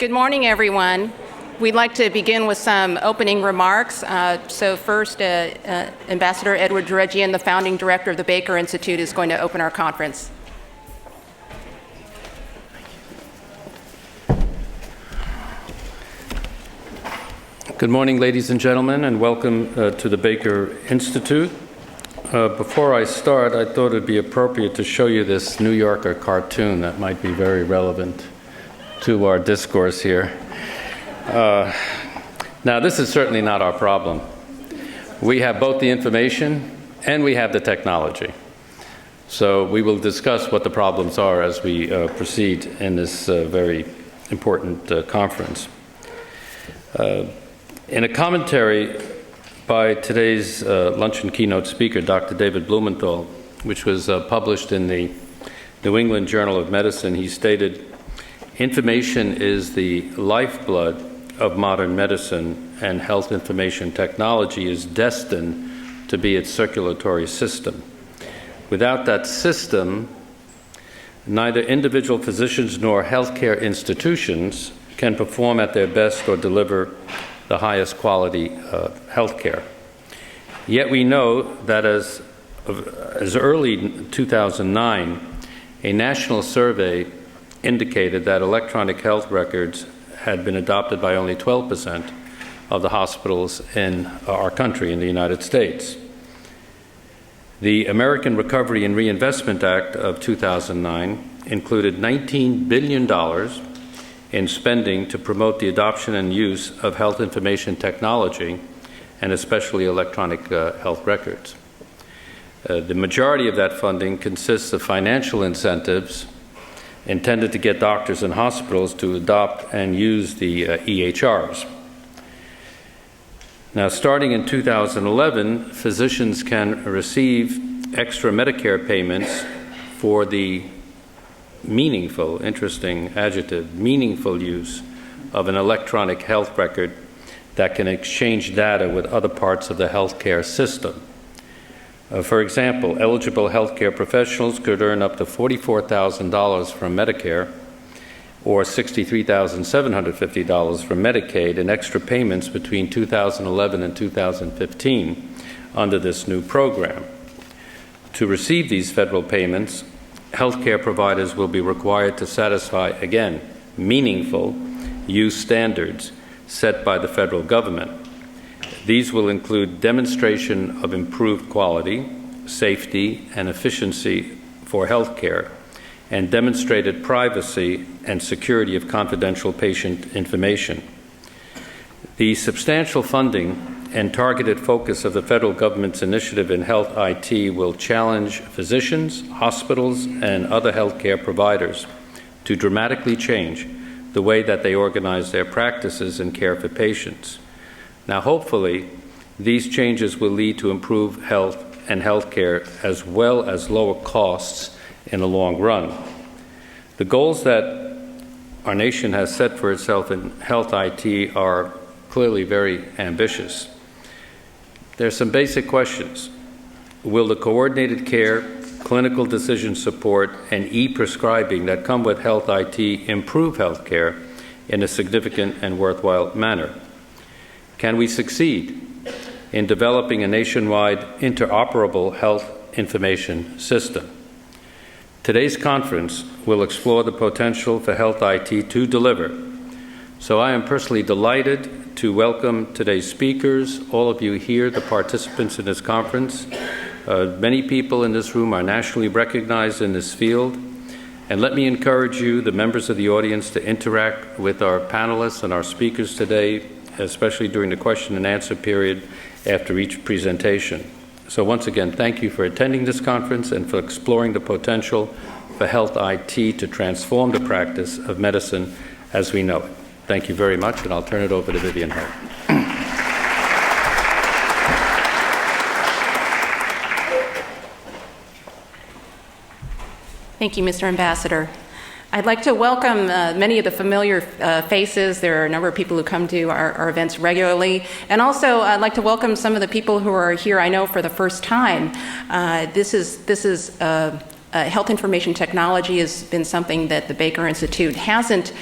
Good morning, everyone. We'd like to begin with some opening remarks. So first, Ambassador Edward Deregian, the founding director of the Baker Institute, is going to open our conference. Good morning, ladies and gentlemen, and welcome to the Baker Institute. Before I start, I thought it would be appropriate to show you this New Yorker cartoon that might be very relevant to our discourse here. Now, this is certainly not our problem. We have both the information and we have the technology. So we will discuss what the problems are as we proceed in this very important conference. In a commentary by today's luncheon keynote speaker, Dr. David Blumenthal, which was published in the New England Journal of Medicine, he stated, "Information is the lifeblood of modern medicine, and health information technology is destined to be its circulatory system. Without that system, neither individual physicians nor healthcare institutions can perform at their best or deliver the highest quality health care. Yet we know that as early as 2009, a national survey indicated that electronic health records had been adopted by only 12% of the hospitals in our country, in the United States. The American Recovery and Reinvestment Act of 2009 included $19 billion in spending to promote the adoption and use of health information technology, and especially electronic health records. The majority of that funding consists of financial incentives intended to get doctors and hospitals to adopt and use the EHRs. Now, starting in 2011, physicians can receive extra Medicare payments for the meaningful, interesting adjective, meaningful use of an electronic health record that can exchange data with other parts of the healthcare system. For example, eligible healthcare professionals could earn up to $44,000 from Medicare or $63,750 from Medicaid in extra payments between 2011 and 2015 under this new program. To receive these federal payments, healthcare providers will be required to satisfy, again, meaningful use standards set by the federal government. These will include demonstration of improved quality, safety, and efficiency for healthcare, and demonstrated privacy and security of confidential patient information. The substantial funding and targeted focus of the federal government's initiative in health IT will challenge physicians, hospitals, and other healthcare providers to dramatically change the way that they organize their practices and care for patients. Now, hopefully, these changes will lead to improved health and healthcare as well as lower costs in the long run. The goals that our nation has set for itself in health IT are clearly very ambitious. There are some basic questions. Will the coordinated care, clinical decision support, and e-prescribing that come with health IT improve health care in a significant and worthwhile manner? Can we succeed in developing a nationwide interoperable health information system? Today's conference will explore the potential for health IT to deliver. So I am personally delighted to welcome today's speakers, all of you here, the participants in this conference. Many people in this room are nationally recognized in this field. And let me encourage you, the members of the audience, to interact with our panelists and our speakers today, especially during the question and answer period after each presentation. So once again, thank you for attending this conference and for exploring the potential for health IT to transform the practice of medicine as we know it. Thank you very much, and I'll turn it over to Vivian Hart. Thank you, Mr. Ambassador. I'd like to welcome many of the familiar faces. There are a number of people who come to our events regularly. And also, I'd like to welcome some of the people who are here, I know, for the first time. This is health information technology has been something that the Baker Institute hasn't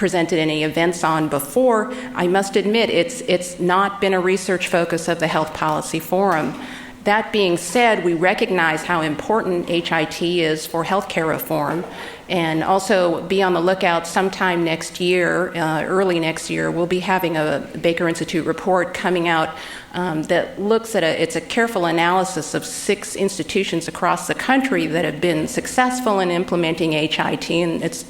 presented any events on before, I must admit it's not been a research focus of the Health Policy Forum. That being said, we recognize how important HIT is for healthcare reform, and also be on the lookout sometime next year, early next year, we'll be having a Baker Institute report coming out that looks at it's a careful analysis of 6 institutions across the country that have been successful in implementing HIT, and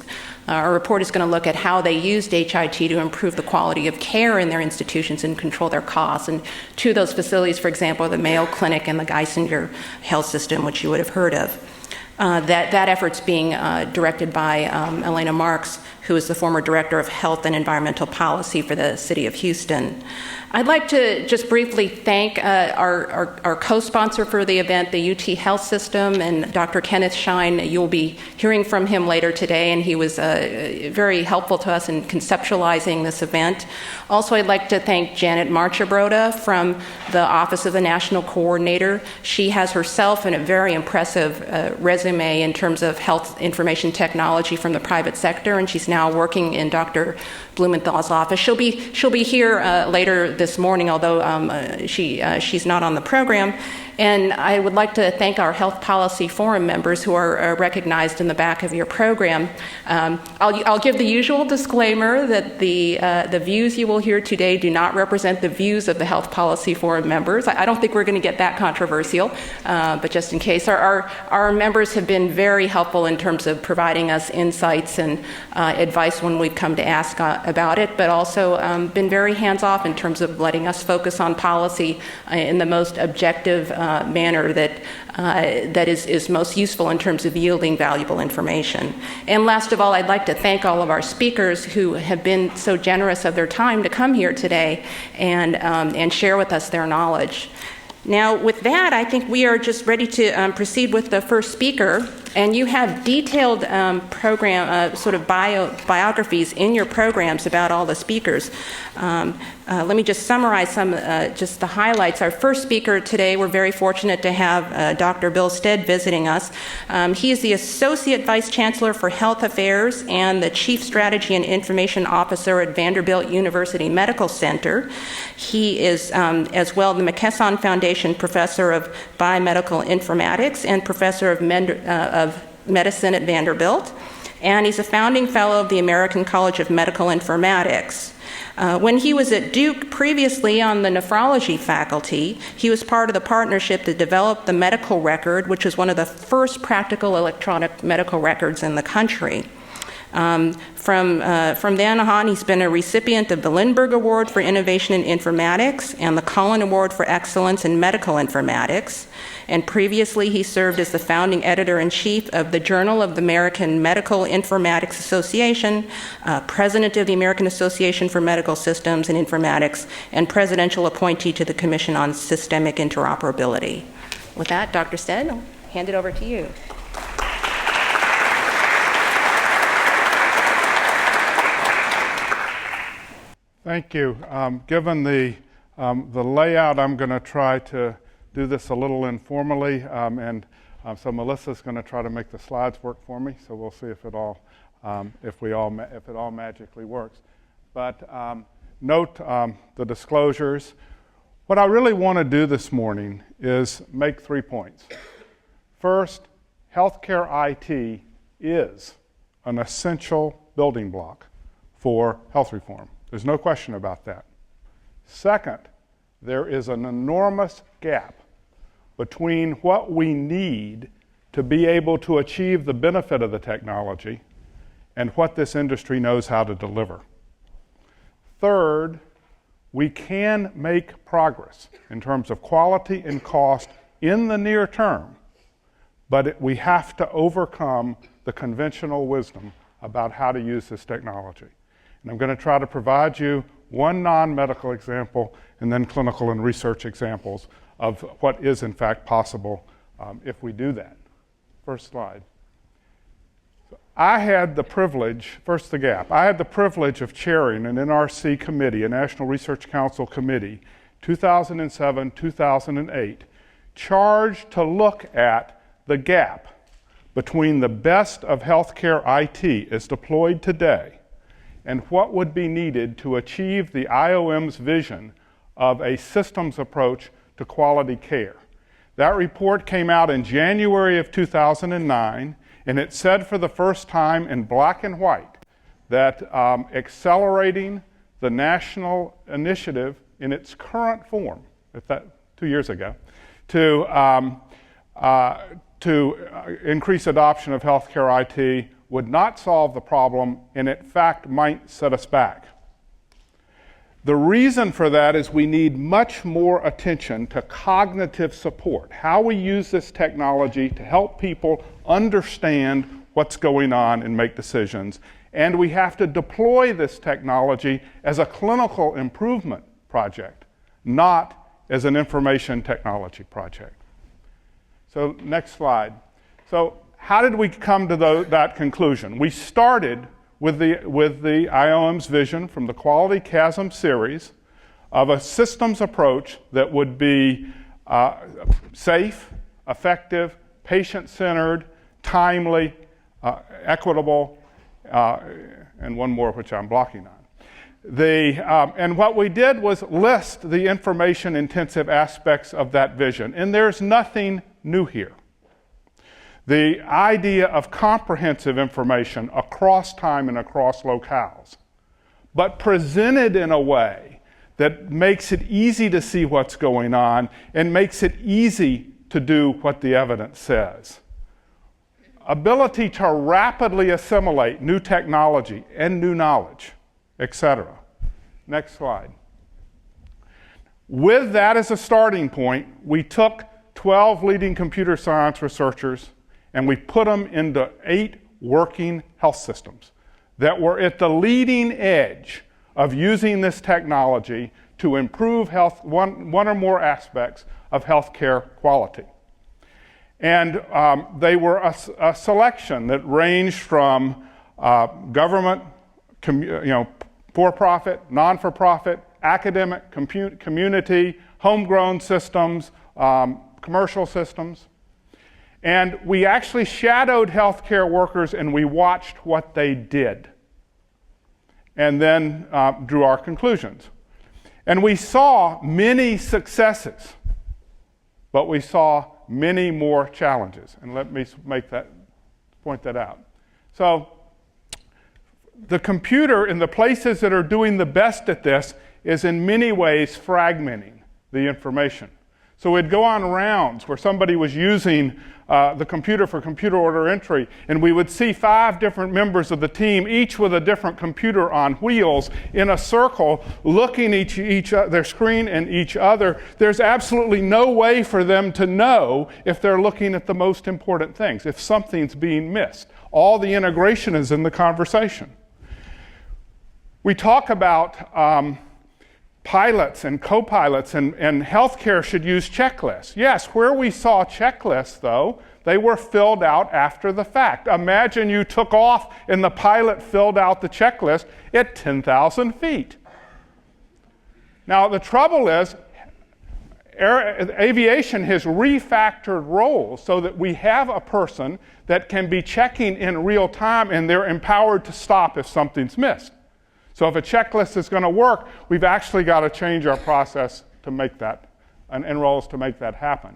our report is going to look at how they used HIT to improve the quality of care in their institutions and control their costs. And 2 of those facilities, for example, are the Mayo Clinic and the Geisinger Health System, which you would have heard of. That effort's being directed by Elena Marks, who is the former Director of Health and Environmental Policy for the City of Houston. I'd like to just briefly thank our co-sponsor for the event, the UT Health System, and Dr. Kenneth Shine. You'll be hearing from him later today, and he was very helpful to us in conceptualizing this event. Also, I'd like to thank Janet Marchabroda from the Office of the National Coordinator. She has herself a very impressive resume in terms of health information technology from the private sector, and she's now working in Dr. Blumenthal's office. She'll be here later this morning, although she's not on the program. And I would like to thank our Health Policy Forum members who are recognized in the back of your program. I'll give the usual disclaimer that the views you will hear today do not represent the views of the Health Policy Forum members. I don't think we're going to get that controversial, but just in case. Our members have been very helpful in terms of providing us insights and advice when we've come to ask about it, but also been very hands-off in terms of letting us focus on policy in the most objective manner that is most useful in terms of yielding valuable information. And last of all, I'd like to thank all of our speakers who have been so generous of their time to come here today and share with us their knowledge. Now, with that, I think we are just ready to proceed with the first speaker. And you have detailed biographies in your programs about all the speakers. Let me just summarize some, just the highlights. Our first speaker today, we're very fortunate to have Dr. Bill Stead visiting us. He is the Associate Vice Chancellor for Health Affairs and the Chief Strategy and Information Officer at Vanderbilt University Medical Center. He is, as well, the McKesson Foundation Professor of Biomedical Informatics and Professor of Medicine at Vanderbilt, and he's a founding fellow of the American College of Medical Informatics. When he was at Duke previously on the nephrology faculty, he was part of the partnership that developed the medical record, which was one of the first practical electronic medical records in the country. From then on, he's been a recipient of the Lindbergh Award for Innovation in Informatics and the Cullen Award for Excellence in Medical Informatics. And previously, he served as the founding editor-in-chief of the Journal of the American Medical Informatics Association, president of the American Association for Medical Systems and Informatics, and presidential appointee to the Commission on Systemic Interoperability. With that, Dr. Stead, I'll hand it over to you. Thank you. Given the layout, I'm going to try to do this a little informally, so Melissa's going to try to make the slides work for me. So we'll see if it all magically works. But note the disclosures. What I really want to do this morning is make 3 points. First, healthcare IT is an essential building block for health reform. There's no question about that. Second, there is an enormous gap between what we need to be able to achieve the benefit of the technology and what this industry knows how to deliver. Third, we can make progress in terms of quality and cost in the near term, but we have to overcome the conventional wisdom about how to use this technology. And I'm going to try to provide you one non-medical example and then clinical and research examples of what is in fact possible if we do that. First slide. I had the privilege, first the gap, I had the privilege of chairing an NRC committee, a National Research Council committee, 2007, 2008, charged to look at the gap between the best of healthcare IT as deployed today and what would be needed to achieve the IOM's vision of a systems approach to quality care. That report came out in January of 2009, and it said for the first time in black and white that accelerating the national initiative in its current form, 2 years ago, to increase adoption of healthcare IT would not solve the problem, and in fact might set us back. The reason for that is we need much more attention to cognitive support, how we use this technology to help people understand what's going on and make decisions. And we have to deploy this technology as a clinical improvement project, not as an information technology project. So next slide. So how did we come to that conclusion? We started with the IOM's vision from the Quality Chasm series of a systems approach that would be safe, effective, patient-centered, timely, equitable, and one more which I'm blocking on. And what we did was list the information-intensive aspects of that vision, and there's nothing new here. The idea of comprehensive information across time and across locales, but presented in a way that makes it easy to see what's going on and makes it easy to do what the evidence says. Ability to rapidly assimilate new technology and new knowledge, etc. Next slide. With that as a starting point, we took 12 leading computer science researchers and we put them into 8 working health systems that were at the leading edge of using this technology to improve health, one or more aspects of healthcare quality. And they were a selection that ranged from government, for-profit, non-for-profit, academic, community, homegrown systems, commercial systems. And we actually shadowed healthcare workers and we watched what they did. And then drew our conclusions. And we saw many successes, but we saw many more challenges. And let me point that out. So the computer in the places that are doing the best at this is in many ways fragmenting the information. So we'd go on rounds where somebody was using the computer for computer order entry, and we would see 5 different members of the team, each with a different computer on wheels, in a circle, looking each their screen and each other. There's absolutely no way for them to know if they're looking at the most important things, if something's being missed. All the integration is in the conversation. We talk about pilots and co-pilots, and healthcare should use checklists. Yes, where we saw checklists, though, they were filled out after the fact. Imagine you took off and the pilot filled out the checklist at 10,000 feet. Now, the trouble is, aviation has refactored roles so that we have a person that can be checking in real time and they're empowered to stop if something's missed. So if a checklist is going to work, we've actually got to change our process to make that, and roles to make that happen.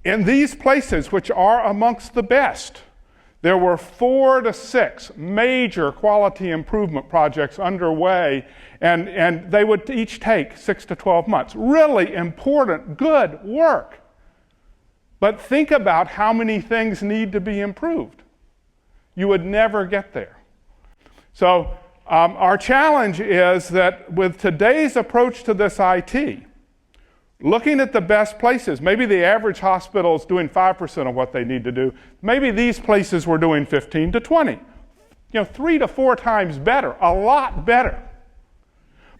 In these places, which are amongst the best, there were 4 to 6 major quality improvement projects underway, and they would each take 6 to 12 months. Really important, good work. But think about how many things need to be improved. You would never get there. So our challenge is that with today's approach to this IT, looking at the best places, maybe the average hospital is doing 5% of what they need to do. Maybe these places were doing 15 to 20. 3 to 4 times better, a lot better.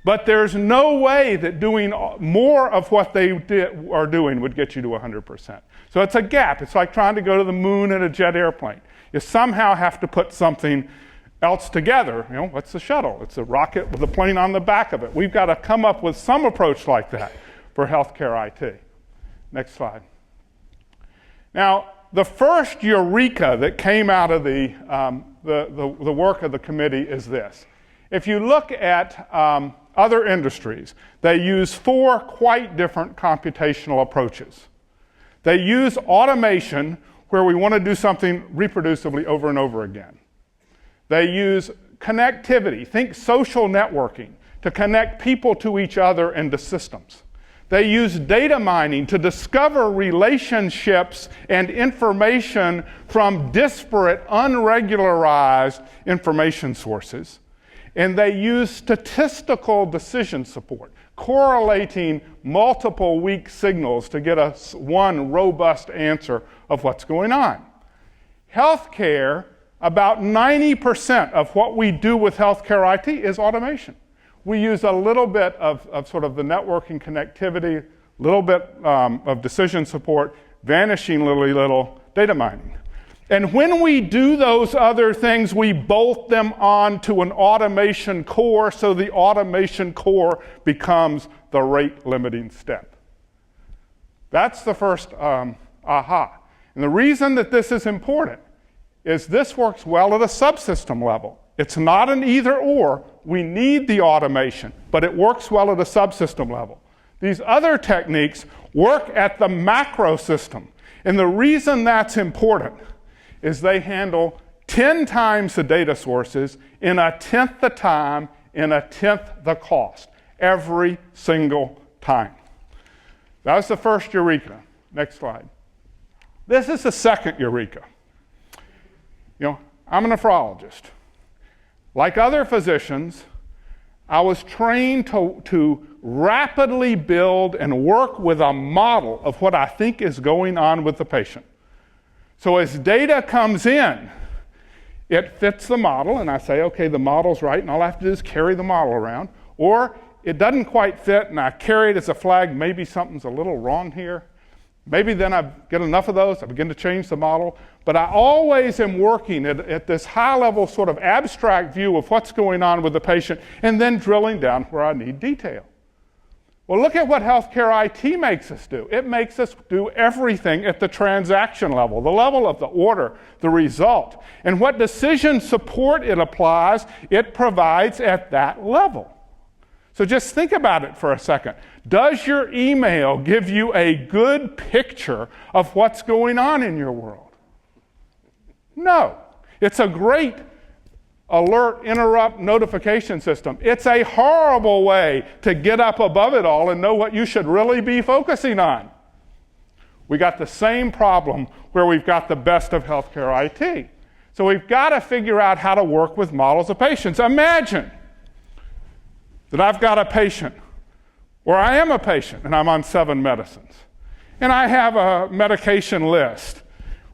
But there's no way that doing more of what they are doing would get you to 100%. So it's a gap. It's like trying to go to the moon in a jet airplane. You somehow have to put something else together. What's the shuttle? It's a rocket with a plane on the back of it. We've got to come up with some approach like that for healthcare IT. Next slide. Now, the first eureka that came out of the the work of the committee is this. If you look at other industries, they use 4 quite different computational approaches. They use automation, where we want to do something reproducibly over and over again. They use connectivity, think social networking, to connect people to each other and to systems. They use data mining to discover relationships and information from disparate, unregularized information sources. And they use statistical decision support, correlating multiple weak signals to get us one robust answer of what's going on. Healthcare, about 90% of what we do with healthcare IT is automation. We use a little bit of sort of the networking connectivity, a little bit of decision support, vanishingly little data mining. And when we do those other things, we bolt them onto an automation core, so the automation core becomes the rate limiting step. That's the first aha. And the reason that this is important is this works well at a subsystem level. It's not an either or. We need the automation, but it works well at a subsystem level. These other techniques work at the macro system. And the reason that's important is they handle 10 times the data sources in 1/10 the time, in 1/10 the cost, every single time. That was the first eureka. Next slide. This is the second eureka. I'm a nephrologist. Like other physicians, I was trained to rapidly build and work with a model of what I think is going on with the patient. So as data comes in, it fits the model, and I say, okay, the model's right, and all I have to do is carry the model around. Or it doesn't quite fit, and I carry it as a flag, maybe something's a little wrong here. Maybe then I get enough of those, I begin to change the model. But I always am working at this high-level sort of abstract view of what's going on with the patient, and then drilling down where I need detail. Well, look at what healthcare IT makes us do. It makes us do everything at the transaction level, the level of the order, the result. And what decision support it applies, it provides at that level. So just think about it for a second. Does your email give you a good picture of what's going on in your world? No. It's a great alert, interrupt, notification system. It's a horrible way to get up above it all and know what you should really be focusing on. We got the same problem where we've got the best of healthcare IT. So we've got to figure out how to work with models of patients. Imagine that I've got a patient, or I am a patient, and I'm on 7 medicines. And I have a medication list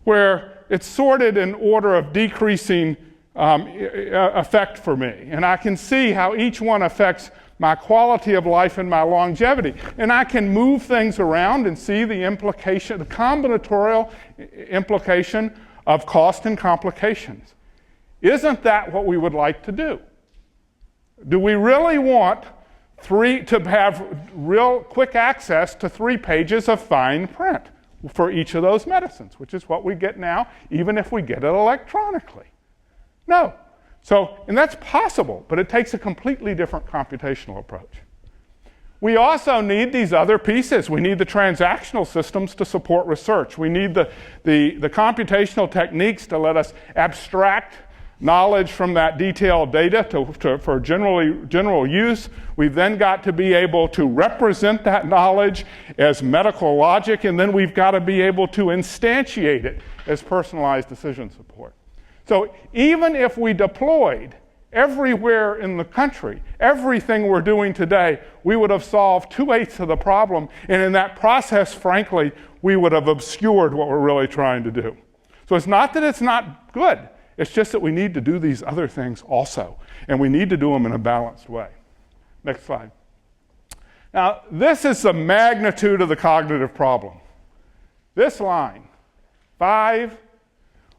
where it's sorted in order of decreasing effect for me. And I can see how each one affects my quality of life and my longevity. And I can move things around and see the implication, the combinatorial implication of cost and complications. Isn't that what we would like to do? Do we really want to have real quick access to 3 pages of fine print for each of those medicines, which is what we get now, even if we get it electronically? No. And that's possible, but it takes a completely different computational approach. We also need these other pieces. We need the transactional systems to support research. We need the computational techniques to let us abstract knowledge from that detailed data for general use. We've then got to be able to represent that knowledge as medical logic, and then we've got to be able to instantiate it as personalized decision support. So even if we deployed everywhere in the country everything we're doing today, we would have solved 2/8 of the problem, and in that process, frankly, we would have obscured what we're really trying to do. So it's not that it's not good, it's just that we need to do these other things also, and we need to do them in a balanced way. Next slide. Now, this is the magnitude of the cognitive problem. This line, 5,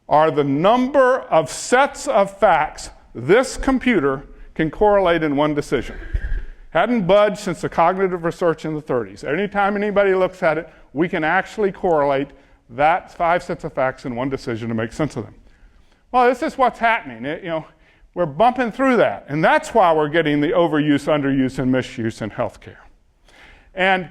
are the number of sets of facts this computer can correlate in one decision. Hadn't budged since the cognitive research in the 30s. Anytime anybody looks at it, we can actually correlate that 5 sets of facts in one decision to make sense of them. Well, this is what's happening. We're bumping through that. And that's why we're getting the overuse, underuse, and misuse in healthcare. And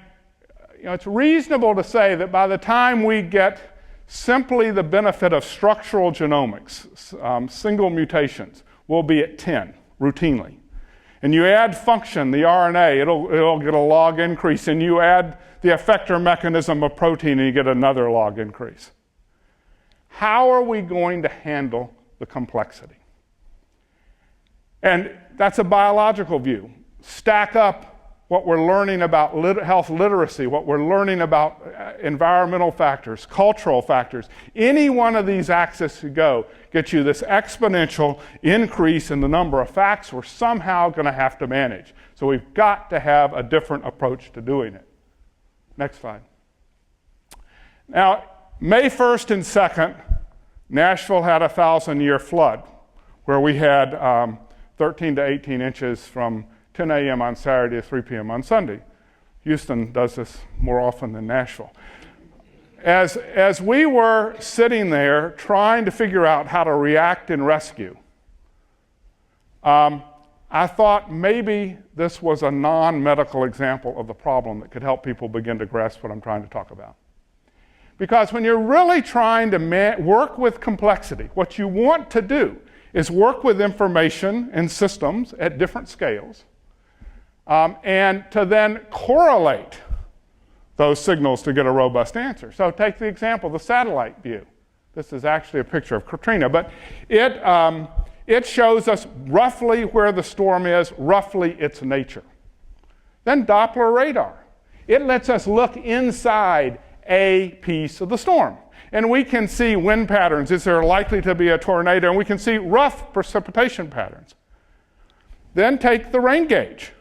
it's reasonable to say that by the time we get simply the benefit of structural genomics, single mutations, we'll be at 10 routinely. And you add function, the RNA, it'll get a log increase, and you add the effector mechanism of protein, and you get another log increase. How are we going to handle the complexity? And that's a biological view. Stack up what we're learning about health literacy, what we're learning about environmental factors, cultural factors. Any one of these axes you go gets you this exponential increase in the number of facts we're somehow going to have to manage. So we've got to have a different approach to doing it. Next slide. Now, May 1st and 2nd, Nashville had a 1,000-year flood where we had 13 to 18 inches from 10 a.m. on Saturday to 3 p.m. on Sunday. Houston does this more often than Nashville. As we were sitting there trying to figure out how to react and rescue, I thought maybe this was a non-medical example of the problem that could help people begin to grasp what I'm trying to talk about. Because when you're really trying to work with complexity, what you want to do is work with information and systems at different scales, and to then correlate those signals to get a robust answer. So take the example, the satellite view. This is actually a picture of Katrina, but it shows us roughly where the storm is, roughly its nature. Then Doppler radar. It lets us look inside a piece of the storm. And we can see wind patterns. Is there likely to be a tornado? And we can see rough precipitation patterns. Then take the rain gauge.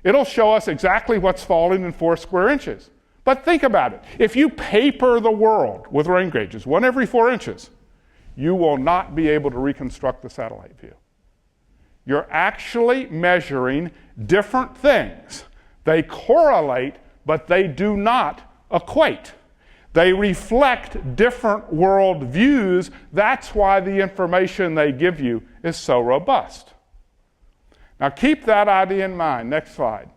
It'll show us exactly what's falling in 4 square inches. But think about it. If you paper the world with rain gauges, 1 every 4 inches, you will not be able to reconstruct the satellite view. You're actually measuring different things. They correlate, but they do not equate. They reflect different world views. That's why the information they give you is so robust. Now keep that idea in mind. Next slide.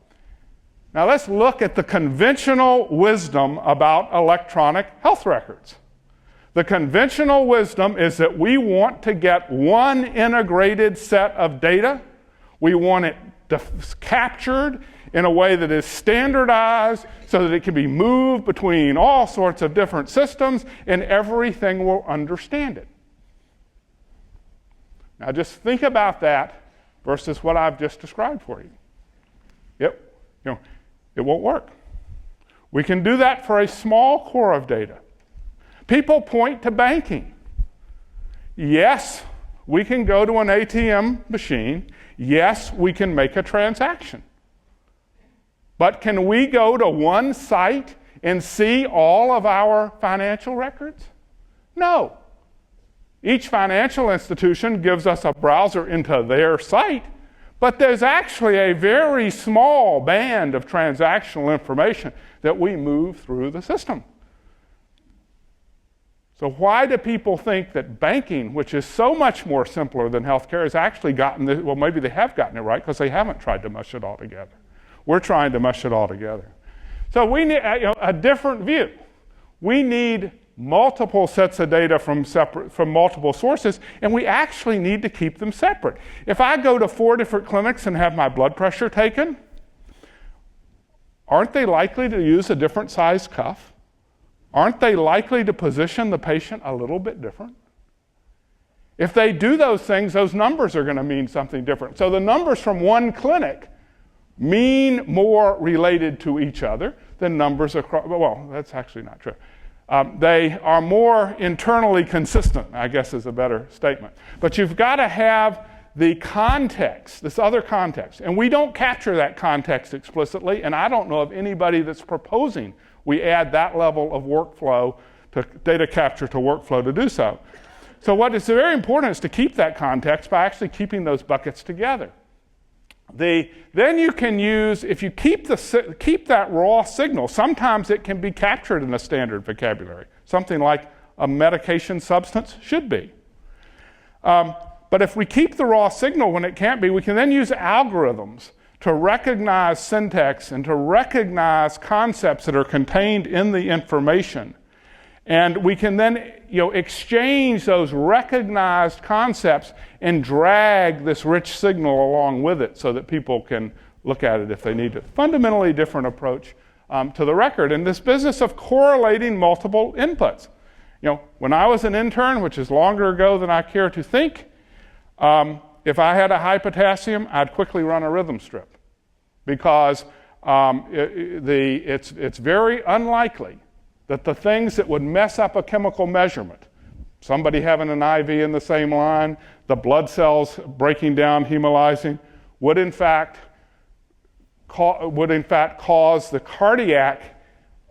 Now let's look at the conventional wisdom about electronic health records. The conventional wisdom is that we want to get one integrated set of data. We want it captured in a way that is standardized so that it can be moved between all sorts of different systems and everything will understand it. Now just think about that versus what I've just described for you. It won't work. We can do that for a small core of data. People point to banking. Yes, we can go to an ATM machine. Yes, we can make a transaction. But can we go to one site and see all of our financial records? No. Each financial institution gives us a browser into their site, but there's actually a very small band of transactional information that we move through the system. So why do people think that banking, which is so much more simpler than healthcare, has actually gotten this? Well, maybe they have gotten it right because they haven't tried to mush it all together. We're trying to mush it all together. So we need a different view. We need multiple sets of data from multiple sources, and we actually need to keep them separate. If I go to 4 different clinics and have my blood pressure taken, aren't they likely to use a different size cuff? Aren't they likely to position the patient a little bit different? If they do those things, those numbers are going to mean something different. So the numbers from one clinic mean more related to each other than numbers across. Well, that's actually not true. They are more internally consistent, I guess is a better statement. But you've got to have the context, this other context. And we don't capture that context explicitly, and I don't know of anybody that's proposing we add that level of workflow to data capture to workflow to do so. So what is very important is to keep that context by actually keeping those buckets together. Then you can use, if you keep that raw signal, sometimes it can be captured in a standard vocabulary, something like a medication substance should be. But if we keep the raw signal when it can't be, we can then use algorithms to recognize syntax and to recognize concepts that are contained in the information. And we can then exchange those recognized concepts and drag this rich signal along with it so that people can look at it if they need to. Fundamentally different approach to the record. And this business of correlating multiple inputs. When I was an intern, which is longer ago than I care to think, if I had a high potassium, I'd quickly run a rhythm strip because it's very unlikely that the things that would mess up a chemical measurement, somebody having an IV in the same line, the blood cells breaking down, hemolyzing, would in fact cause the cardiac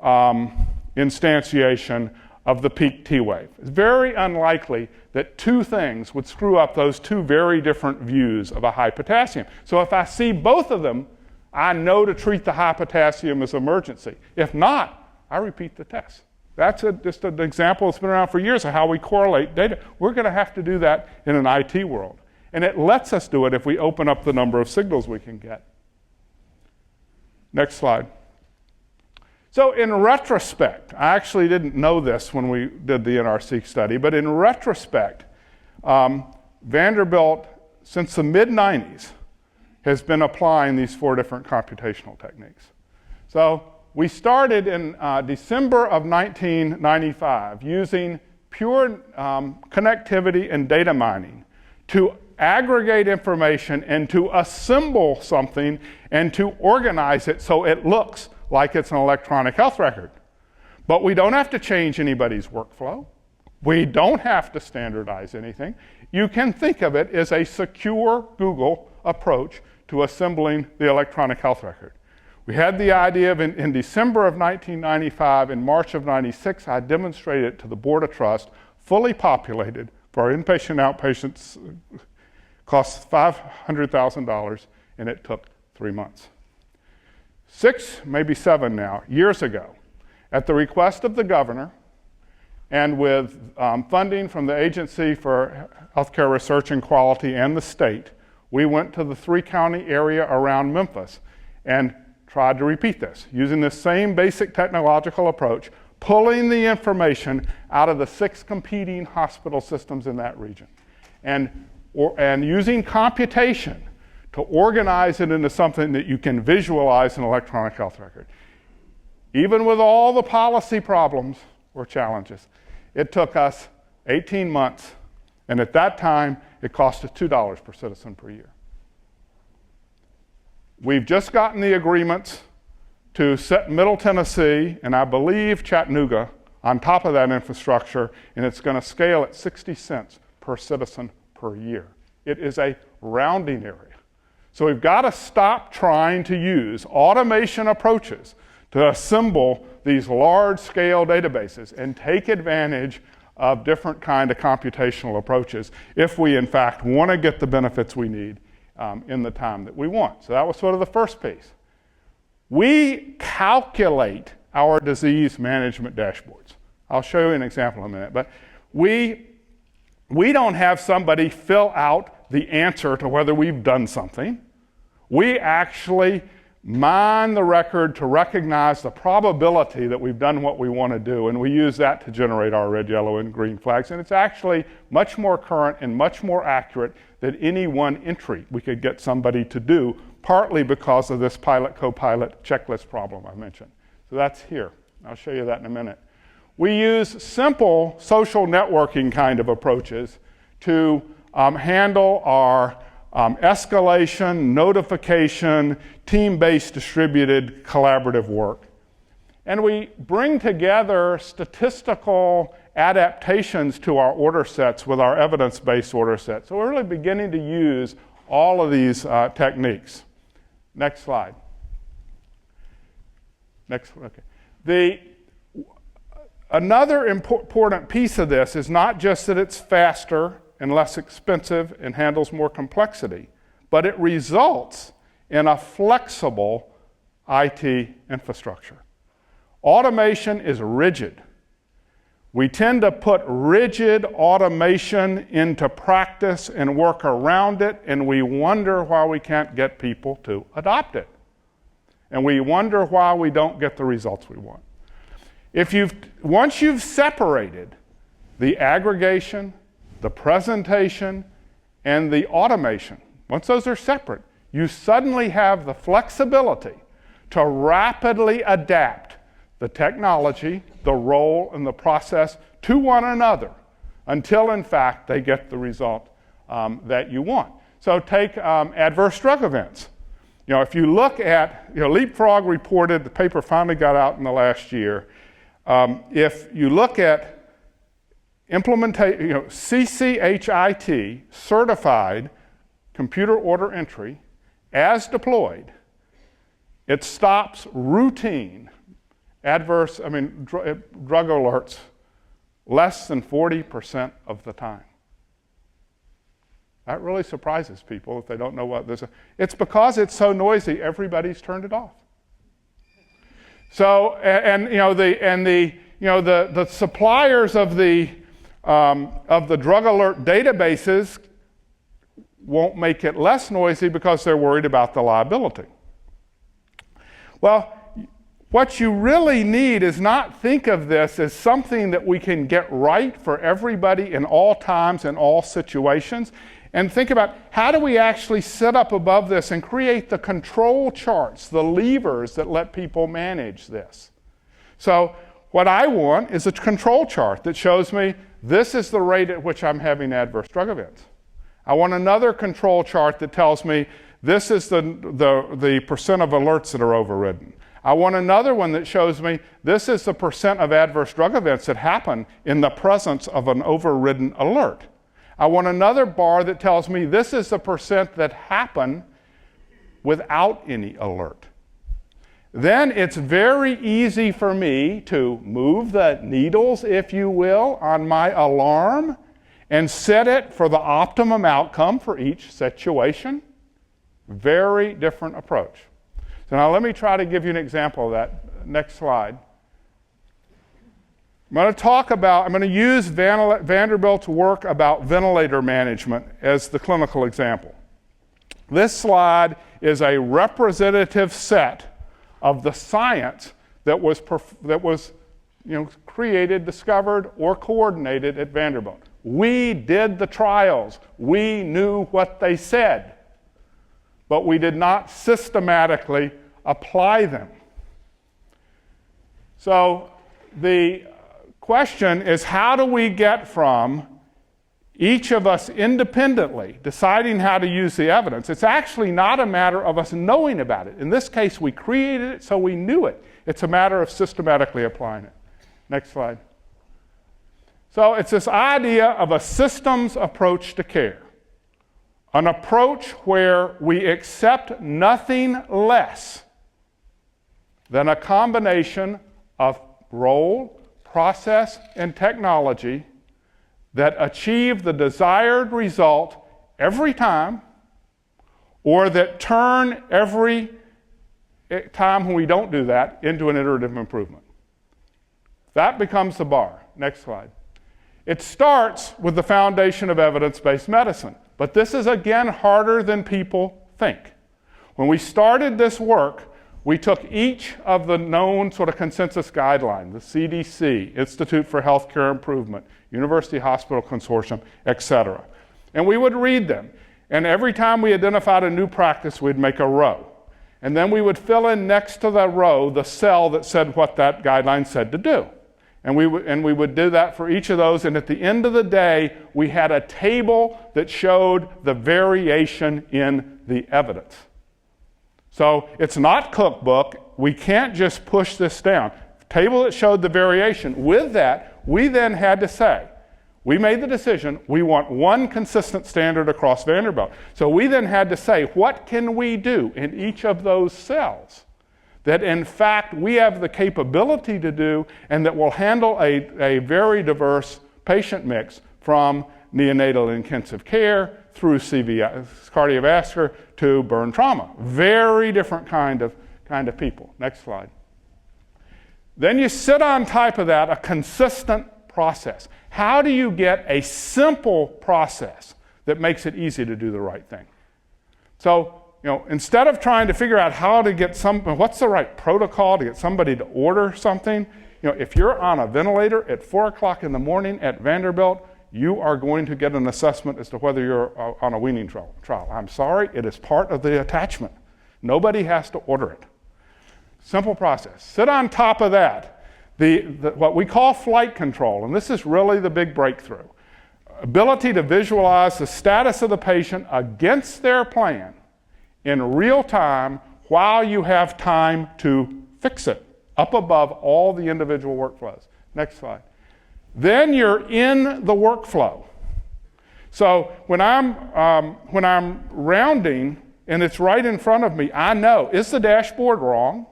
instantiation of the peak T wave. It's very unlikely that two things would screw up those two very different views of a high potassium. So if I see both of them, I know to treat the high potassium as emergency. If not, I repeat the test. That's just an example that's been around for years of how we correlate data. We're going to have to do that in an IT world. And it lets us do it if we open up the number of signals we can get. Next slide. So in retrospect, I actually didn't know this when we did the NRC study, but in retrospect, Vanderbilt, since the mid-90s, has been applying these 4 different computational techniques. So we started in December of 1995 using pure connectivity and data mining to aggregate information and to assemble something and to organize it so it looks like it's an electronic health record. But we don't have to change anybody's workflow. We don't have to standardize anything. You can think of it as a secure Google approach to assembling the electronic health record. We had the idea of in December of 1995, in March of 96, I demonstrated it to the Board of Trust, fully populated for our inpatient outpatients, cost $500,000, and it took 3 months. 6, maybe 7 now, years ago, at the request of the governor and with funding from the Agency for Healthcare Research and Quality and the state, we went to the 3-county area around Memphis and tried to repeat this, using the same basic technological approach, pulling the information out of the 6 competing hospital systems in that region, and using computation to organize it into something that you can visualize an electronic health record. Even with all the policy problems or challenges, it took us 18 months, and at that time, it cost us $2 per citizen per year. We've just gotten the agreements to set Middle Tennessee, and I believe Chattanooga, on top of that infrastructure, and it's going to scale at 60 cents per citizen per year. It is a rounding area. So we've got to stop trying to use automation approaches to assemble these large-scale databases and take advantage of different kind of computational approaches if we, in fact, want to get the benefits we need in the time that we want. So that was sort of the first piece. We calculate our disease management dashboards. I'll show you an example in a minute, but we don't have somebody fill out the answer to whether we've done something. We actually mine the record to recognize the probability that we've done what we want to do, and we use that to generate our red, yellow, and green flags. And it's actually much more current and much more accurate than any one entry we could get somebody to do, partly because of this pilot co-pilot checklist problem I mentioned. So that's here. I'll show you that in a minute. We use simple social networking kind of approaches to handle our escalation, notification, team-based distributed collaborative work. And we bring together statistical adaptations to our order sets with our evidence-based order sets. So we're really beginning to use all of these techniques. Next slide. Okay. Another important piece of this is not just that it's faster and less expensive and handles more complexity, but it results in a flexible IT infrastructure. Automation is rigid. We tend to put rigid automation into practice and work around it, and we wonder why we can't get people to adopt it. And we wonder why we don't get the results we want. Once you've separated the aggregation, the presentation, and the automation, once those are separate, you suddenly have the flexibility to rapidly adapt the technology, the role, and the process to one another until, in fact, they get the result that you want. So take adverse drug events. If you look at, Leapfrog reported, the paper finally got out in the last year. If you look at implementation, CCHIT, certified computer order entry, as deployed, it stops routine drug alerts less than 40% of the time. That really surprises people if they don't know what this is. It's because it's so noisy, everybody's turned it off. So, the suppliers of the drug alert databases won't make it less noisy because they're worried about the liability. Well, what you really need is not think of this as something that we can get right for everybody in all times and all situations, and think about how do we actually sit up above this and create the control charts, the levers that let people manage this. So what I want is a control chart that shows me this is the rate at which I'm having adverse drug events. I want another control chart that tells me this is the percent of alerts that are overridden. I want another one that shows me this is the percent of adverse drug events that happen in the presence of an overridden alert. I want another bar that tells me this is the percent that happen without any alert. Then it's very easy for me to move the needles, if you will, on my alarm and set it for the optimum outcome for each situation. Very different approach. So now let me try to give you an example of that. Next slide. I'm going to use Vanderbilt's work about ventilator management as the clinical example. This slide is a representative set of the science that was created, discovered, or coordinated at Vanderbilt. We did the trials. We knew what they said, but we did not systematically apply them. So the question is, how do we get from each of us independently deciding how to use the evidence? It's actually not a matter of us knowing about it. In this case, we created it so we knew it. It's a matter of systematically applying it. Next slide. So it's this idea of a systems approach to care, an approach where we accept nothing less than a combination of role, process, and technology that achieve the desired result every time, or that turn every time when we don't do that into an iterative improvement. That becomes the bar. Next slide. It starts with the foundation of evidence-based medicine, but this is again harder than people think. When we started this work, we took each of the known sort of consensus guidelines, the CDC, Institute for Healthcare Improvement, University Hospital Consortium, etc. And we would read them. And every time we identified a new practice, we'd make a row. And then we would fill in next to the row the cell that said what that guideline said to do. And we would do that for each of those. And at the end of the day, we had a table that showed the variation in the evidence. So it's not cookbook. We can't just push this down. Table that showed the variation. With that, we then had to say, we made the decision, we want one consistent standard across Vanderbilt. So we then had to say, what can we do in each of those cells that in fact we have the capability to do and that will handle a very diverse patient mix from neonatal intensive care through cardiovascular to burn trauma. Very different kind of people. Next slide. Then you sit on top of that a consistent process. How do you get a simple process that makes it easy to do the right thing? So, instead of trying to figure out how to get what's the right protocol to get somebody to order something, if you're on a ventilator at 4 o'clock in the morning at Vanderbilt, you are going to get an assessment as to whether you're on a weaning trial. I'm sorry, it is part of the attachment. Nobody has to order it. Simple process. Sit on top of that. What we call flight control, and this is really the big breakthrough. Ability to visualize the status of the patient against their plan in real time while you have time to fix it, up above all the individual workflows. Next slide. Then you're in the workflow. So when I'm rounding and it's right in front of me, I know, is the dashboard wrong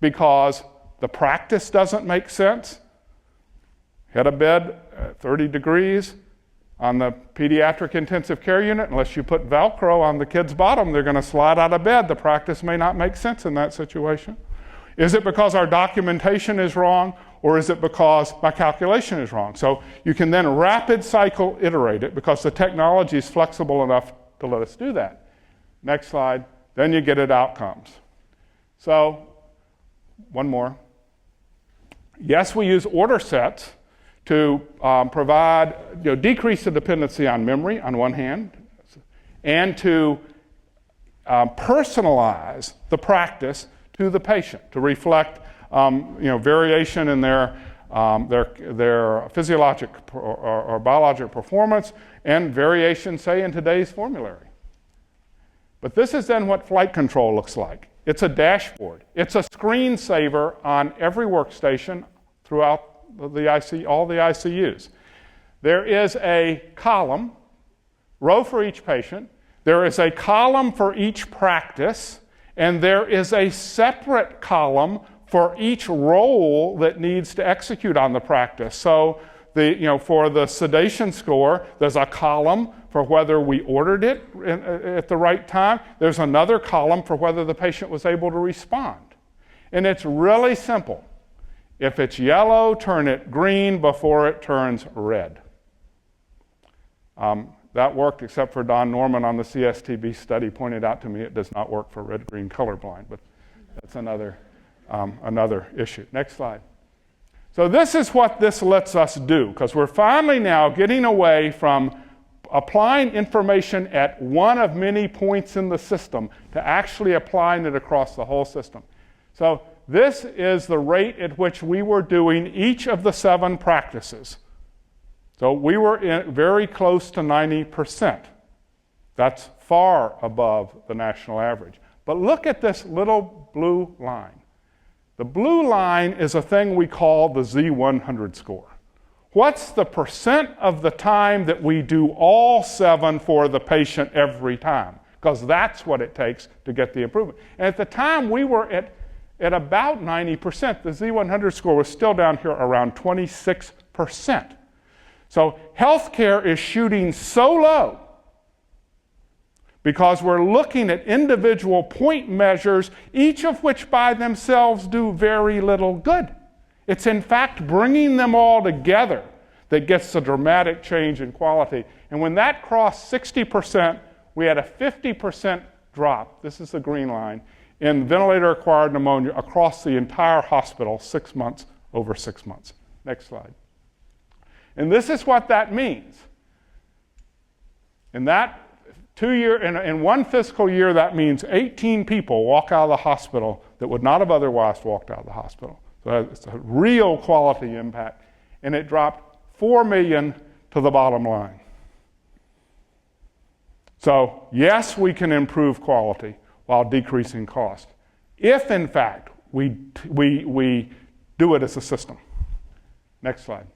because the practice doesn't make sense? Head of bed at 30 degrees on the pediatric intensive care unit. Unless you put Velcro on the kid's bottom, they're going to slide out of bed. The practice may not make sense in that situation. Is it because our documentation is wrong, or is it because my calculation is wrong? So you can then rapid cycle iterate it because the technology is flexible enough to let us do that. Next slide. Then you get at outcomes. So one more. Yes, we use order sets to provide, decrease the dependency on memory on one hand, and to personalize the practice to the patient, to reflect variation in their physiologic or biologic performance and variation, say, in today's formulary. But this is then what flight control looks like. It's a dashboard. It's a screensaver on every workstation throughout all the ICUs. There is a column, row for each patient. There is a column for each practice, and there is a separate column for each role that needs to execute on the practice. So for the sedation score, there's a column for whether we ordered it at the right time. There's another column for whether the patient was able to respond. And it's really simple. If it's yellow, turn it green before it turns red. That worked except for Don Norman on the CSTB study pointed out to me it does not work for red-green colorblind, but that's another issue. Next slide. So this is what this lets us do, because we're finally now getting away from applying information at one of many points in the system to actually applying it across the whole system. So this is the rate at which we were doing each of the 7 practices. So we were very close to 90%. That's far above the national average. But look at this little blue line. The blue line is a thing we call the Z100 score. What's the percent of the time that we do all 7 for the patient every time? Because that's what it takes to get the improvement. And at the time we were at about 90%. The Z100 score was still down here around 26%. So healthcare is shooting so low because we're looking at individual point measures, each of which by themselves do very little good. It's in fact bringing them all together that gets the dramatic change in quality. And when that crossed 60%, we had a 50% drop, this is the green line, in ventilator-acquired pneumonia across the entire hospital 6 months over 6 months. Next slide. And this is what that means. In that in one fiscal year, that means 18 people walk out of the hospital that would not have otherwise walked out of the hospital. So it's a real quality impact. And it dropped $4 million to the bottom line. So yes, we can improve quality while decreasing cost, if in fact we do it as a system. Next slide.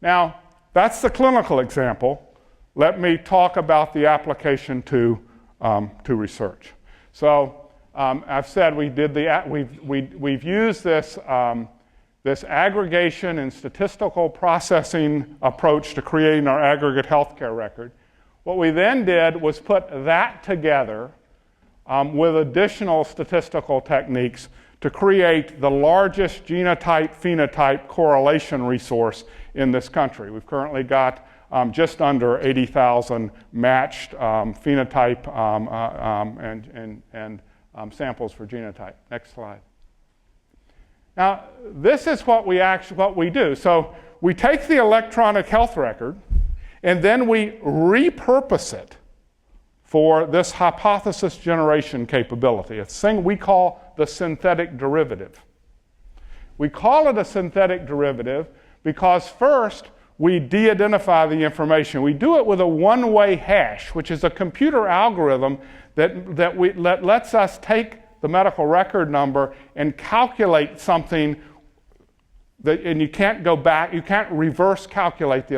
Now, that's the clinical example. Let me talk about the application to research. So I've said we've used this aggregation and statistical processing approach to creating our aggregate healthcare record. What we then did was put that together with additional statistical techniques to create the largest genotype-phenotype correlation resource in this country. We've currently got just under 80,000 matched phenotype and samples for genotype. Next slide. Now, this is what we do. So we take the electronic health record, and then we repurpose it for this hypothesis generation capability. It's a thing we call the synthetic derivative. We call it a synthetic derivative because first, we de-identify the information. We do it with a one-way hash, which is a computer algorithm that lets us take the medical record number and calculate something and you can't go back, you can't reverse calculate the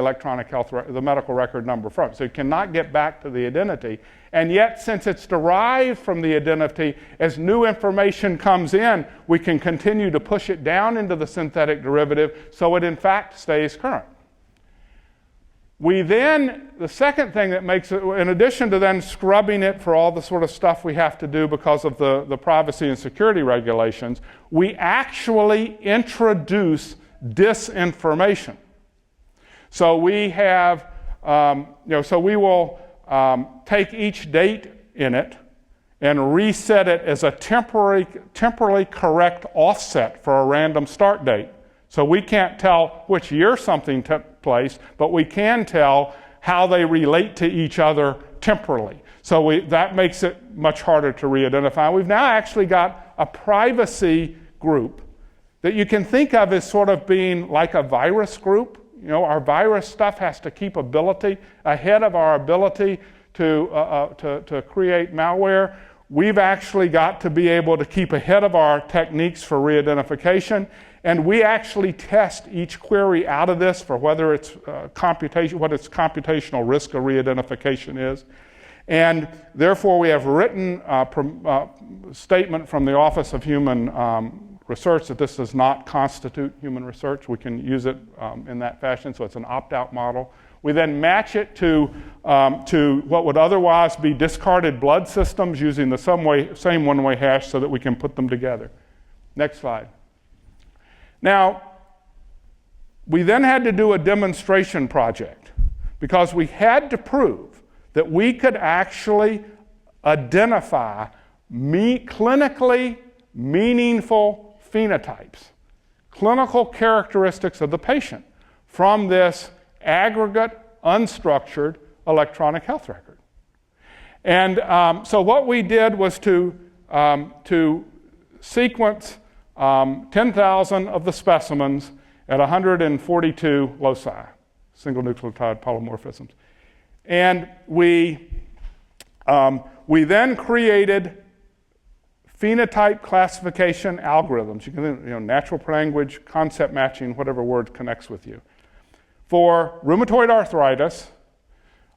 the medical record number from it. So you cannot get back to the identity. And yet, since it's derived from the identity, as new information comes in, we can continue to push it down into the synthetic derivative so it in fact stays current. We then, the second thing that makes it, in addition to then scrubbing it for all the sort of stuff we have to do because of the privacy and security regulations, we actually introduce disinformation. So we have, so we will take each date in it and reset it as a temporally correct offset for a random start date. So we can't tell which year something took place, but we can tell how they relate to each other temporally. So that makes it much harder to re-identify. We've now actually got a privacy group that you can think of as sort of being like a virus group. You know, our virus stuff has to keep ability ahead of our ability to create malware. We've actually got to be able to keep ahead of our techniques for re-identification. And we actually test each query out of this for whether it's computation, what its computational risk of re-identification is. And therefore, we have written statement from the Office of Human Research that this does not constitute human research. We can use it in that fashion, so it's an opt-out model. We then match it to what would otherwise be discarded blood systems using the same one-way hash so that we can put them together. Next slide. Now, we then had to do a demonstration project because we had to prove that we could actually identify clinically meaningful phenotypes, clinical characteristics of the patient from this aggregate, unstructured electronic health record. And so what we did was to sequence 10,000 of the specimens at 142 loci, single nucleotide polymorphisms. And we then created phenotype classification algorithms. You can, natural language, concept matching, whatever word connects with you. For rheumatoid arthritis,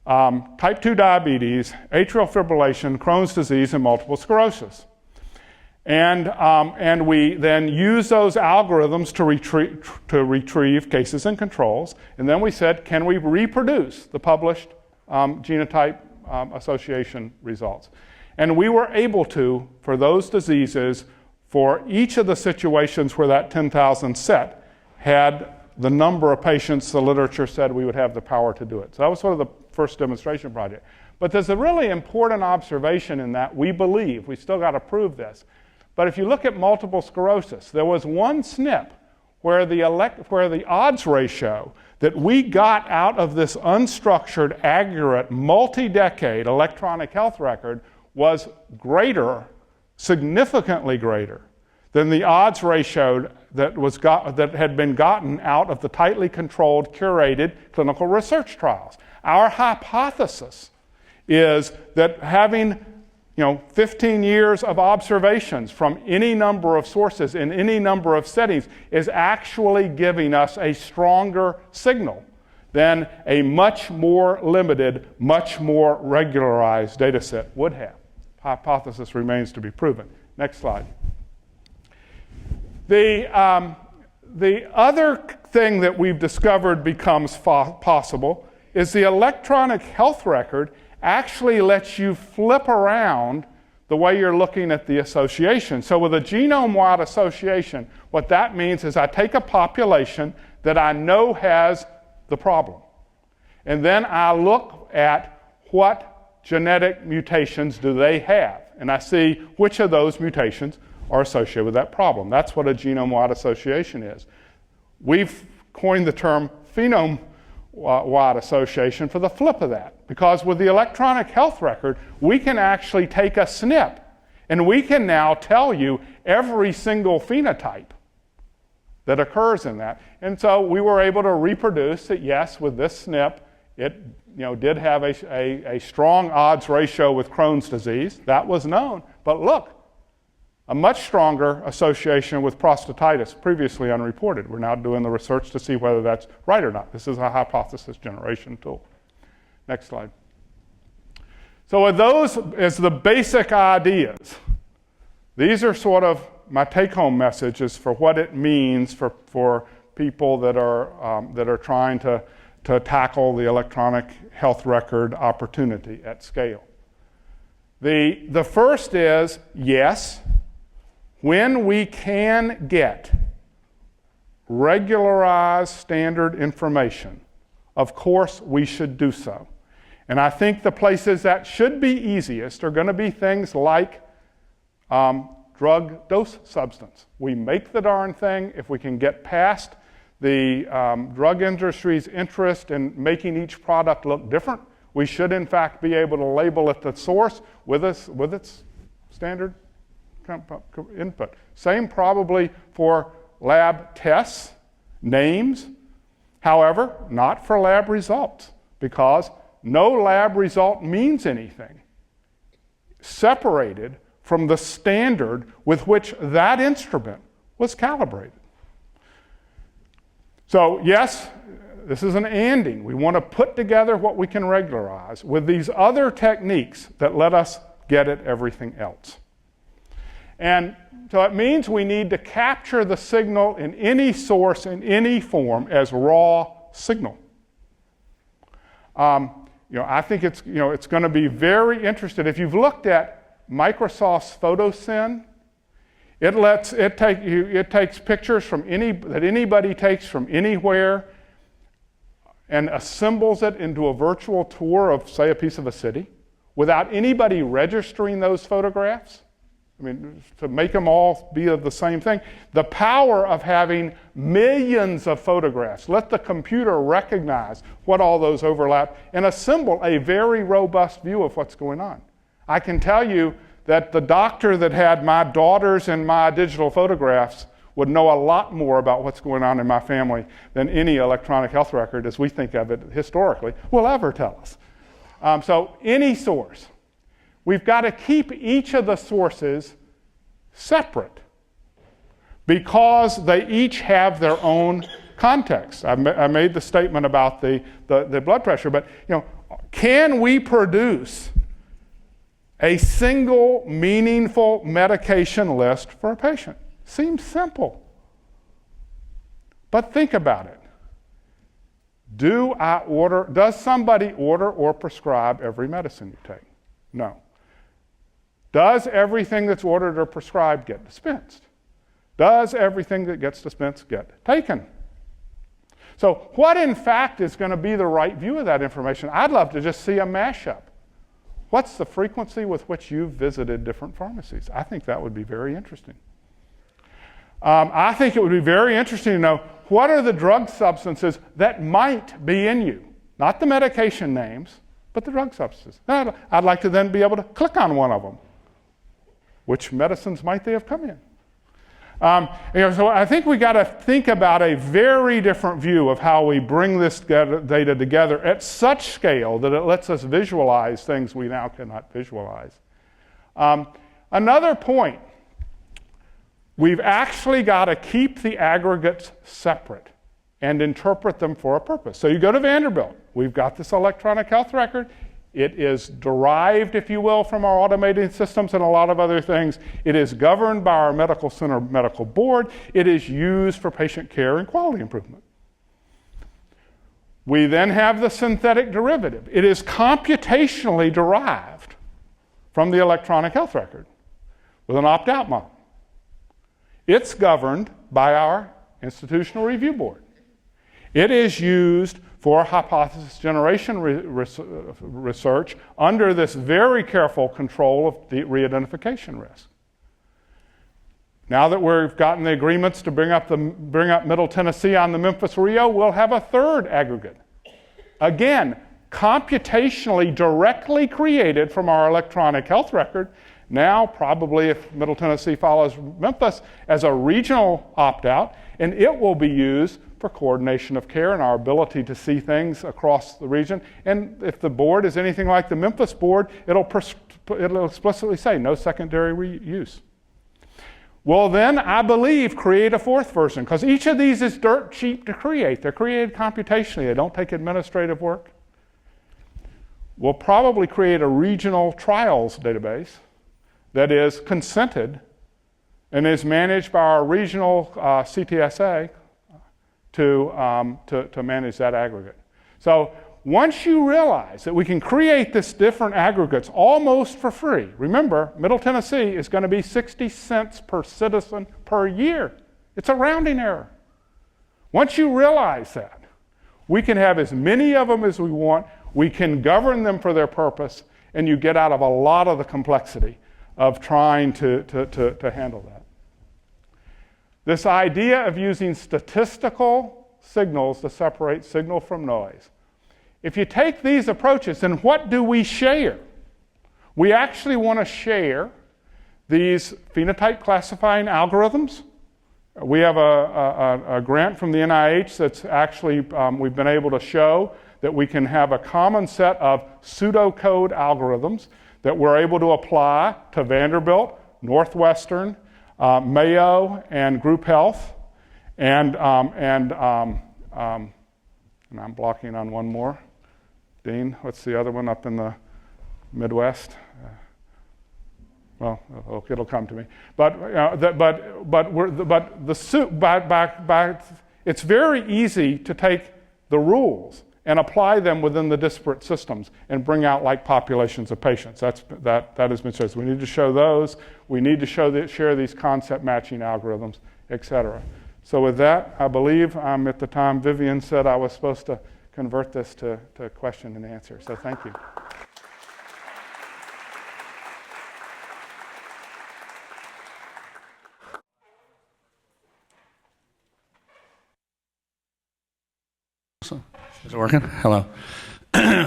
type 2 diabetes, atrial fibrillation, Crohn's disease, and multiple sclerosis. And we then use those algorithms to retrieve cases and controls. And then we said, can we reproduce the published genotype association results? And we were able to, for those diseases, for each of the situations where that 10,000 set had the number of patients the literature said we would have the power to do it. So that was sort of the first demonstration project. But there's a really important observation in that we believe, we still got to prove this, but if you look at multiple sclerosis, there was one SNP where the odds ratio that we got out of this unstructured, aggregate, multi-decade electronic health record was greater, significantly greater, than the odds ratio that had been gotten out of the tightly controlled, curated clinical research trials. Our hypothesis is that having 15 years of observations from any number of sources in any number of settings is actually giving us a stronger signal than a much more limited, much more regularized data set would have. Hypothesis remains to be proven. Next slide. The other thing that we've discovered becomes possible is the electronic health record actually lets you flip around the way you're looking at the association. So with a genome-wide association, what that means is I take a population that I know has the problem, and then I look at what genetic mutations do they have, and I see which of those mutations are associated with that problem. That's what a genome-wide association is. We've coined the term phenome-wide association for the flip of that, because with the electronic health record, we can actually take a SNP, and we can now tell you every single phenotype that occurs in that. And so we were able to reproduce that, yes, with this SNP, it did have a strong odds ratio with Crohn's disease. That was known. But look, a much stronger association with prostatitis, previously unreported. We're now doing the research to see whether that's right or not. This is a hypothesis generation tool. Next slide. So with those as the basic ideas, these are sort of my take-home messages for what it means for people that are trying to tackle the electronic health record opportunity at scale. The first is, yes, when we can get regularized standard information, of course we should do so. And I think the places that should be easiest are going to be things like drug dose substance. We make the darn thing. If we can get past the drug industry's interest in making each product look different, we should in fact be able to label it the source with its standard input. Same probably for lab tests, names, however, not for lab results, because no lab result means anything separated from the standard with which that instrument was calibrated. So yes, this is an anding. We want to put together what we can regularize with these other techniques that let us get at everything else. And so it means we need to capture the signal in any source, in any form, as raw signal. I think it's going to be very interesting. If you've looked at Microsoft's PhotoSyn, it takes pictures that anybody takes from anywhere and assembles it into a virtual tour of, say, a piece of a city without anybody registering those photographs. I mean, to make them all be of the same thing. The power of having millions of photographs. Let the computer recognize what all those overlap and assemble a very robust view of what's going on. I can tell you that the doctor that had my daughters and my digital photographs would know a lot more about what's going on in my family than any electronic health record, as we think of it historically, will ever tell us. So any source. We've got to keep each of the sources separate because they each have their own context. I made the statement about the blood pressure, but can we produce a single meaningful medication list for a patient? Seems simple. But think about it. Does somebody order or prescribe every medicine you take? No. Does everything that's ordered or prescribed get dispensed? Does everything that gets dispensed get taken? So what in fact is going to be the right view of that information? I'd love to just see a mashup. What's the frequency with which you've visited different pharmacies? I think that would be very interesting. I think it would be very interesting to know what are the drug substances that might be in you. Not the medication names, but the drug substances. I'd like to then be able to click on one of them. Which medicines might they have come in? So I think we got to think about a very different view of how we bring this data together at such scale that it lets us visualize things we now cannot visualize. Another point, we've actually got to keep the aggregates separate and interpret them for a purpose. So you go to Vanderbilt, we've got this electronic health record. It is derived, if you will, from our automated systems and a lot of other things. It is governed by our medical center medical board. It is used for patient care and quality improvement. We then have the synthetic derivative. It is computationally derived from the electronic health record with an opt-out model. It's governed by our institutional review board. It is used for hypothesis generation research under this very careful control of the re-identification risk. Now that we've gotten the agreements to bring up Middle Tennessee on the Memphis-Rio, we'll have a third aggregate. Again, computationally directly created from our electronic health record, now probably if Middle Tennessee follows Memphis as a regional opt-out, and it will be used for coordination of care and our ability to see things across the region. And if the board is anything like the Memphis board, it'll explicitly say no secondary reuse. We'll then, I believe, create a fourth version, because each of these is dirt cheap to create. They're created computationally. They don't take administrative work. We'll probably create a regional trials database that is consented and is managed by our regional CTSA to manage that aggregate. So once you realize that we can create this different aggregates almost for free, remember, Middle Tennessee is going to be 60 cents per citizen per year. It's a rounding error. Once you realize that, we can have as many of them as we want, we can govern them for their purpose, and you get out of a lot of the complexity of trying to handle that. This idea of using statistical signals to separate signal from noise. If you take these approaches, then what do we share? We actually want to share these phenotype classifying algorithms. We have a grant from the NIH that's actually, we've been able to show that we can have a common set of pseudocode algorithms that we're able to apply to Vanderbilt, Northwestern, Mayo, and Group Health, and I'm blocking on one more. Dean, what's the other one up in the Midwest? Well, it'll come to me. It's very easy to take the rules and apply them within the disparate systems and bring out like populations of patients. That has been shown. So we need to show those. We need to share these concept matching algorithms, et cetera. So with that, I believe I'm at the time Vivian said I was supposed to convert this to question and answer. So thank you. Is it working? Hello.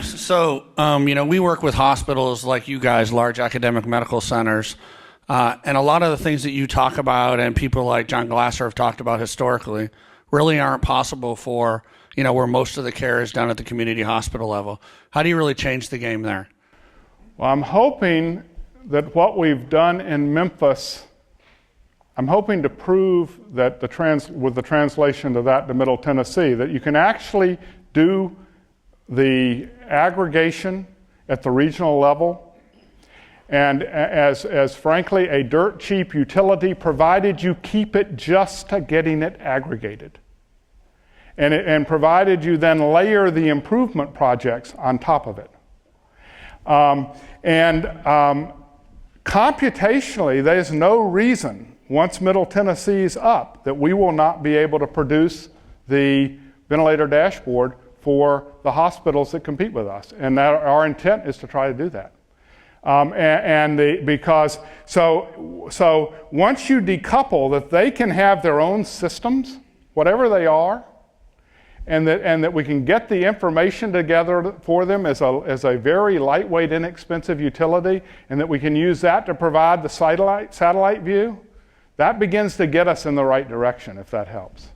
So, we work with hospitals like you guys, large academic medical centers, and a lot of the things that you talk about and people like John Glasser have talked about historically really aren't possible for, where most of the care is done at the community hospital level. How do you really change the game there? Well, I'm hoping that what we've done in Memphis, I'm hoping to prove that with the translation of that to Middle Tennessee, that you can actually do the aggregation at the regional level, and as frankly a dirt cheap utility, provided you keep it just to getting it aggregated, and provided you then layer the improvement projects on top of it. Computationally, there's no reason once Middle Tennessee's up that we will not be able to produce the ventilator dashboard for the hospitals that compete with us, and that our intent is to try to do that. So once you decouple that they can have their own systems, whatever they are, and that we can get the information together for them as a very lightweight, inexpensive utility, and that we can use that to provide the satellite view, that begins to get us in the right direction, if that helps.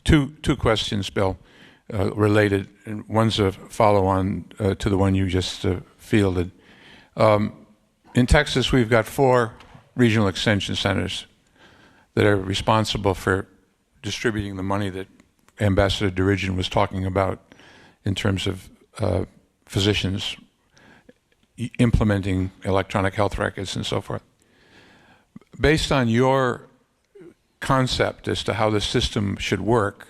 Two questions, Bill, related, and one's a follow-on to the one you just fielded. In Texas, we've got 4 regional extension centers that are responsible for distributing the money that Ambassador Dirigen was talking about in terms of physicians implementing electronic health records and so forth. Based on your concept as to how the system should work,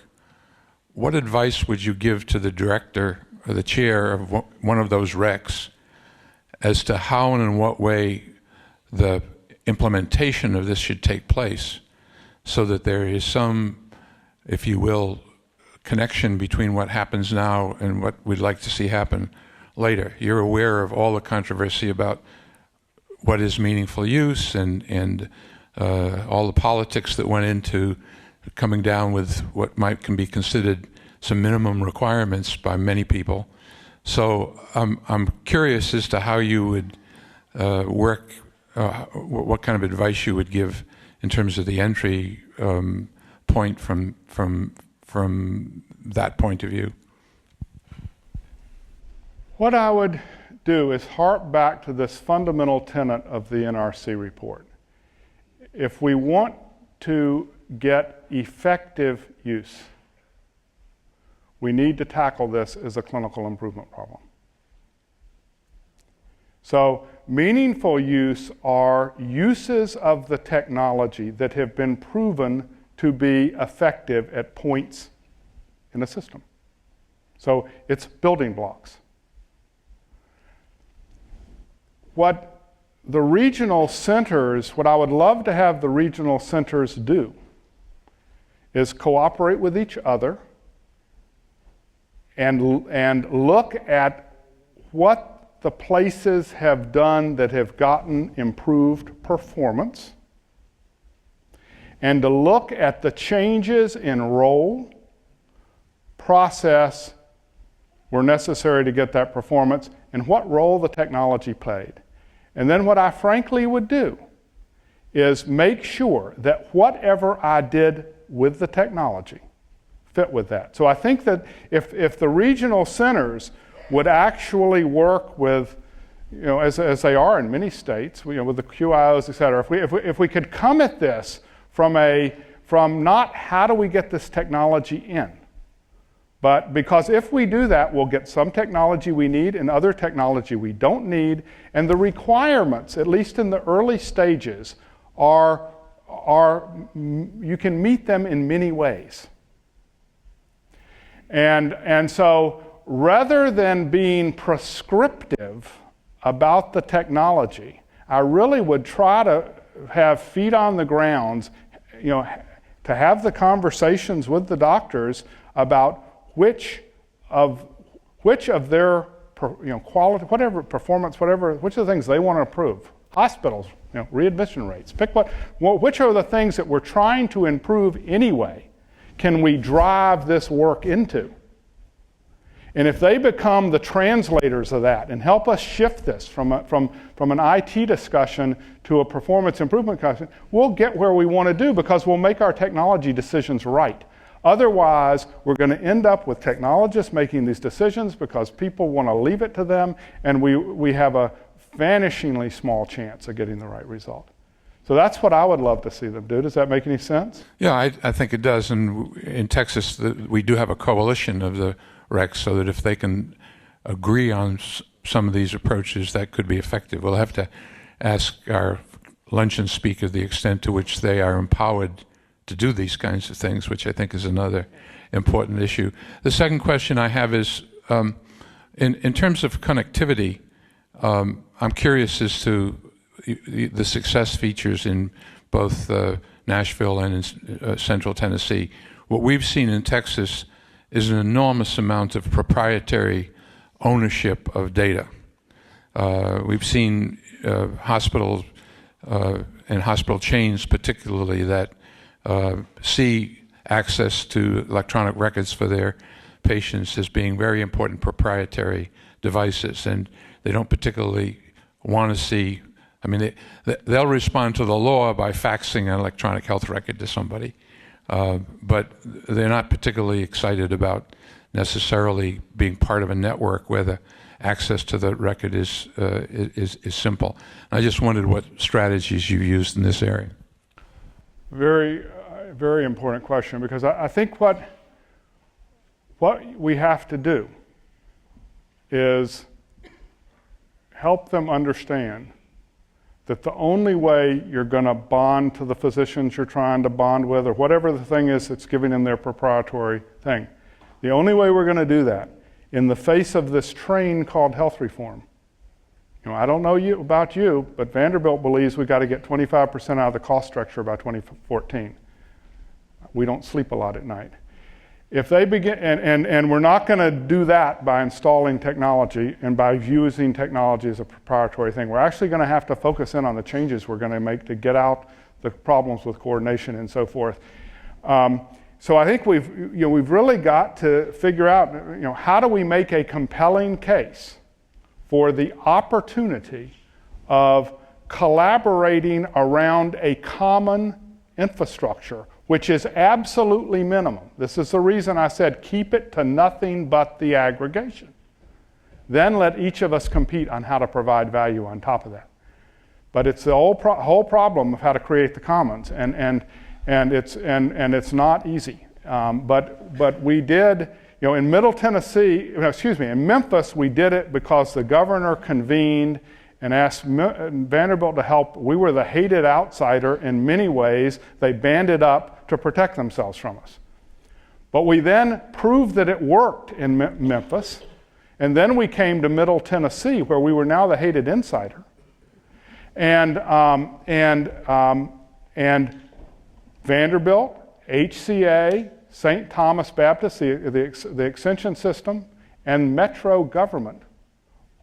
what advice would you give to the director or the chair of one of those recs as to how and in what way the implementation of this should take place, so that there is some, if you will, connection between what happens now and what we'd like to see happen later? You're aware of all the controversy about what is meaningful use and all the politics that went into coming down with what can be considered some minimum requirements by many people. So I'm curious as to how you would work, what kind of advice you would give in terms of the entry point from that point of view. What I would do is harp back to this fundamental tenet of the NRC report. If we want to get effective use, we need to tackle this as a clinical improvement problem. So meaningful use are uses of the technology that have been proven to be effective at points in a system. So it's building blocks. What the regional centers, what I would love to have the regional centers do is cooperate with each other and look at what the places have done that have gotten improved performance, and to look at the changes in role, process were necessary to get that performance, and what role the technology played. And then what I frankly would do is make sure that whatever I did with the technology fit with that. So I think that if the regional centers would actually work with, as they are in many states, with the QIOs, et cetera, if we could come at this from not how do we get this technology in, but because if we do that, we'll get some technology we need and other technology we don't need, and the requirements, at least in the early stages, are you can meet them in many ways. And so rather than being prescriptive about the technology, I really would try to have feet on the ground, to have the conversations with the doctors about which of their quality, whatever performance, which of the things they want to improve. Hospitals, readmission rates. Pick which are the things that we're trying to improve anyway can we drive this work into? And if they become the translators of that and help us shift this from an IT discussion to a performance improvement discussion, we'll get where we want to do because we'll make our technology decisions right. Otherwise, we're going to end up with technologists making these decisions because people want to leave it to them, and we have a vanishingly small chance of getting the right result. So that's what I would love to see them do. Does that make any sense? Yeah, I think it does. And in Texas, we do have a coalition of the recs, so that if they can agree on some of these approaches, that could be effective. We'll have to ask our luncheon speaker the extent to which they are empowered to do these kinds of things, which I think is another important issue. The second question I have is, in terms of connectivity, I'm curious as to the success features in both Nashville and in Central Tennessee. What we've seen in Texas is an enormous amount of proprietary ownership of data. We've seen hospitals and hospital chains particularly that see access to electronic records for their patients as being very important proprietary devices, and they don't particularly want to see, they'll respond to the law by faxing an electronic health record to somebody, but they're not particularly excited about necessarily being part of a network where the access to the record is simple. I just wondered what strategies you used in this area. Very, very important question, because I think what we have to do is help them understand that the only way you're going to bond to the physicians you're trying to bond with, or whatever the thing is that's giving them their proprietary thing, The only way we're going to do that in the face of this train called health reform. I don't know about you, but Vanderbilt believes we've got to get 25% out of the cost structure by 2014. We don't sleep a lot at night. If they begin, and we're not going to do that by installing technology and by using technology as a proprietary thing. We're actually going to have to focus in on the changes we're going to make to get out the problems with coordination and so forth. So I think we've really got to figure out, how do we make a compelling case for the opportunity of collaborating around a common infrastructure, which is absolutely minimum. This is the reason I said keep it to nothing but the aggregation. Then let each of us compete on how to provide value on top of that. But it's the whole problem of how to create the commons, and it's not easy. But we did, in Middle Tennessee, in Memphis, we did it because the governor convened and asked Vanderbilt to help. We were the hated outsider in many ways. They banded up to protect themselves from us. But we then proved that it worked in Memphis, and then we came to Middle Tennessee, where we were now the hated insider. And Vanderbilt, HCA, St. Thomas Baptist, the extension system, and Metro government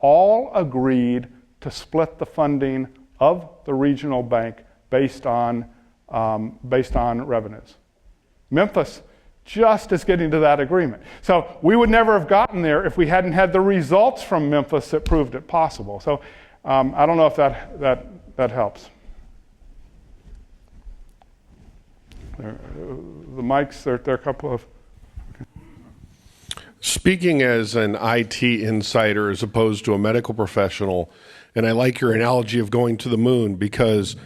all agreed to split the funding of the regional bank based on revenues. Memphis just is getting to that agreement. So we would never have gotten there if we hadn't had the results from Memphis that proved it possible. So I don't know if that helps. The mics, there are a couple of... Speaking as an IT insider as opposed to a medical professional, and I like your analogy of going to the moon, because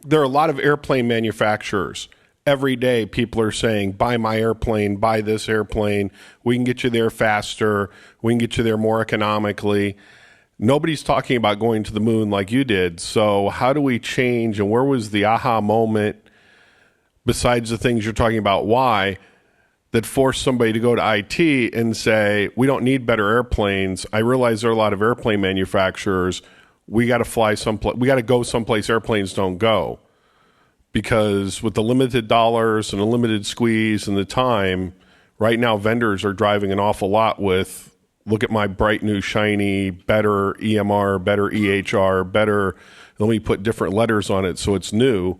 there are a lot of airplane manufacturers. Every day people are saying, buy my airplane, buy this airplane, we can get you there faster, we can get you there more economically. Nobody's talking about going to the moon like you did. So how do we change, and where was the aha moment, besides the things you're talking about, why, that forced somebody to go to IT and say, we don't need better airplanes. I realize there are a lot of airplane manufacturers. We got to fly someplace. We got to go someplace airplanes don't go. Because with the limited dollars and the limited squeeze and the time, right now vendors are driving an awful lot with, look at my bright new shiny, better EMR, better EHR, better, let me put different letters on it so it's new,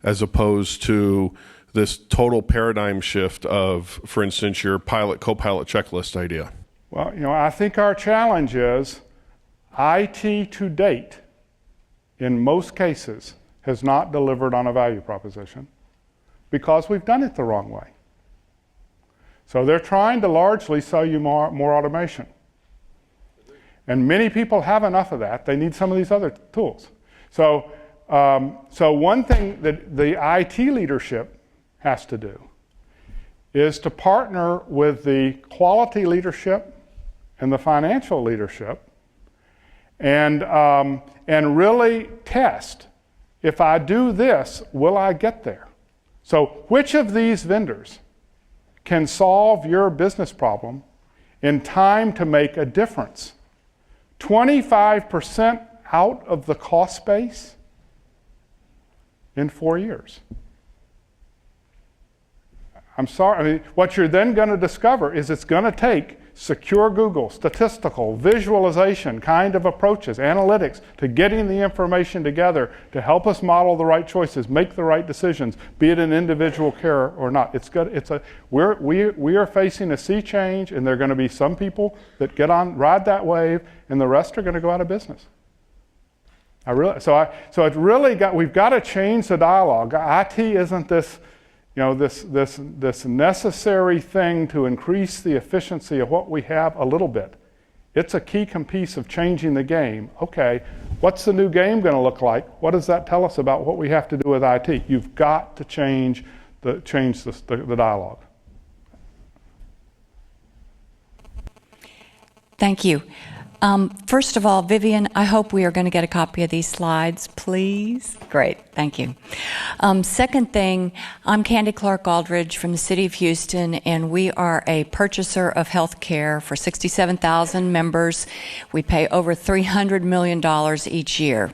as opposed to this total paradigm shift of, for instance, your co-pilot checklist idea? Well, I think our challenge is IT to date, in most cases, has not delivered on a value proposition because we've done it the wrong way. So they're trying to largely sell you more automation. And many people have enough of that. They need some of these other tools. So one thing that the IT leadership has to do is to partner with the quality leadership and the financial leadership and really test, if I do this, will I get there? So which of these vendors can solve your business problem in time to make a difference? 25% out of the cost base in 4 years. I'm sorry, what you're then going to discover is it's going to take secure Google, statistical, visualization kind of approaches, analytics, to getting the information together to help us model the right choices, make the right decisions, be it in individual care or not. We are facing a sea change, and there are going to be some people that ride that wave, and the rest are going to go out of business. We've got to change the dialogue. IT isn't this necessary thing to increase the efficiency of what we have a little bit. It's a key piece of changing the game. Okay, what's the new game going to look like? What does that tell us about what we have to do with IT? You've got to change the dialogue. Thank you. First of all, Vivian, I hope we are going to get a copy of these slides, please. Great, thank you. Second thing, I'm Candy Clark Aldridge from the City of Houston, and we are a purchaser of health care for 67,000 members. We pay over $300 million each year.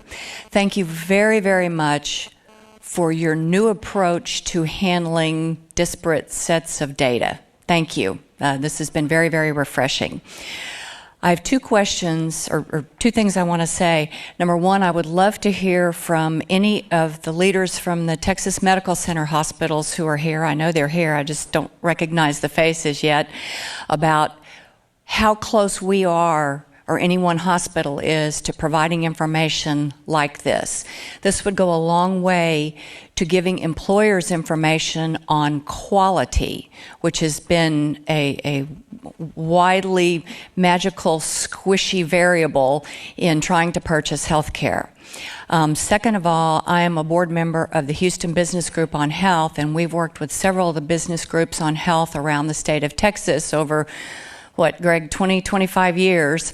Thank you very, very much for your new approach to handling disparate sets of data. Thank you. This has been very, very refreshing. I have two questions, or two things I want to say. Number one, I would love to hear from any of the leaders from the Texas Medical Center hospitals who are here. I know they're here, I just don't recognize the faces yet, about how close we are, or any one hospital is, to providing information like this. This would go a long way to giving employers information on quality, which has been a widely magical, squishy variable in trying to purchase health care. Second of all, I am a board member of the Houston Business Group on Health, and we've worked with several of the business groups on health around the state of Texas over, what, Greg, 20, 25 years.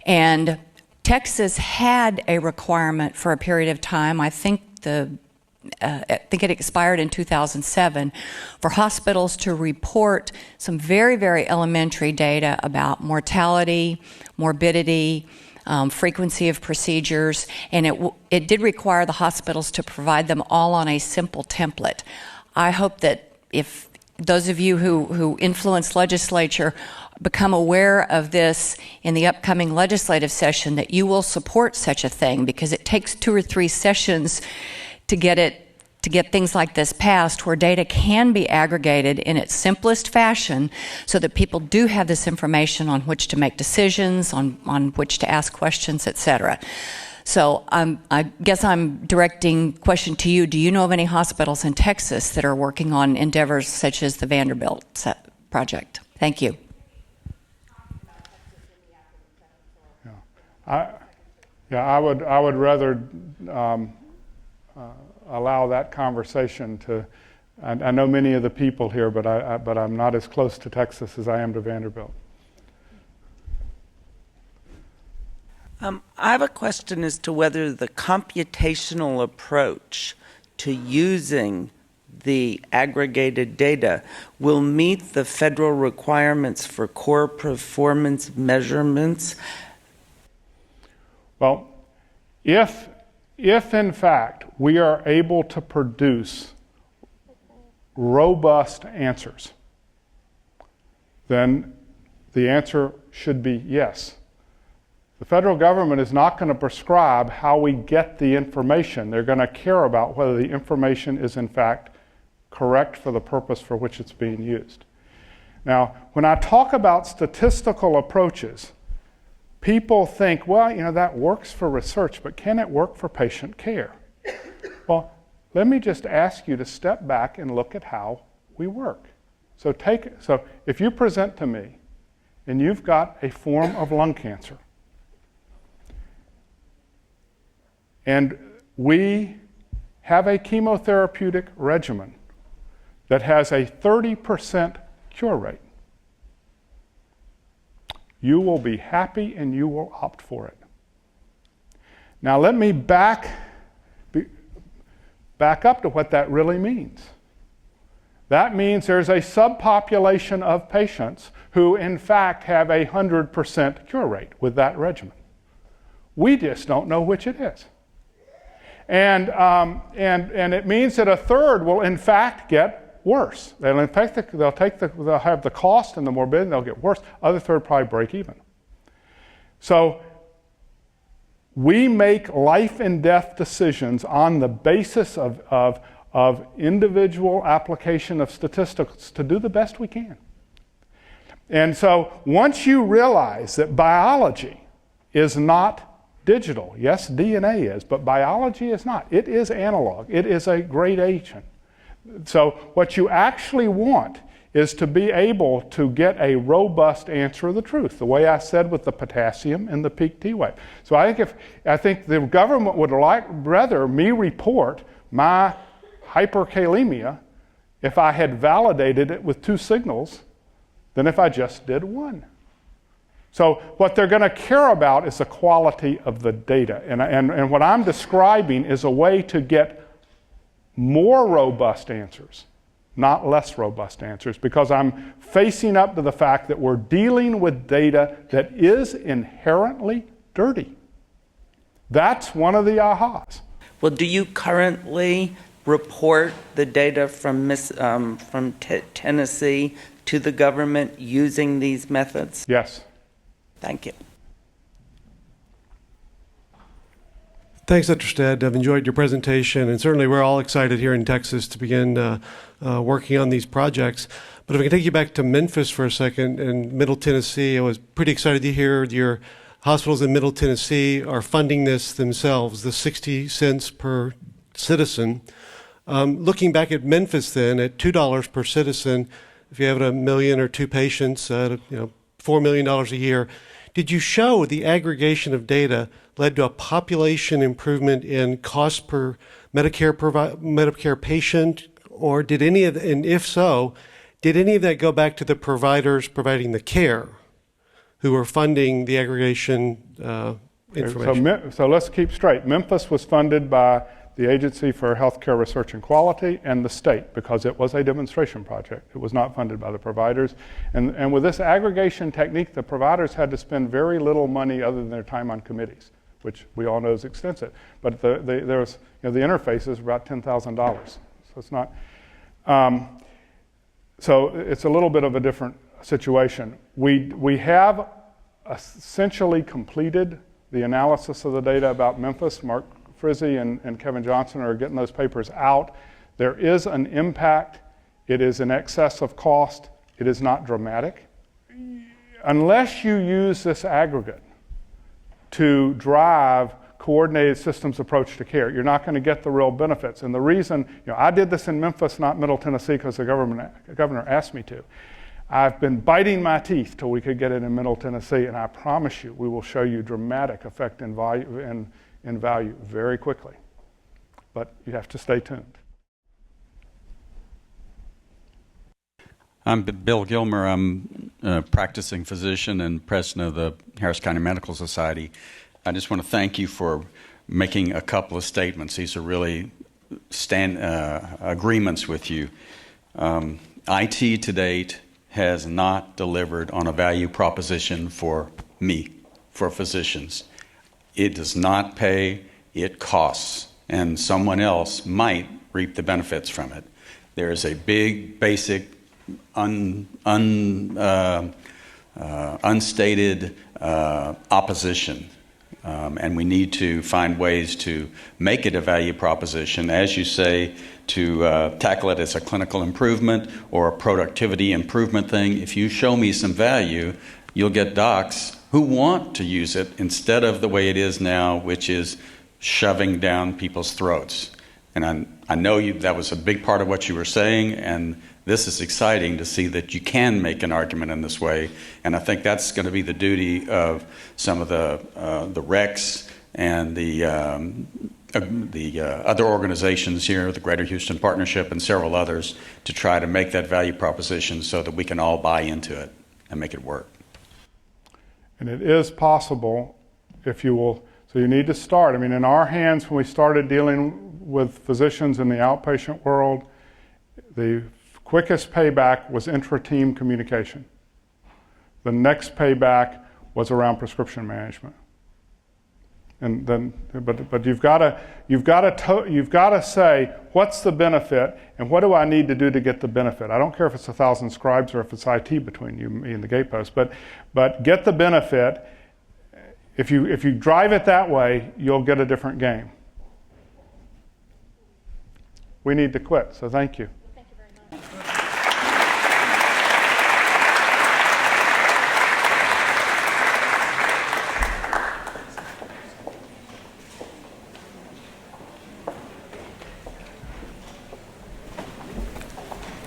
And Texas had a requirement for a period of time, I think it expired in 2007, for hospitals to report some very, very elementary data about mortality, morbidity, frequency of procedures, and it did require the hospitals to provide them all on a simple template. I hope that if those of you who influence legislature become aware of this in the upcoming legislative session, that you will support such a thing, because it takes 2 or 3 sessions to get things like this passed, where data can be aggregated in its simplest fashion so that people do have this information on which to make decisions, on which to ask questions, etc. So I guess I'm directing question to you. Do you know of any hospitals in Texas that are working on endeavors such as the Vanderbilt project? Thank you. I would rather allow that conversation to. I know many of the people here, but I'm not as close to Texas as I am to Vanderbilt. I have a question as to whether the computational approach to using the aggregated data will meet the federal requirements for core performance measurements. Well, if in fact we are able to produce robust answers, then the answer should be yes. The federal government is not going to prescribe how we get the information. They're going to care about whether the information is in fact correct for the purpose for which it's being used. Now, when I talk about statistical approaches, people think, well, that works for research, but can it work for patient care? Well, let me just ask you to step back and look at how we work. So if you present to me and you've got a form of lung cancer, and we have a chemotherapeutic regimen that has a 30% cure rate, you will be happy and you will opt for it. Now let me back up to what that really means. That means there's a subpopulation of patients who in fact have a 100% cure rate with that regimen. We just don't know which it is. And it means that a third will in fact get worse. They'll have the cost and the morbidity, and they'll get worse. Other third probably break even. So we make life and death decisions on the basis of individual application of statistics to do the best we can. And so once you realize that biology is not digital, yes, DNA is, but biology is not. It is analog. It is a gradation. So what you actually want is to be able to get a robust answer of the truth, the way I said with the potassium and the peak T wave. So I think the government would rather me report my hyperkalemia if I had validated it with 2 signals than if I just did 1. So what they're going to care about is the quality of the data. And what I'm describing is a way to get more robust answers, not less robust answers, because I'm facing up to the fact that we're dealing with data that is inherently dirty. That's one of the ahas. Well, do you currently report the data from Tennessee to the government using these methods? Yes. Thank you. Thanks, Dr. Stead. I've enjoyed your presentation, and certainly we're all excited here in Texas to begin working on these projects. But if I can take you back to Memphis for a second, in Middle Tennessee, I was pretty excited to hear your hospitals in Middle Tennessee are funding this themselves, the 60 cents per citizen. Looking back at Memphis then, at $2 per citizen, if you have 1 million or 2 patients, $4 million a year, did you show the aggregation of data led to a population improvement in cost per Medicare patient, or did any of, and if so, did any of that go back to the providers providing the care who are funding the aggregation information? So let's keep straight. Memphis was funded by the Agency for Healthcare Research and Quality and the state because it was a demonstration project. It was not funded by the providers. And with this aggregation technique, the providers had to spend very little money other than their time on committees, which we all know is extensive. But the interface is about $10,000. So it's not. So it's a little bit of a different situation. We have essentially completed the analysis of the data about Memphis. Mark Frizzy and Kevin Johnson are getting those papers out. There is an impact. It is in excess of cost. It is not dramatic. Unless you use this aggregate to drive coordinated systems approach to care, you're not going to get the real benefits. And the reason, I did this in Memphis, not Middle Tennessee, because the governor asked me to. I've been biting my teeth till we could get it in Middle Tennessee, and I promise you, we will show you dramatic effect in value very quickly. But you have to stay tuned. I'm Bill Gilmer. I'm a practicing physician and president of the Harris County Medical Society. I just want to thank you for making a couple of statements. These are really agreements with you. IT to date has not delivered on a value proposition for me, for physicians. It does not pay, it costs, and someone else might reap the benefits from it. There is a big, basic, unstated opposition, and we need to find ways to make it a value proposition, as you say, to tackle it as a clinical improvement or a productivity improvement thing. If you show me some value, you'll get docs who want to use it instead of the way it is now, which is shoving down people's throats. And I know that was a big part of what you were saying, and this is exciting to see that you can make an argument in this way. And I think that's going to be the duty of some of the RECs and the other organizations here, the Greater Houston Partnership and several others, to try to make that value proposition so that we can all buy into it and make it work. And it is possible if you will. So you need to start. I mean, in our hands, when we started dealing with physicians in the outpatient world, the quickest payback was intra-team communication. The next payback was around prescription management. And then, but you've got to say, what's the benefit, and what do I need to do to get the benefit? I don't care if it's 1,000 scribes or if it's IT between you, me, and the gatepost, but get the benefit. If you drive it that way, you'll get a different game. We need to quit, so thank you. Thank you very much.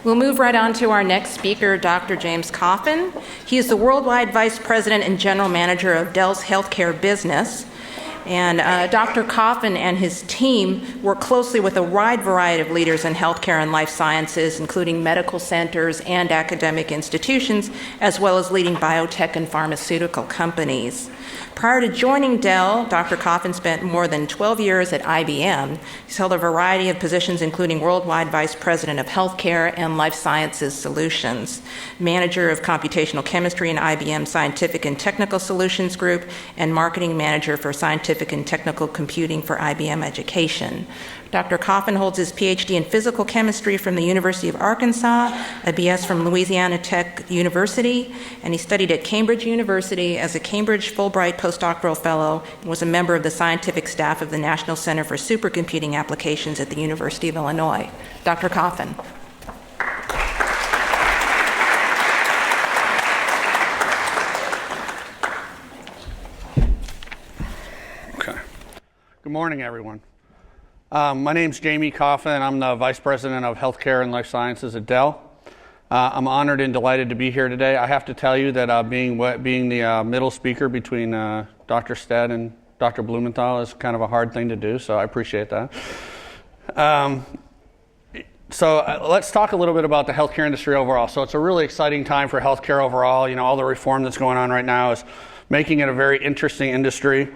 We'll move right on to our next speaker, Dr. James Coffin. He is the Worldwide Vice President and General Manager of Dell's Healthcare Business. And Dr. Coffin and his team work closely with a wide variety of leaders in healthcare and life sciences, including medical centers and academic institutions, as well as leading biotech and pharmaceutical companies. Prior to joining Dell, Dr. Coffin spent more than 12 years at IBM. He's held a variety of positions, including Worldwide Vice President of Healthcare and Life Sciences Solutions, Manager of Computational Chemistry in IBM Scientific and Technical Solutions Group, and Marketing Manager for Scientific and Technical Computing for IBM Education. Dr. Coffin holds his PhD in physical chemistry from the University of Arkansas, a BS from Louisiana Tech University, and he studied at Cambridge University as a Cambridge Fulbright postdoctoral fellow and was a member of the scientific staff of the National Center for Supercomputing Applications at the University of Illinois. Dr. Coffin. Okay. Good morning, everyone. My name's Jamie Coffin. I'm the Vice President of Healthcare and Life Sciences at Dell. I'm honored and delighted to be here today. I have to tell you that being the middle speaker between Dr. Stead and Dr. Blumenthal is kind of a hard thing to do, so I appreciate that. Let's talk a little bit about the healthcare industry overall. So it's a really exciting time for healthcare overall. You know, all the reform that's going on right now is making it a very interesting industry.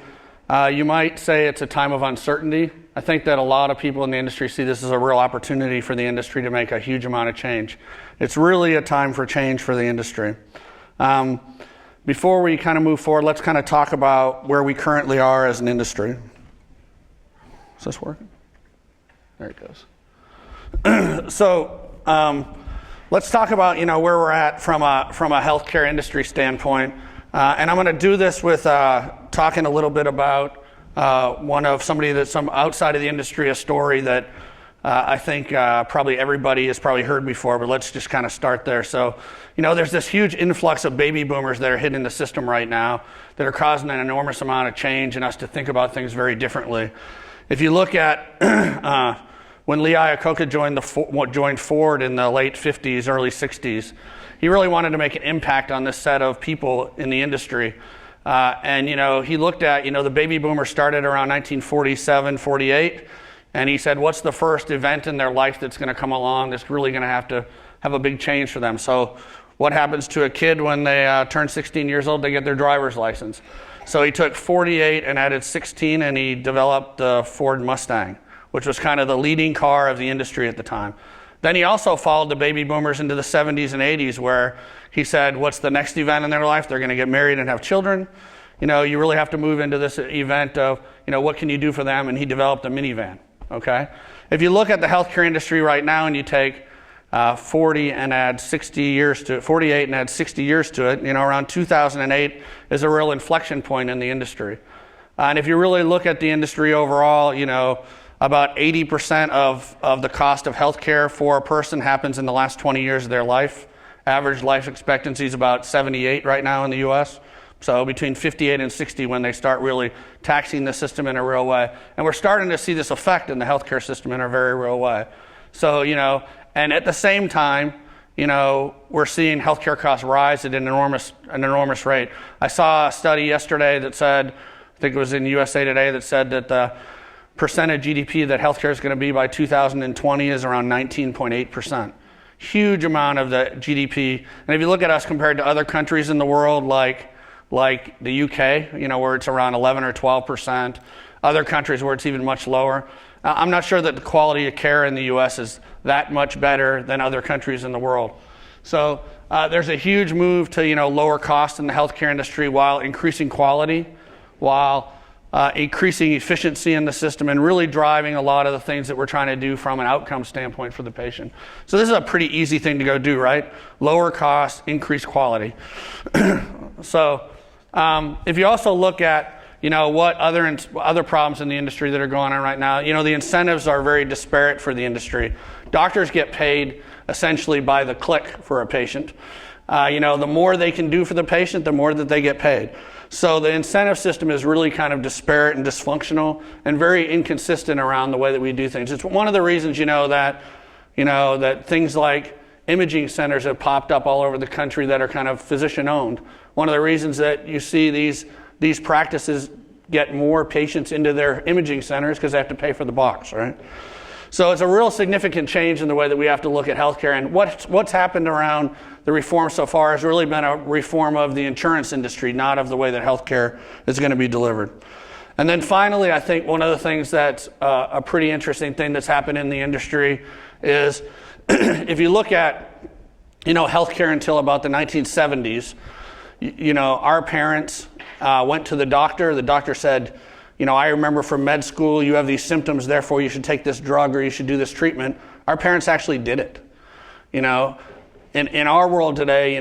You might say it's a time of uncertainty. I think that a lot of people in the industry see this as a real opportunity for the industry to make a huge amount of change. It's really a time for change for the industry. Before we kind of move forward, let's kind of talk about where we currently are as an industry. Is this working? There it goes. Let's talk about where we're at from a healthcare industry standpoint, and I'm going to do this with talking a little bit about somebody that's outside of the industry, a story that I think probably everybody has probably heard before, but let's just kind of start there. So, there's this huge influx of baby boomers that are hitting the system right now that are causing an enormous amount of change and us to think about things very differently. If you look at when Lee Iacocca joined Ford in the late 50s, early 60s, he really wanted to make an impact on this set of people in the industry. He looked at, the baby boomers started around 1947, 48, and he said, what's the first event in their life that's going to come along that's really going to have a big change for them? So what happens to a kid when they turn 16 years old? They get their driver's license. So he took 48 and added 16, and he developed the Ford Mustang, which was kind of the leading car of the industry at the time. Then he also followed the baby boomers into the 70s and 80s, where he said, what's the next event in their life? They're going to get married and have children. You really have to move into this event of, what can you do for them? And he developed a minivan, okay? If you look at the healthcare industry right now and you take 48 and add 60 years to it, around 2008 is a real inflection point in the industry. And if you really look at the industry overall, about 80% of the cost of healthcare for a person happens in the last 20 years of their life. Average life expectancy is about 78 right now in the U.S. So between 58 and 60 when they start really taxing the system in a real way. And we're starting to see this effect in the healthcare system in a very real way. So, and at the same time, we're seeing healthcare costs rise at an enormous rate. I saw a study yesterday that said, I think it was in USA Today, that said that the percent of GDP that healthcare is going to be by 2020 is around 19.8%. Huge amount of the GDP. And if you look at us compared to other countries in the world, like the UK, where it's around 11 or 12%, other countries where it's even much lower. I'm not sure that the quality of care in the US is that much better than other countries in the world. So there's a huge move to lower costs in the healthcare industry while increasing quality, while increasing efficiency in the system, and really driving a lot of the things that we're trying to do from an outcome standpoint for the patient. So this is a pretty easy thing to go do, right? Lower costs, increase quality. So if you also look at what other problems in the industry that are going on right now, the incentives are very disparate for the industry. Doctors get paid essentially by the click for a patient. The more they can do for the patient, the more that they get paid. So the incentive system is really kind of disparate and dysfunctional and very inconsistent around the way that we do things. It's one of the reasons, that things like imaging centers have popped up all over the country that are kind of physician-owned. One of the reasons that you see these practices get more patients into their imaging centers because they have to pay for the box, right? So it's a real significant change in the way that we have to look at healthcare. And what's happened around the reform so far has really been a reform of the insurance industry, not of the way that healthcare is going to be delivered. And then finally, I think one of the things that's a pretty interesting thing that's happened in the industry is if you look at, healthcare until about the 1970s, our parents went to the doctor. The doctor said, I remember from med school, you have these symptoms, therefore you should take this drug or you should do this treatment. Our parents actually did it. In our world today,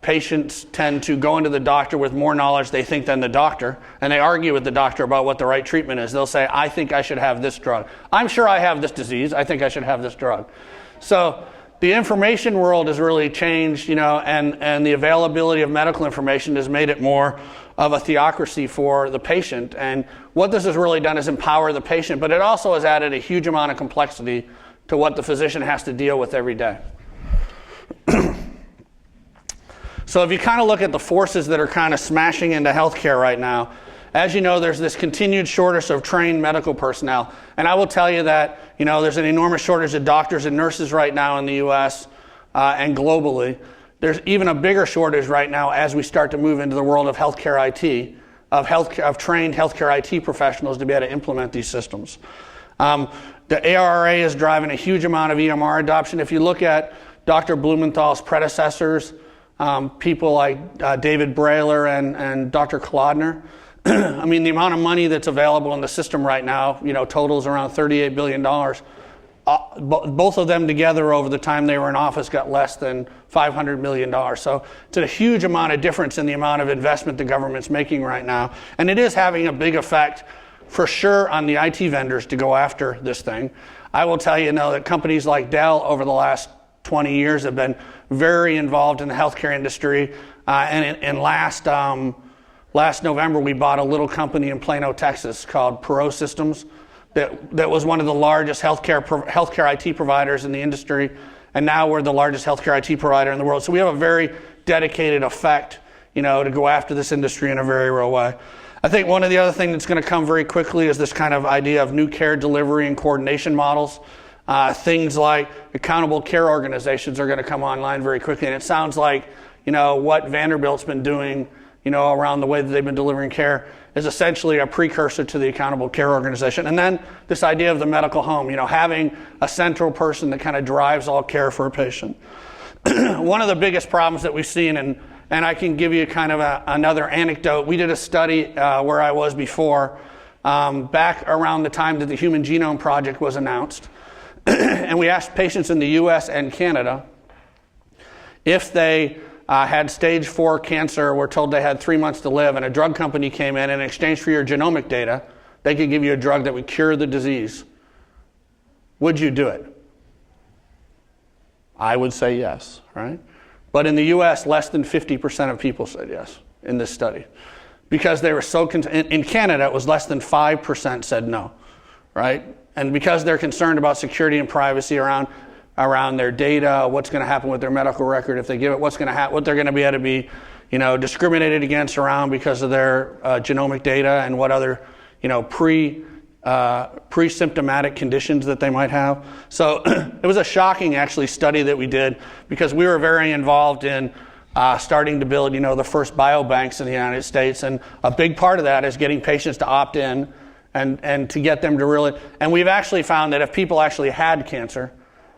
patients tend to go into the doctor with more knowledge they think than the doctor, and they argue with the doctor about what the right treatment is. They'll say, I think I should have this drug. I'm sure I have this disease. I think I should have this drug. So the information world has really changed, and the availability of medical information has made it more of a theocracy for the patient. And what this has really done is empower the patient, but it also has added a huge amount of complexity to what the physician has to deal with every day. So if you kind of look at the forces that are kind of smashing into healthcare right now, as you know, there's this continued shortage of trained medical personnel. And I will tell you that, there's an enormous shortage of doctors and nurses right now in the U.S. And globally. There's even a bigger shortage right now as we start to move into the world of healthcare IT, of trained healthcare IT professionals to be able to implement these systems. The ARRA is driving a huge amount of EMR adoption. If you look at Dr. Blumenthal's predecessors, people like David Brailer and Dr. Kolodner, I mean, the amount of money that's available in the system right now, totals around $38 billion. Both of them together over the time they were in office got less than $500 million. So it's a huge amount of difference in the amount of investment the government's making right now. And it is having a big effect for sure on the IT vendors to go after this thing. I will tell you that companies like Dell over the last 20 years have been very involved in the healthcare industry. And last November, we bought a little company in Plano, Texas called Perot Systems that was one of the largest healthcare IT providers in the industry. And now we're the largest healthcare IT provider in the world. So we have a very dedicated effect, to go after this industry in a very real way. I think one of the other things that's going to come very quickly is this kind of idea of new care delivery and coordination models. Things like accountable care organizations are going to come online very quickly. And it sounds like, what Vanderbilt's been doing, around the way that they've been delivering care is essentially a precursor to the accountable care organization. And then this idea of the medical home, having a central person that kind of drives all care for a patient. One of the biggest problems that we've seen, and I can give you kind of another anecdote. We did a study where I was before, back around the time that the Human Genome Project was announced. And we asked patients in the US and Canada if they had stage 4 cancer, were told they had 3 months to live, and a drug company came in exchange for your genomic data, they could give you a drug that would cure the disease. Would you do it? I would say yes, right? But in the US, less than 50% of people said yes in this study. Because they were so, in Canada, it was less than 5% said no, right? And because they're concerned about security and privacy around their data, what's going to happen with their medical record if they give it, what they're going to be able to be, discriminated against around because of their genomic data and what other, pre-symptomatic conditions that they might have. So it was a shocking, actually, study that we did because we were very involved in starting to build, the first biobanks in the United States, and a big part of that is getting patients to opt in and to get them to really. And we've actually found that if people actually had cancer,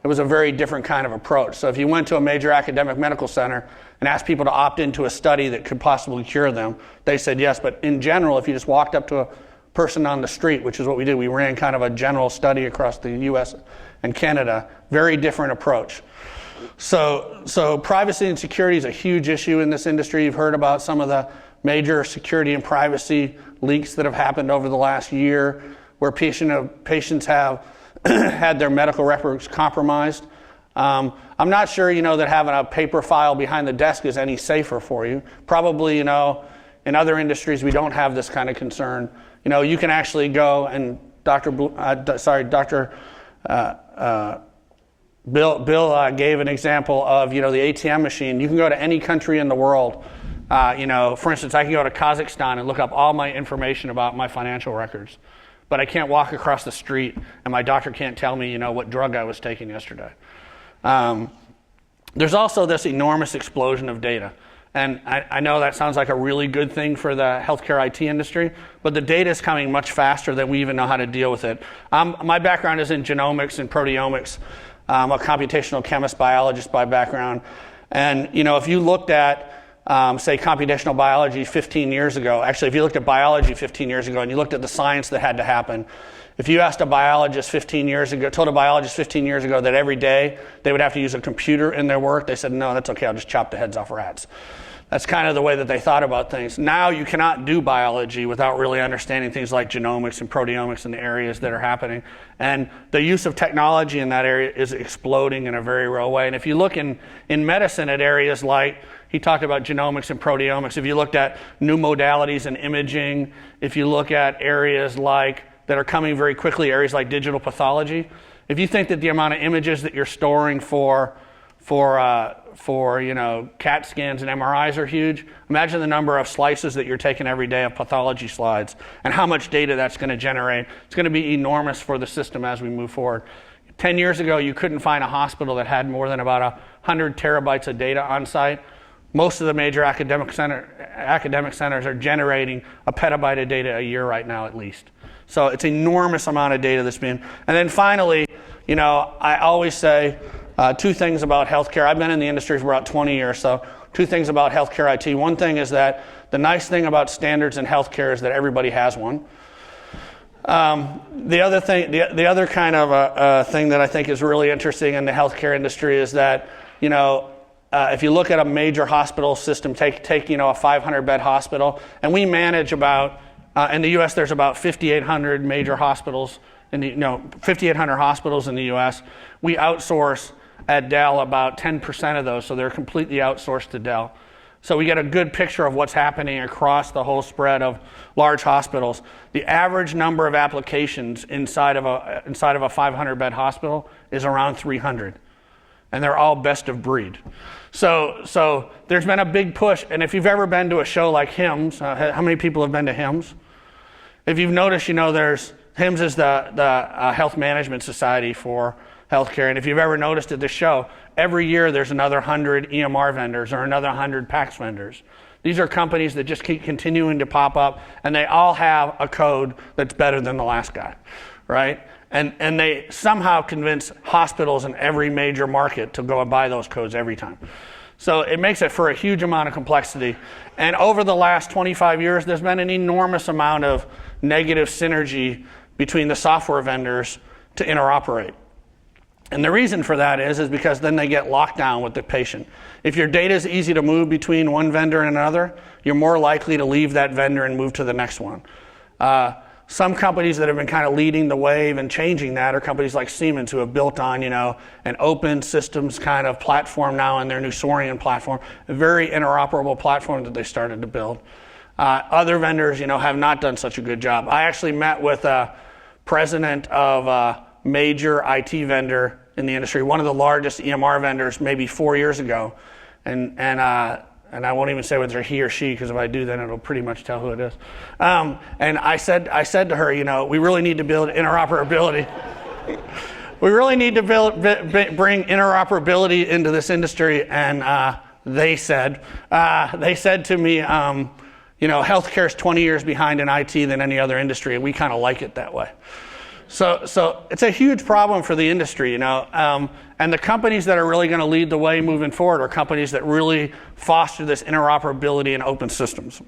it was a very different kind of approach. So if you went to a major academic medical center and asked people to opt into a study that could possibly cure them, they said yes. But in general, if you just walked up to a person on the street, which is what we did, we ran kind of a general study across the US and Canada, very different approach. So privacy and security is a huge issue in this industry. You've heard about some of the major security and privacy leaks that have happened over the last year where patients have had their medical records compromised. I'm not sure, that having a paper file behind the desk is any safer for you. Probably, in other industries, we don't have this kind of concern. You can actually go and Bill gave an example of, the ATM machine. You can go to any country in the world For instance, I can go to Kazakhstan and look up all my information about my financial records, but I can't walk across the street and my doctor can't tell me, what drug I was taking yesterday. There's also this enormous explosion of data. And I know that sounds like a really good thing for the healthcare IT industry, but the data is coming much faster than we even know how to deal with it. My background is in genomics and proteomics. I'm a computational chemist, biologist by background. And, if you looked at, say, computational biology 15 years ago, actually, if you looked at biology 15 years ago and you looked at the science that had to happen, if you asked a biologist 15 years ago, told a biologist 15 years ago that every day they would have to use a computer in their work, they said, no, that's okay, I'll just chop the heads off rats. That's kind of the way that they thought about things. Now you cannot do biology without really understanding things like genomics and proteomics in the areas that are happening. And the use of technology in that area is exploding in a very real way. And if you look in medicine at areas like, he talked about genomics and proteomics, if you looked at new modalities in imaging, if you look at areas like that are coming very quickly, areas like digital pathology, if you think that the amount of images that you're storing for CAT scans and MRIs are huge, imagine the number of slices that you're taking every day of pathology slides and how much data that's going to generate. It's going to be enormous for the system as we move forward. 10 years ago, you couldn't find a hospital that had more than about 100 terabytes of data on site. Most of the major academic centers are generating a petabyte of data a year right now at least. So it's an enormous amount of data that's being, and then finally, I always say, two things about healthcare. I've been in the industry for about 20 years, so two things about healthcare IT. One thing is that the nice thing about standards in healthcare is that everybody has one. The other kind of thing that I think is really interesting in the healthcare industry is that, if you look at a major hospital system, take a 500-bed hospital, and we manage about, in the U.S. there's about 5,800 major hospitals, 5,800 hospitals in the U.S. We outsource at Dell about 10% of those, so they're completely outsourced to Dell. So we get a good picture of what's happening across the whole spread of large hospitals. The average number of applications inside of a 500-bed hospital is around 300, and they're all best of breed. So there's been a big push, and if you've ever been to a show like HIMSS, how many people have been to HIMSS? If you've noticed, there's HIMSS is the Health Management Society for healthcare, and if you've ever noticed at the show, every year there's another 100 EMR vendors or another 100 PACS vendors. These are companies that just keep continuing to pop up, and they all have a code that's better than the last guy, right? And they somehow convince hospitals in every major market to go and buy those codes every time. So it makes it for a huge amount of complexity. And over the last 25 years, there's been an enormous amount of negative synergy between the software vendors to interoperate. And the reason for that is because then they get locked down with the patient. If your data is easy to move between one vendor and another, you're more likely to leave that vendor and move to the next one. Some companies that have been kind of leading the wave and changing that are companies like Siemens, who have built on, an open systems kind of platform now in their new Saurian platform, a very interoperable platform that they started to build. Other vendors, have not done such a good job. I actually met with a president of a major IT vendor in the industry, one of the largest EMR vendors, maybe 4 years ago, and I won't even say whether he or she, because if I do, then it'll pretty much tell who it is. And I said to her, we really need to build interoperability. We really need to bring interoperability into this industry. And they said to me, healthcare is 20 years behind in IT than any other industry, and we kind of like it that way. So it's a huge problem for the industry, and the companies that are really going to lead the way moving forward are companies that really foster this interoperability and open systems.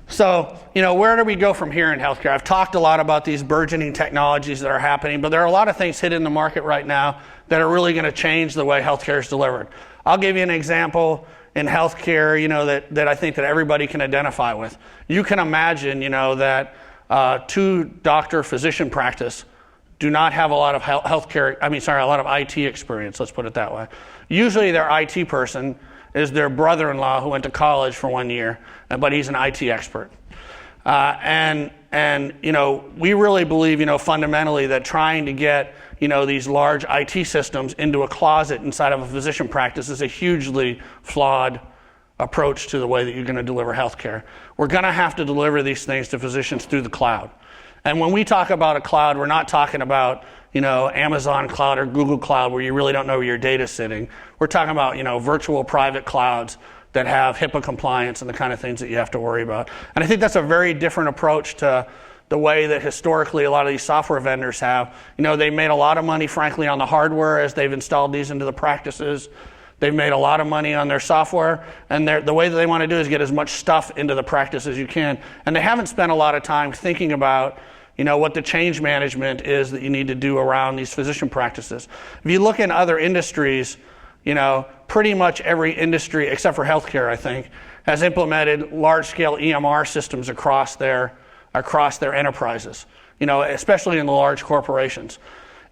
So, where do we go from here in healthcare? I've talked a lot about these burgeoning technologies that are happening, but there are a lot of things hitting the market right now that are really going to change the way healthcare is delivered. I'll give you an example in healthcare, that I think that everybody can identify with. You can imagine, that two-doctor physician practice do not have a lot of a lot of IT experience, let's put it that way. Usually their IT person is their brother-in-law who went to college for 1 year, but he's an IT expert. And we really believe, fundamentally that trying to get, these large IT systems into a closet inside of a physician practice is a hugely flawed approach to the way that you're going to deliver healthcare. We're going to have to deliver these things to physicians through the cloud. And when we talk about a cloud, we're not talking about, Amazon cloud or Google cloud where you really don't know where your data's sitting. We're talking about, virtual private clouds that have HIPAA compliance and the kind of things that you have to worry about. And I think that's a very different approach to the way that historically a lot of these software vendors have. They made a lot of money, frankly, on the hardware as they've installed these into the practices. They've made a lot of money on their software, and the way that they want to do is get as much stuff into the practice as you can. And they haven't spent a lot of time thinking about, what the change management is that you need to do around these physician practices. If you look in other industries, pretty much every industry, except for healthcare, I think, has implemented large-scale EMR systems across their enterprises, especially in the large corporations.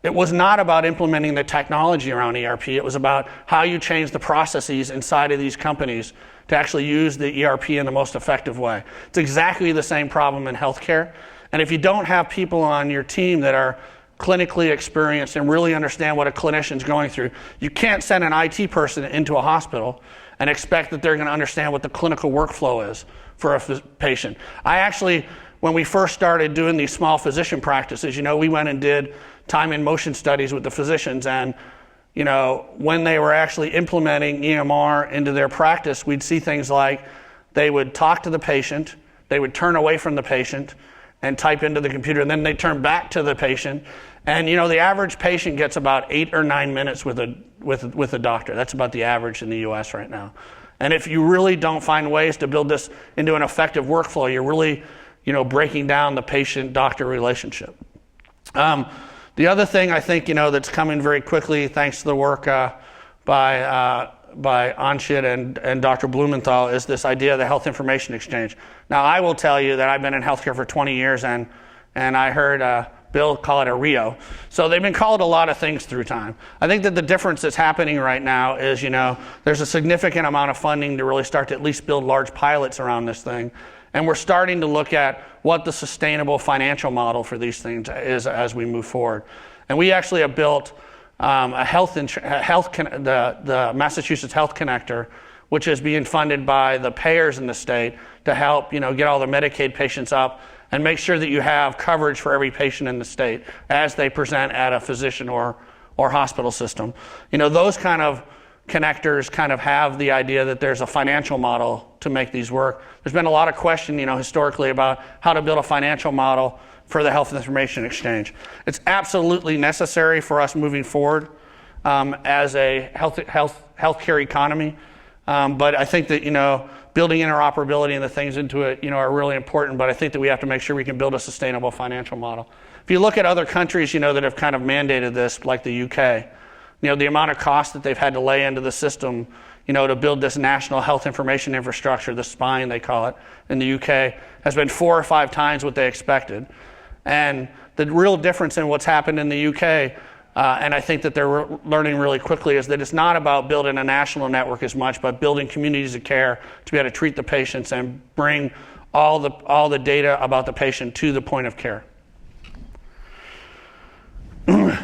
It was not about implementing the technology around ERP. It was about how you change the processes inside of these companies to actually use the ERP in the most effective way. It's exactly the same problem in healthcare. And if you don't have people on your team that are clinically experienced and really understand what a clinician's going through, you can't send an IT person into a hospital and expect that they're going to understand what the clinical workflow is for a patient. When we first started doing these small physician practices, we went and did time and motion studies with the physicians, and when they were actually implementing EMR into their practice, we'd see things like they would talk to the patient, they would turn away from the patient and type into the computer, and then they turn back to the patient. And the average patient gets about 8 or 9 minutes with a doctor. That's about the average in the US right now. And if you really don't find ways to build this into an effective workflow, you're really breaking down the patient-doctor relationship. The other thing I think, that's coming very quickly, thanks to the work by Anshit and Dr. Blumenthal, is this idea of the health information exchange. Now, I will tell you that I've been in healthcare for 20 years, and I heard Bill call it a Rio. So they've been called a lot of things through time. I think that the difference that's happening right now is, there's a significant amount of funding to really start to at least build large pilots around this thing. And we're starting to look at what the sustainable financial model for these things is as we move forward. And we actually have built the Massachusetts Health Connector, which is being funded by the payers in the state to help get all the Medicaid patients up and make sure that you have coverage for every patient in the state as they present at a physician or hospital system. Those kind of connectors kind of have the idea that there's a financial model to make these work. There's been a lot of question, historically about how to build a financial model for the health information exchange. It's absolutely necessary for us moving forward as a healthcare economy. But I think that, building interoperability and the things into it, are really important. But I think that we have to make sure we can build a sustainable financial model. If you look at other countries, that have kind of mandated this, like the UK, the amount of cost that they've had to lay into the system, to build this national health information infrastructure, the spine they call it, in the UK, has been 4 or 5 times what they expected. And the real difference in what's happened in the UK, and I think that they're learning really quickly, is that it's not about building a national network as much, but building communities of care to be able to treat the patients and bring all the data about the patient to the point of care.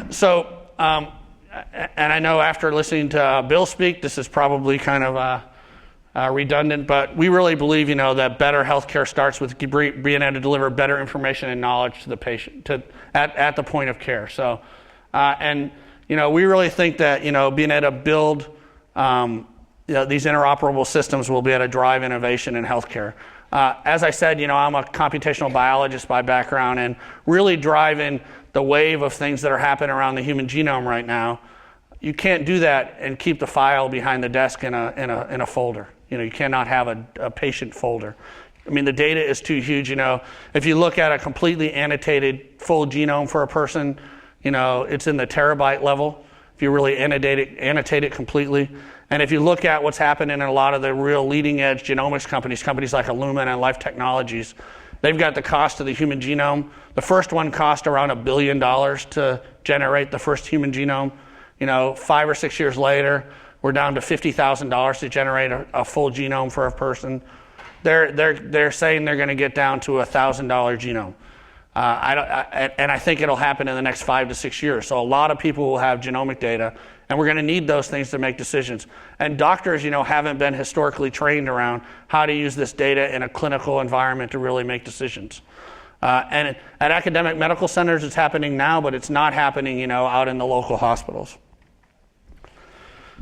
So, and I know after listening to Bill speak, this is probably kind of redundant, but we really believe, that better healthcare starts with being able to deliver better information and knowledge to the patient at the point of care. So, we really think that, being able to build these interoperable systems will be able to drive innovation in healthcare. As I said, I'm a computational biologist by background, and really driving the wave of things that are happening around the human genome right now. You can't do that and keep the file behind the desk in a folder. You cannot have a patient folder. I mean, the data is too huge. If you look at a completely annotated full genome for a person, it's in the terabyte level. If you really annotate it completely. And if you look at what's happening in a lot of the real leading edge genomics companies like Illumina and Life Technologies, they've got the cost of the human genome. The first one cost around $1 billion to generate the first human genome. 5 or 6 years later, we're down to $50,000 to generate a full genome for a person. They're saying they're going to get down to a $1,000 genome. And I think it'll happen in the next 5 to 6 years. So a lot of people will have genomic data And we're going to need those things to make decisions. And doctors, haven't been historically trained around how to use this data in a clinical environment to really make decisions. And at academic medical centers, it's happening now, but it's not happening, out in the local hospitals.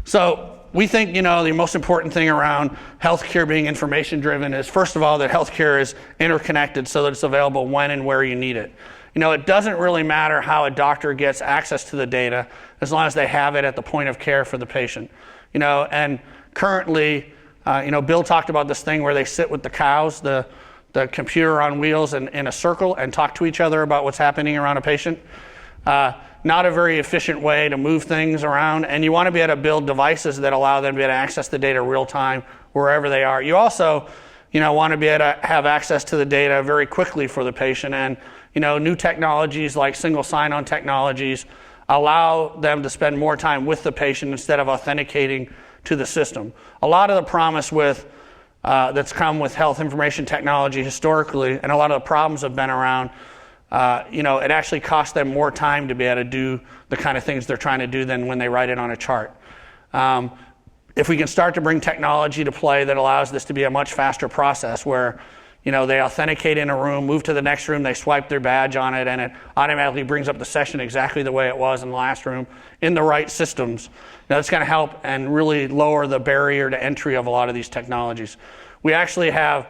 So we think, the most important thing around healthcare being information-driven is, first of all, that healthcare is interconnected so that it's available when and where you need it. It doesn't really matter how a doctor gets access to the data as long as they have it at the point of care for the patient. And currently, Bill talked about this thing where they sit with the cows, the computer on wheels in a circle and talk to each other about what's happening around a patient. Not a very efficient way to move things around, and you want to be able to build devices that allow them to be able to access the data real time wherever they are. You also, want to be able to have access to the data very quickly for the patient, and new technologies like single sign-on technologies allow them to spend more time with the patient instead of authenticating to the system. A lot of the promise that's come with health information technology historically, and a lot of the problems have been around it actually costs them more time to be able to do the kind of things they're trying to do than when they write it on a chart. If we can start to bring technology to play that allows this to be a much faster process where, they authenticate in a room, move to the next room, they swipe their badge on it, and it automatically brings up the session exactly the way it was in the last room in the right systems. That's going to help and really lower the barrier to entry of a lot of these technologies. We actually have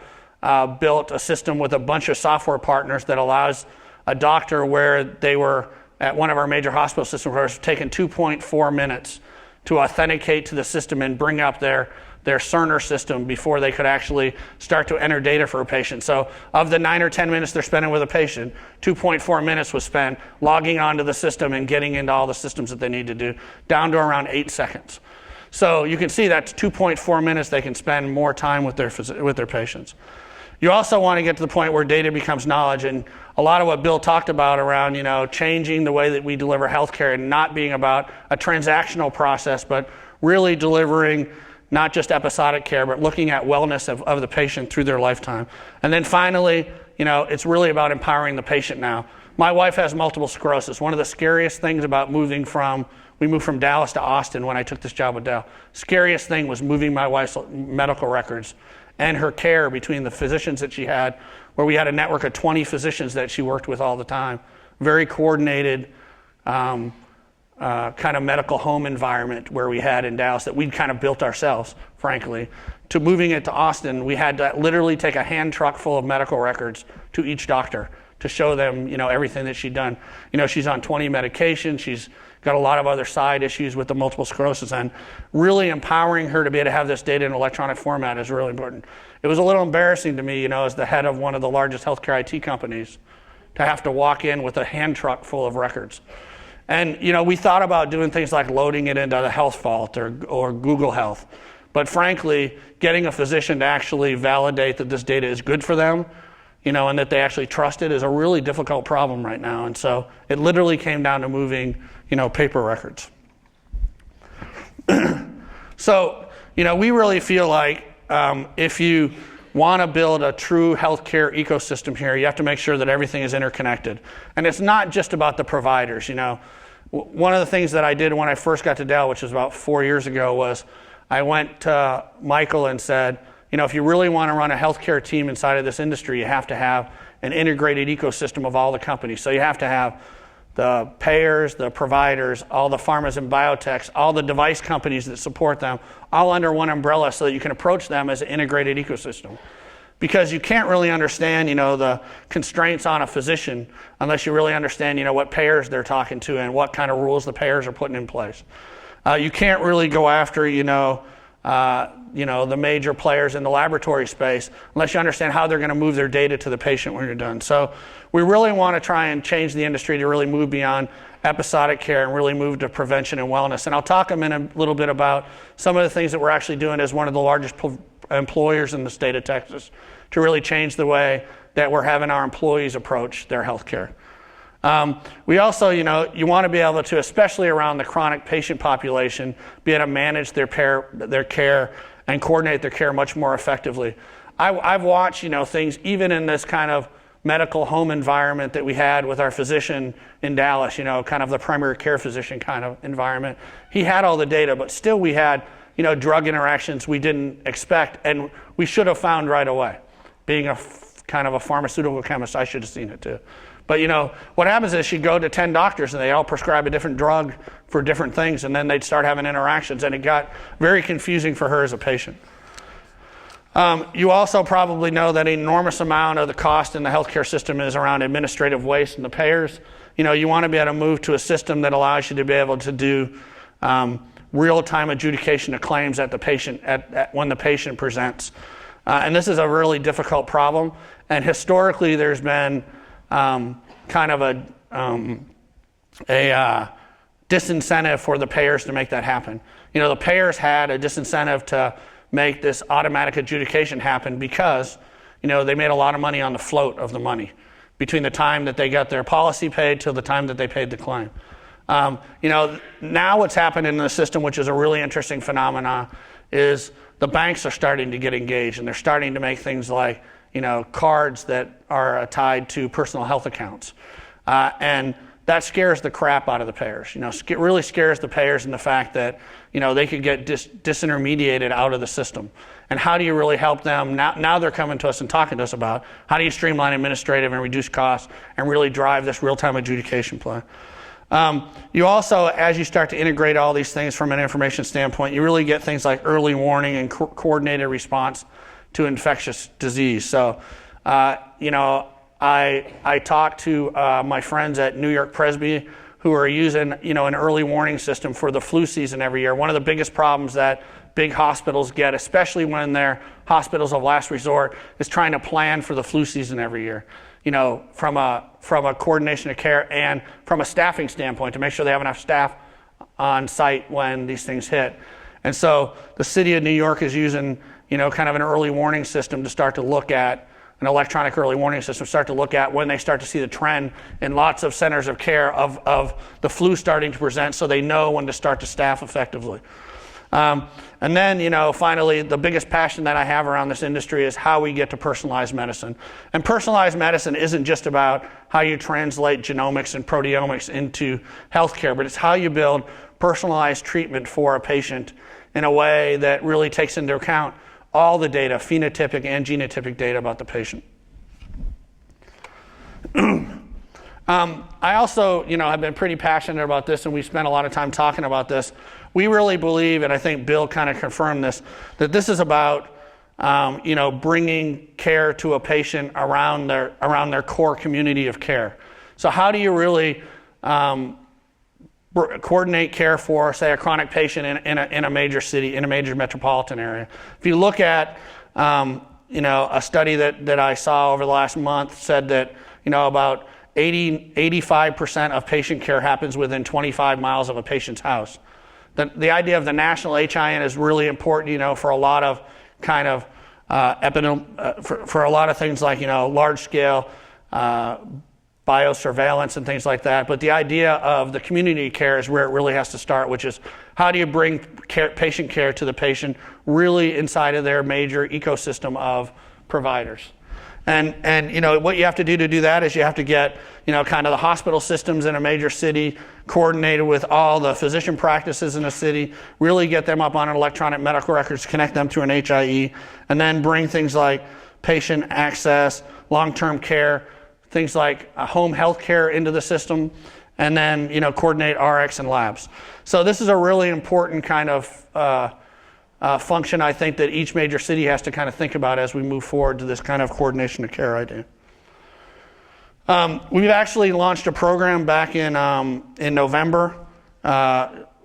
built a system with a bunch of software partners that allows a doctor where they were at one of our major hospital systems where it was taking 2.4 minutes to authenticate to the system and bring up their Cerner system before they could actually start to enter data for a patient. So of the 9 or 10 minutes they're spending with a patient, 2.4 minutes was spent logging onto the system and getting into all the systems that they need to do, down to around 8 seconds. So you can see that's 2.4 minutes they can spend more time with their patients. You also want to get to the point where data becomes knowledge, and a lot of what Bill talked about around, changing the way that we deliver healthcare and not being about a transactional process, but really delivering not just episodic care, but looking at wellness of the patient through their lifetime. And then finally, it's really about empowering the patient now. My wife has multiple sclerosis. One of the scariest things about we moved from Dallas to Austin when I took this job with Dell. Scariest thing was moving my wife's medical records and her care between the physicians that she had, where we had a network of 20 physicians that she worked with all the time. Very coordinated kind of medical home environment where we had in Dallas that we'd kind of built ourselves, frankly. To moving it to Austin, we had to literally take a hand truck full of medical records to each doctor to show them, everything that she'd done. She's on 20 medications. She's got a lot of other side issues with the multiple sclerosis, and really empowering her to be able to have this data in electronic format is really important. It was a little embarrassing to me, as the head of one of the largest healthcare IT companies, to have to walk in with a hand truck full of records. And, we thought about doing things like loading it into the Health Vault or Google Health. But frankly, getting a physician to actually validate that this data is good for them, and that they actually trust it is a really difficult problem right now. And so it literally came down to moving, paper records. So, we really feel like if you want to build a true healthcare ecosystem here, you have to make sure that everything is interconnected. And it's not just about the providers. One of the things that I did when I first got to Dell, which was about 4 years ago, was I went to Michael and said, if you really want to run a healthcare team inside of this industry, you have to have an integrated ecosystem of all the companies. So you have to have the payers, the providers, all the pharmas and biotechs, all the device companies that support them, all under one umbrella so that you can approach them as an integrated ecosystem. Because you can't really understand, the constraints on a physician unless you really understand, what payers they're talking to and what kind of rules the payers are putting in place. You can't really go after, the major players in the laboratory space unless you understand how they're going to move their data to the patient when you're done. So we really want to try and change the industry to really move beyond episodic care and really move to prevention and wellness. And I'll talk in a little bit about some of the things that we're actually doing as one of the largest employers in the state of Texas to really change the way that we're having our employees approach their health care. We also, you want to be able to, especially around the chronic patient population, be able to manage their care and coordinate their care much more effectively. I've watched, things even in this kind of medical home environment that we had with our physician in Dallas, kind of the primary care physician kind of environment. He had all the data, but still we had, drug interactions we didn't expect and we should have found right away. Being kind of a pharmaceutical chemist, I should have seen it too. But what happens is she'd go to 10 doctors and they all prescribe a different drug for different things, and then they'd start having interactions, and it got very confusing for her as a patient. You also probably know that an enormous amount of the cost in the healthcare system is around administrative waste and the payers. You want to be able to move to a system that allows you to be able to do real-time adjudication of claims at the patient when the patient presents. And this is a really difficult problem. And historically, there's been kind of a disincentive for the payers to make that happen. The payers had a disincentive to make this automatic adjudication happen because, they made a lot of money on the float of the money between the time that they got their policy paid till the time that they paid the claim. Now what's happened in the system, which is a really interesting phenomenon, is the banks are starting to get engaged, and they're starting to make things like, cards that are tied to personal health accounts. And that scares the crap out of the payers. It really scares the payers in the fact that, they could get disintermediated out of the system. And how do you really help them? Now they're coming to us and talking to us about how do you streamline administrative and reduce costs and really drive this real-time adjudication plan. You also, as you start to integrate all these things from an information standpoint, you really get things like early warning and coordinated response to infectious disease. So, I talked to my friends at New York Presby who are using, an early warning system for the flu season every year. One of the biggest problems that big hospitals get, especially when they're hospitals of last resort, is trying to plan for the flu season every year. From a coordination of care and from a staffing standpoint to make sure they have enough staff on site when these things hit. And so the city of New York is using, kind of an early warning system to start to look at, an electronic early warning system, start to look at when they start to see the trend in lots of centers of care of the flu starting to present, so they know when to start to staff effectively. And then, finally, the biggest passion that I have around this industry is how we get to personalized medicine. And personalized medicine isn't just about how you translate genomics and proteomics into healthcare, but it's how you build personalized treatment for a patient in a way that really takes into account all the data, phenotypic and genotypic data about the patient. I also, have been pretty passionate about this, and we spent a lot of time talking about this. We really believe, and I think Bill kind of confirmed this, that this is about, bringing care to a patient around their core community of care. So how do you really coordinate care for, say, a chronic patient in a major city, in a major metropolitan area? If you look at, a study that I saw over the last month said that, about 85% of patient care happens within 25 miles of a patient's house. The idea of the national HIN is really important, for a lot of kind of for a lot of things like, large scale biosurveillance and things like that. But the idea of the community care is where it really has to start, which is how do you bring patient care to the patient really inside of their major ecosystem of providers. And what you have to do that is you have to get, kind of the hospital systems in a major city coordinated with all the physician practices in a city, really get them up on an electronic medical records, connect them to an HIE, and then bring things like patient access, long-term care, things like home health care into the system, and then, coordinate RX and labs. So this is a really important kind of function, I think, that each major city has to kind of think about as we move forward to this kind of coordination of care idea. We've actually launched a program back in November,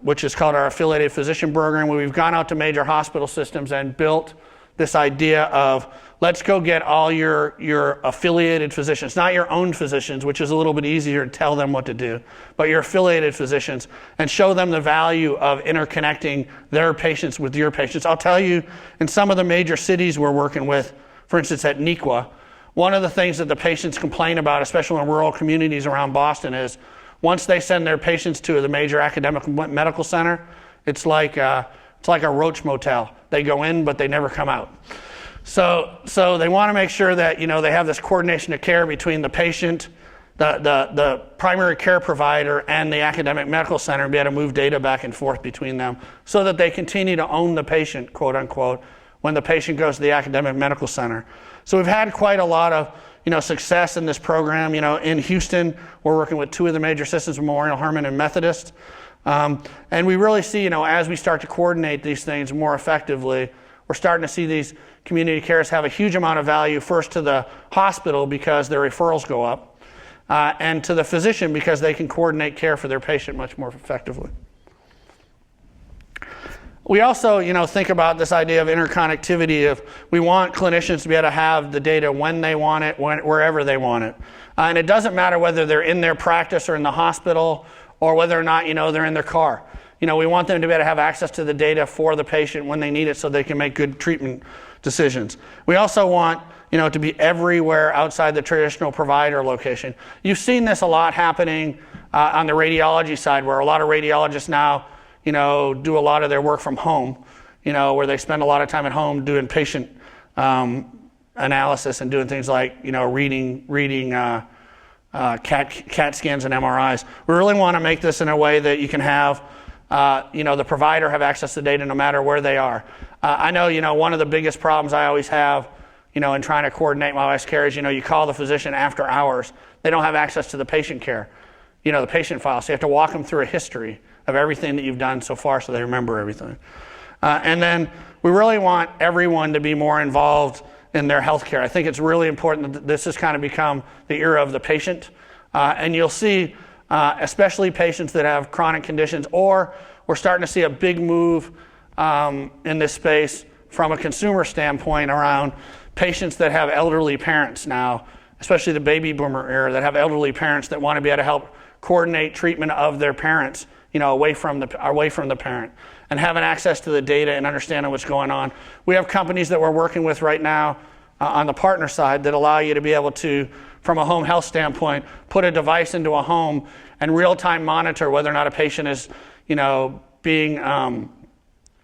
which is called our Affiliated Physician Program, where we've gone out to major hospital systems and built this idea of let's go get all your affiliated physicians, not your own physicians, which is a little bit easier to tell them what to do, but your affiliated physicians, and show them the value of interconnecting their patients with your patients. I'll tell you, in some of the major cities we're working with, for instance at NEQA, one of the things that the patients complain about, especially in rural communities around Boston, is once they send their patients to the major academic medical center, it's like a roach motel. They go in, but they never come out. So they want to make sure that, they have this coordination of care between the patient, the primary care provider, and the academic medical center, and be able to move data back and forth between them so that they continue to own the patient, quote unquote, when the patient goes to the academic medical center. So we've had quite a lot of success in this program. In Houston, we're working with 2 of the major systems, Memorial Hermann and Methodist. And we really see, as we start to coordinate these things more effectively, we're starting to see these community cares have a huge amount of value, first to the hospital because their referrals go up, and to the physician because they can coordinate care for their patient much more effectively. We also, think about this idea of interconnectivity. Of we want clinicians to be able to have the data when they want it, wherever they want it. And it doesn't matter whether they're in their practice or in the hospital, or whether or not, they're in their car. We want them to be able to have access to the data for the patient when they need it so they can make good treatment decisions. We also want, to be everywhere outside the traditional provider location. You've seen this a lot happening on the radiology side, where a lot of radiologists now, do a lot of their work from home, where they spend a lot of time at home doing patient analysis and doing things like, reading CAT scans and MRIs. We really want to make this in a way that you can have, the provider have access to data no matter where they are. I know, one of the biggest problems I always have, in trying to coordinate my wife's care is, you call the physician after hours. They don't have access to the patient care, the patient file. So you have to walk them through a history of everything that you've done so far so they remember everything. And then we really want everyone to be more involved in their healthcare. I think it's really important that this has kind of become the era of the patient. And you'll see, especially patients that have chronic conditions, or we're starting to see a big move in this space from a consumer standpoint around patients that have elderly parents now, especially the baby boomer era, that have elderly parents that want to be able to help coordinate treatment of their parents, away from the parent, and having access to the data and understanding what's going on. We have companies that we're working with right now on the partner side that allow you to be able to, from a home health standpoint, put a device into a home and real-time monitor whether or not a patient is, being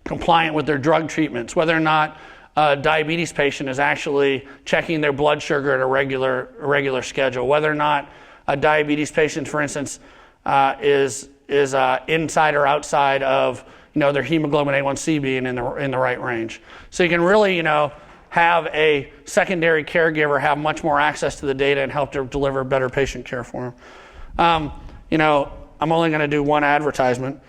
compliant with their drug treatments, whether or not a diabetes patient is actually checking their blood sugar at a regular schedule, whether or not a diabetes patient, for instance, is inside or outside of their hemoglobin A1C being in the right range. So you can really have a secondary caregiver have much more access to the data and help to deliver better patient care for them. I'm only going to do one advertisement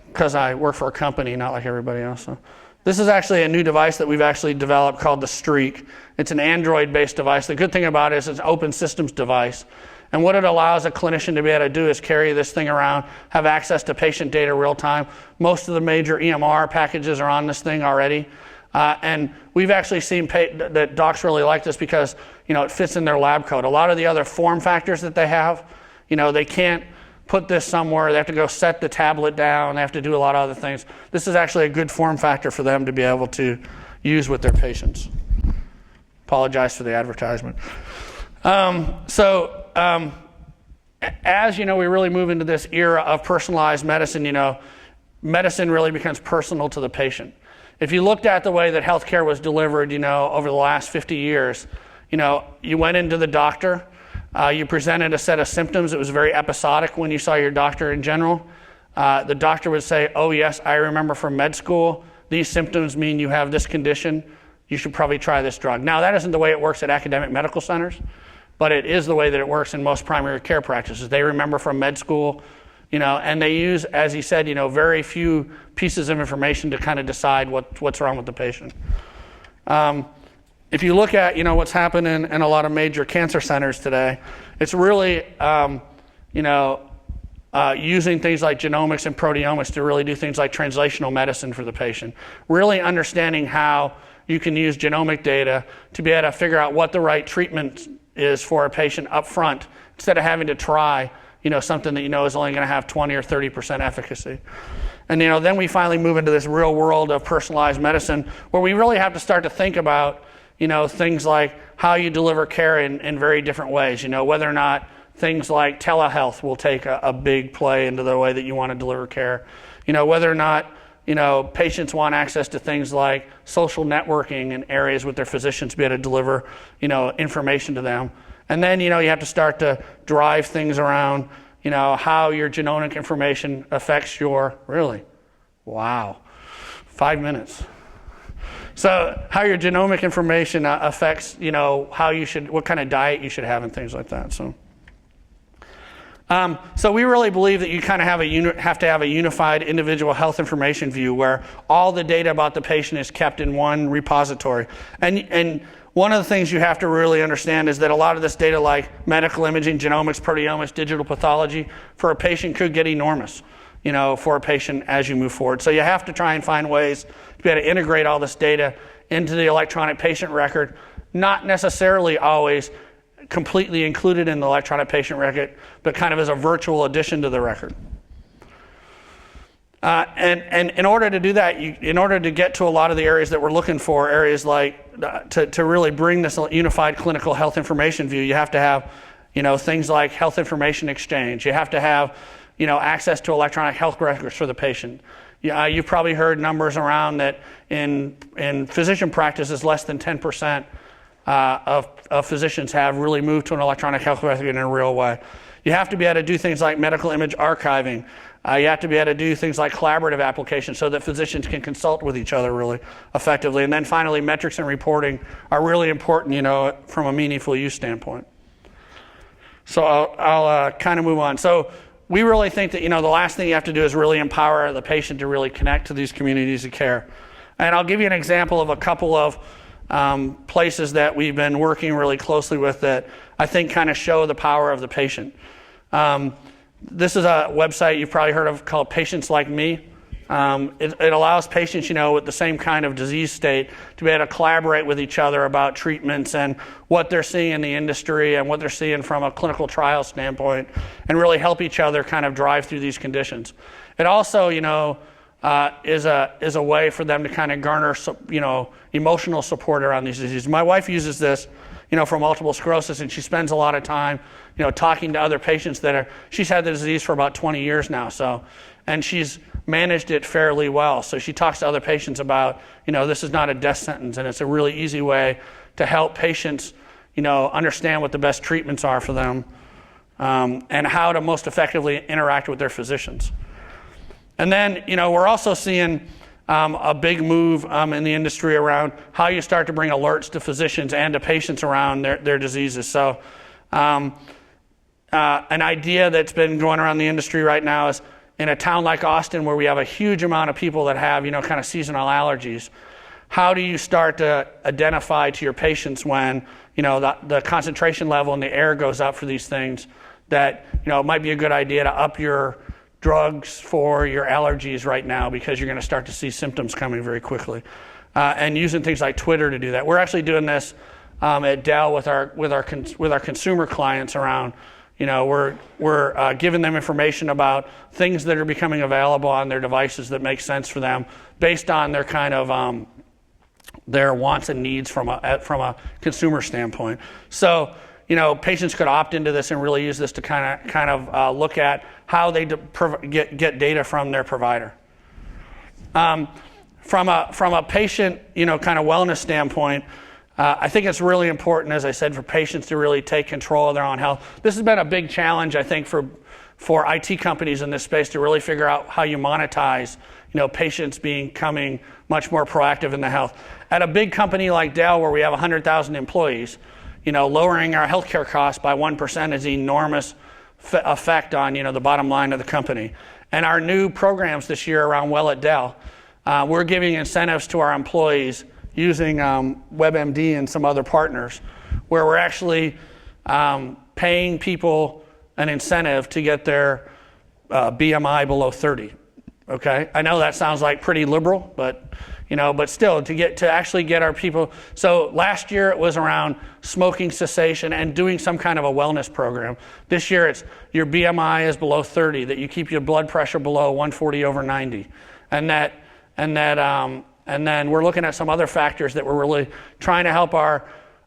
because I work for a company, not like everybody else. So this is actually a new device that we've actually developed called the Streak. It's an Android-based device. The good thing about it is it's an open systems device. And what it allows a clinician to be able to do is carry this thing around, have access to patient data real time. Most of the major EMR packages are on this thing already. And we've actually seen that docs really like this because, it fits in their lab coat. A lot of the other form factors that they have, they can't put this somewhere. They have to go set the tablet down. They have to do a lot of other things. This is actually a good form factor for them to be able to use with their patients. Apologize for the advertisement. As we really move into this era of personalized medicine, medicine really becomes personal to the patient. If you looked at the way that healthcare was delivered, over the last 50 years, you went into the doctor, you presented a set of symptoms. It was very episodic when you saw your doctor in general. The doctor would say, oh yes, I remember from med school, these symptoms mean you have this condition. You should probably try this drug. Now, that isn't the way it works at academic medical centers, but it is the way that it works in most primary care practices. They remember from med school, and they use, as he said, very few pieces of information to kind of decide what's wrong with the patient. If you look at, what's happening in a lot of major cancer centers today, it's really, using things like genomics and proteomics to really do things like translational medicine for the patient. Really understanding how you can use genomic data to be able to figure out what the right treatment is for a patient up front, instead of having to try, something that is only going to have 20 or 30% efficacy. And then we finally move into this real world of personalized medicine, where we really have to start to think about, things like how you deliver care in very different ways. Whether or not things like telehealth will take a big play into the way that you want to deliver care. Whether or not patients want access to things like social networking in areas with their physicians to be able to deliver, information to them. And then, you have to start to drive things around, how your genomic information affects really? Wow. 5 minutes. So how your genomic information affects, what kind of diet you should have and things like that. So we really believe that you kind of have to have a unified individual health information view where all the data about the patient is kept in one repository. And one of the things you have to really understand is that a lot of this data, like medical imaging, genomics, proteomics, digital pathology, for a patient could get enormous, for a patient as you move forward. So you have to try and find ways to be able to integrate all this data into the electronic patient record, not necessarily always completely included in the electronic patient record, but kind of as a virtual addition to the record. And in order to do that, in order to get to a lot of the areas that we're looking for, areas like to really bring this unified clinical health information view, you have to have, things like health information exchange. You have to have, access to electronic health records for the patient. You've probably heard numbers around that in physician practices, less than 10% of physicians have really moved to an electronic health record in a real way. You have to be able to do things like medical image archiving. You have to be able to do things like collaborative applications so that physicians can consult with each other really effectively. And then finally, metrics and reporting are really important, from a meaningful use standpoint. So I'll kind of move on. So we really think that, the last thing you have to do is really empower the patient to really connect to these communities of care. And I'll give you an example of a couple of places that we've been working really closely with that I think kind of show the power of the patient. This is a website you've probably heard of called Patients Like Me. It allows patients, with the same kind of disease state to be able to collaborate with each other about treatments and what they're seeing in the industry and what they're seeing from a clinical trial standpoint, and really help each other kind of drive through these conditions. It also, is a way for them to kind of garner, emotional support around these diseases. My wife uses this, for multiple sclerosis, and she spends a lot of time, talking to other patients she's had the disease for about 20 years now, and she's managed it fairly well. So she talks to other patients about, this is not a death sentence, and it's a really easy way to help patients, understand what the best treatments are for them, and how to most effectively interact with their physicians. And then, we're also seeing a big move in the industry around how you start to bring alerts to physicians and to patients around their diseases. So an idea that's been going around the industry right now is in a town like Austin, where we have a huge amount of people that have, kind of seasonal allergies, how do you start to identify to your patients when, the concentration level in the air goes up for these things, that, it might be a good idea to up your drugs for your allergies right now because you're going to start to see symptoms coming very quickly, and using things like Twitter to do that. We're actually doing this at Dell with our consumer clients around. We're giving them information about things that are becoming available on their devices that make sense for them based on their kind of their wants and needs from a consumer standpoint. So, patients could opt into this and really use this to kind of look at how they get data from their provider. From a patient, kind of wellness standpoint, I think it's really important, as I said, for patients to really take control of their own health. This has been a big challenge, I think, for IT companies in this space to really figure out how you monetize, patients becoming much more proactive in the health. At a big company like Dell, where we have 100,000 employees, lowering our healthcare costs by 1% is an enormous effect on, the bottom line of the company. And our new programs this year around Well at Dell, we're giving incentives to our employees using WebMD and some other partners, where we're actually paying people an incentive to get their BMI below 30. Okay, I know that sounds like pretty liberal, but still, to actually get our people. So last year it was around smoking cessation and doing some kind of a wellness program. This year it's your BMI is below 30, that you keep your blood pressure below 140/90, and then we're looking at some other factors that we're really trying to help our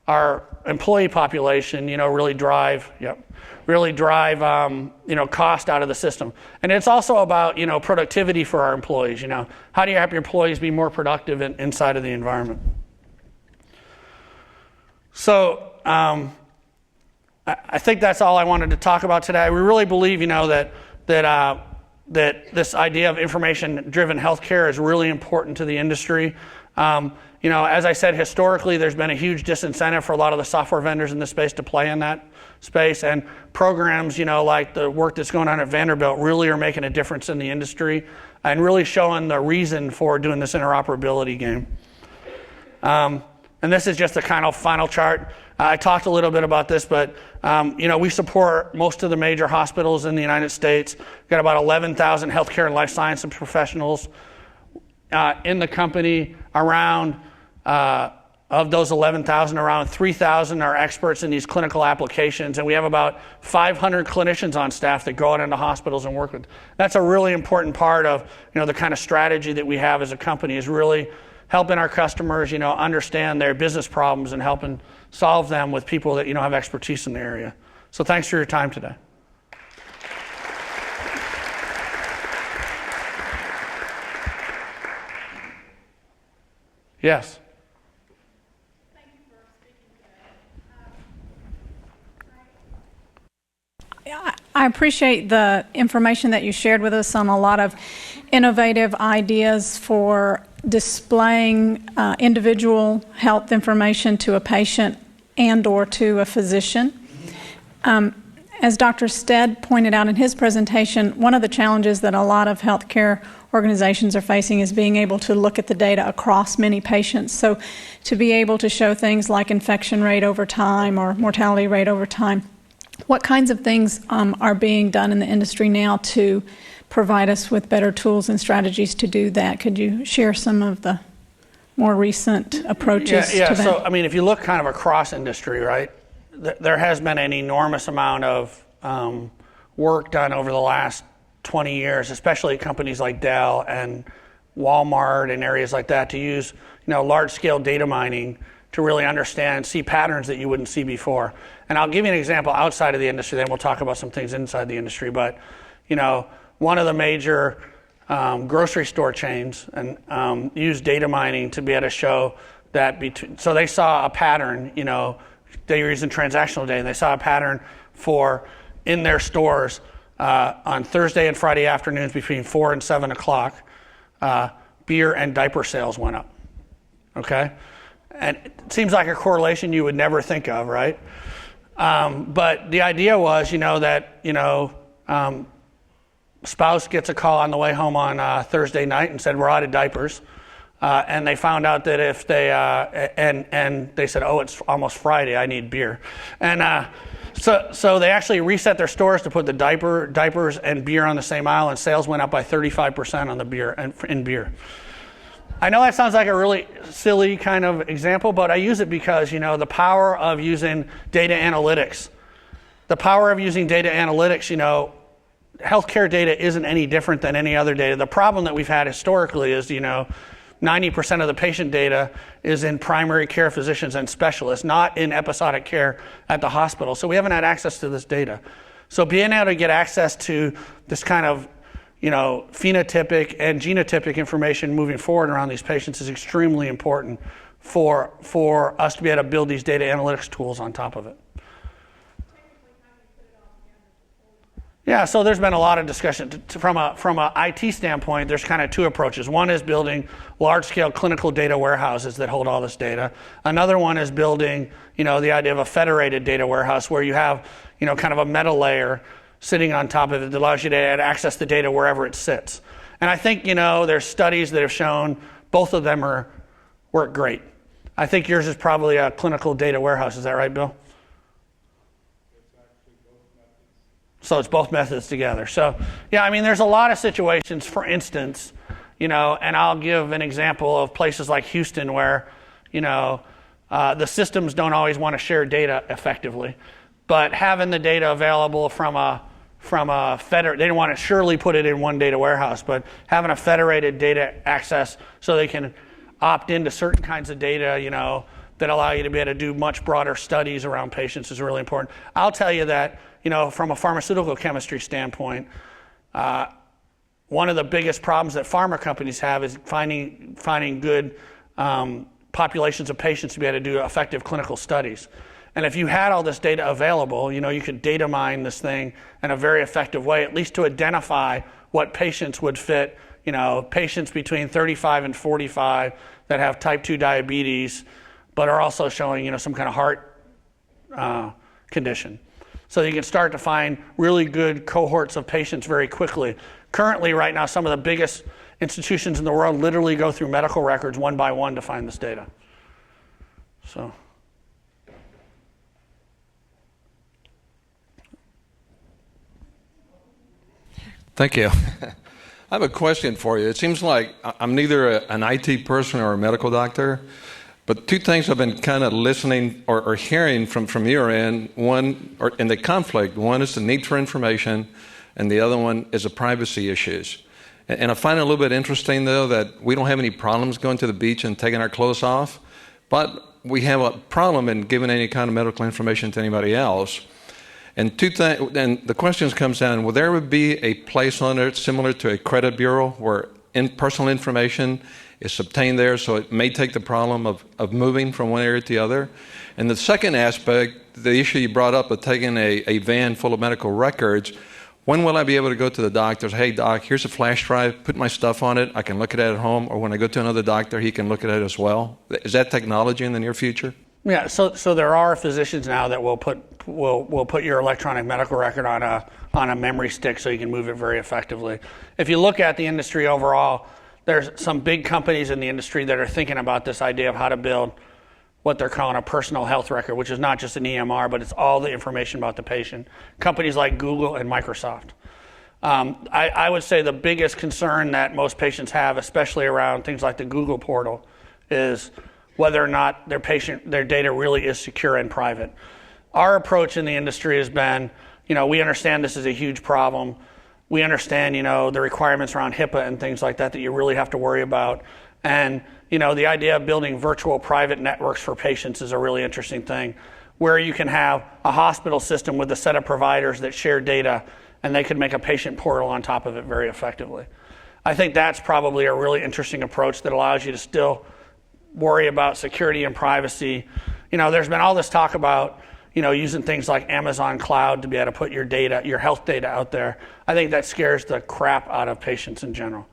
our employee population, really drive, cost out of the system. And it's also about, productivity for our employees. How do you have your employees be more productive inside of the environment? So I think that's all I wanted to talk about today. We really believe, that this idea of information-driven healthcare is really important to the industry. As I said, historically, there's been a huge disincentive for a lot of the software vendors in this space to play in that space, and programs, like the work that's going on at Vanderbilt really are making a difference in the industry and really showing the reason for doing this interoperability game. And this is just the kind of final chart. I talked a little bit about this, but we support most of the major hospitals in the United States. We've got about 11,000 healthcare and life sciences professionals in the company. Around of those 11,000, around 3,000 are experts in these clinical applications, and we have about 500 clinicians on staff that go out into hospitals and work with. That's a really important part of the kind of strategy that we have as a company, is really helping our customers understand their business problems and helping solve them with people that have expertise in the area. So thanks for your time today. Yes. I appreciate the information that you shared with us on a lot of innovative ideas for displaying individual health information to a patient and or to a physician. As Dr. Stead pointed out in his presentation, one of the challenges that a lot of healthcare organizations are facing is being able to look at the data across many patients. So to be able to show things like infection rate over time or mortality rate over time, what kinds of things are being done in the industry now to provide us with better tools and strategies to do that? Could you share some of the more recent approaches to that? So, if you look kind of across industry, right, there has been an enormous amount of work done over the last 20 years, especially at companies like Dell and Walmart and areas like that, to use large-scale data mining to really understand, see patterns that you wouldn't see before. And I'll give you an example outside of the industry, then we'll talk about some things inside the industry. But, one of the major grocery store chains and used data mining to be able to show that so they saw a pattern, they were using transactional data, and they saw a pattern for in their stores on Thursday and Friday afternoons between 4 and 7 o'clock, beer and diaper sales went up. Okay? And it seems like a correlation you would never think of, right? But the idea was, that, spouse gets a call on the way home on Thursday night and said, we're out of diapers. And they found out that if they, and they said, oh, it's almost Friday, I need beer. And so they actually reset their stores to put the diapers and beer on the same aisle, and sales went up by 35% on the beer in beer. I know that sounds like a really silly kind of example, but I use it because, the power of using data analytics. The power of using data analytics, healthcare data isn't any different than any other data. The problem that we've had historically is, 90% of the patient data is in primary care physicians and specialists, not in episodic care at the hospital. So we haven't had access to this data. So being able to get access to this kind of phenotypic and genotypic information moving forward around these patients is extremely important for us to be able to build these data analytics tools on top of it. Yeah, so there's been a lot of discussion. From a IT standpoint, there's kind of two approaches. One is building large-scale clinical data warehouses that hold all this data. Another one is building, the idea of a federated data warehouse where you have, kind of a meta layer sitting on top of it that allows you to access the data wherever it sits. And I think, there's studies that have shown both of them work great. I think yours is probably a clinical data warehouse. Is that right, Bill? So it's both methods together. So, there's a lot of situations, for instance, and I'll give an example of places like Houston where, the systems don't always want to share data effectively. But having the data available from a they don't want to surely put it in one data warehouse, but having a federated data access so they can opt into certain kinds of data, that allow you to be able to do much broader studies around patients is really important. I'll tell you that, from a pharmaceutical chemistry standpoint, one of the biggest problems that pharma companies have is finding good populations of patients to be able to do effective clinical studies. And if you had all this data available, you could data mine this thing in a very effective way, at least to identify what patients would fit, patients between 35 and 45 that have type 2 diabetes, but are also showing, some kind of heart condition. So you can start to find really good cohorts of patients very quickly. Currently, right now, some of the biggest institutions in the world literally go through medical records one by one to find this data. So. Thank you. I have a question for you. It seems like I'm neither an IT person or a medical doctor, but two things I've been kind of listening or hearing from your end. One, or in the conflict, one is the need for information, and the other one is the privacy issues. And I find it a little bit interesting, though, that we don't have any problems going to the beach and taking our clothes off, but we have a problem in giving any kind of medical information to anybody else. And the question comes down, will there be a place on it similar to a credit bureau where personal information is obtained there, so it may take the problem of moving from one area to the other? And the second aspect, the issue you brought up of taking a van full of medical records, when will I be able to go to the doctor, hey doc, here's a flash drive, put my stuff on it, I can look at it at home, or when I go to another doctor, he can look at it as well? Is that technology in the near future? Yeah, so there are physicians now that will put your electronic medical record on a memory stick so you can move it very effectively. If you look at the industry overall, there's some big companies in the industry that are thinking about this idea of how to build what they're calling a personal health record, which is not just an EMR, but it's all the information about the patient. Companies like Google and Microsoft. I would say the biggest concern that most patients have, especially around things like the Google portal, is whether or not their data really is secure and private. Our approach in the industry has been, we understand this is a huge problem. We understand, the requirements around HIPAA and things like that you really have to worry about. And, the idea of building virtual private networks for patients is a really interesting thing, where you can have a hospital system with a set of providers that share data, and they could make a patient portal on top of it very effectively. I think that's probably a really interesting approach that allows you to still worry about security and privacy. There's been all this talk about, using things like Amazon Cloud to be able to put your health data out there. I think that scares the crap out of patients in general.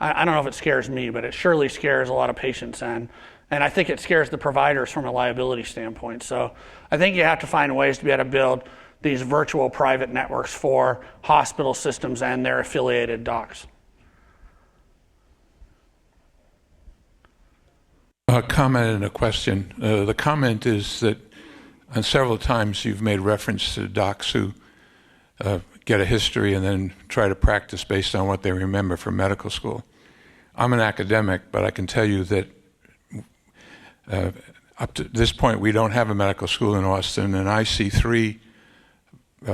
I don't know if it scares me, but it surely scares a lot of patients, and I think it scares the providers from a liability standpoint. So I think you have to find ways to be able to build these virtual private networks for hospital systems and their affiliated docs. A comment and a question. The comment is that on several times you've made reference to docs who get a history and then try to practice based on what they remember from medical school. I'm an academic, but I can tell you that up to this point we don't have a medical school in Austin, and I see three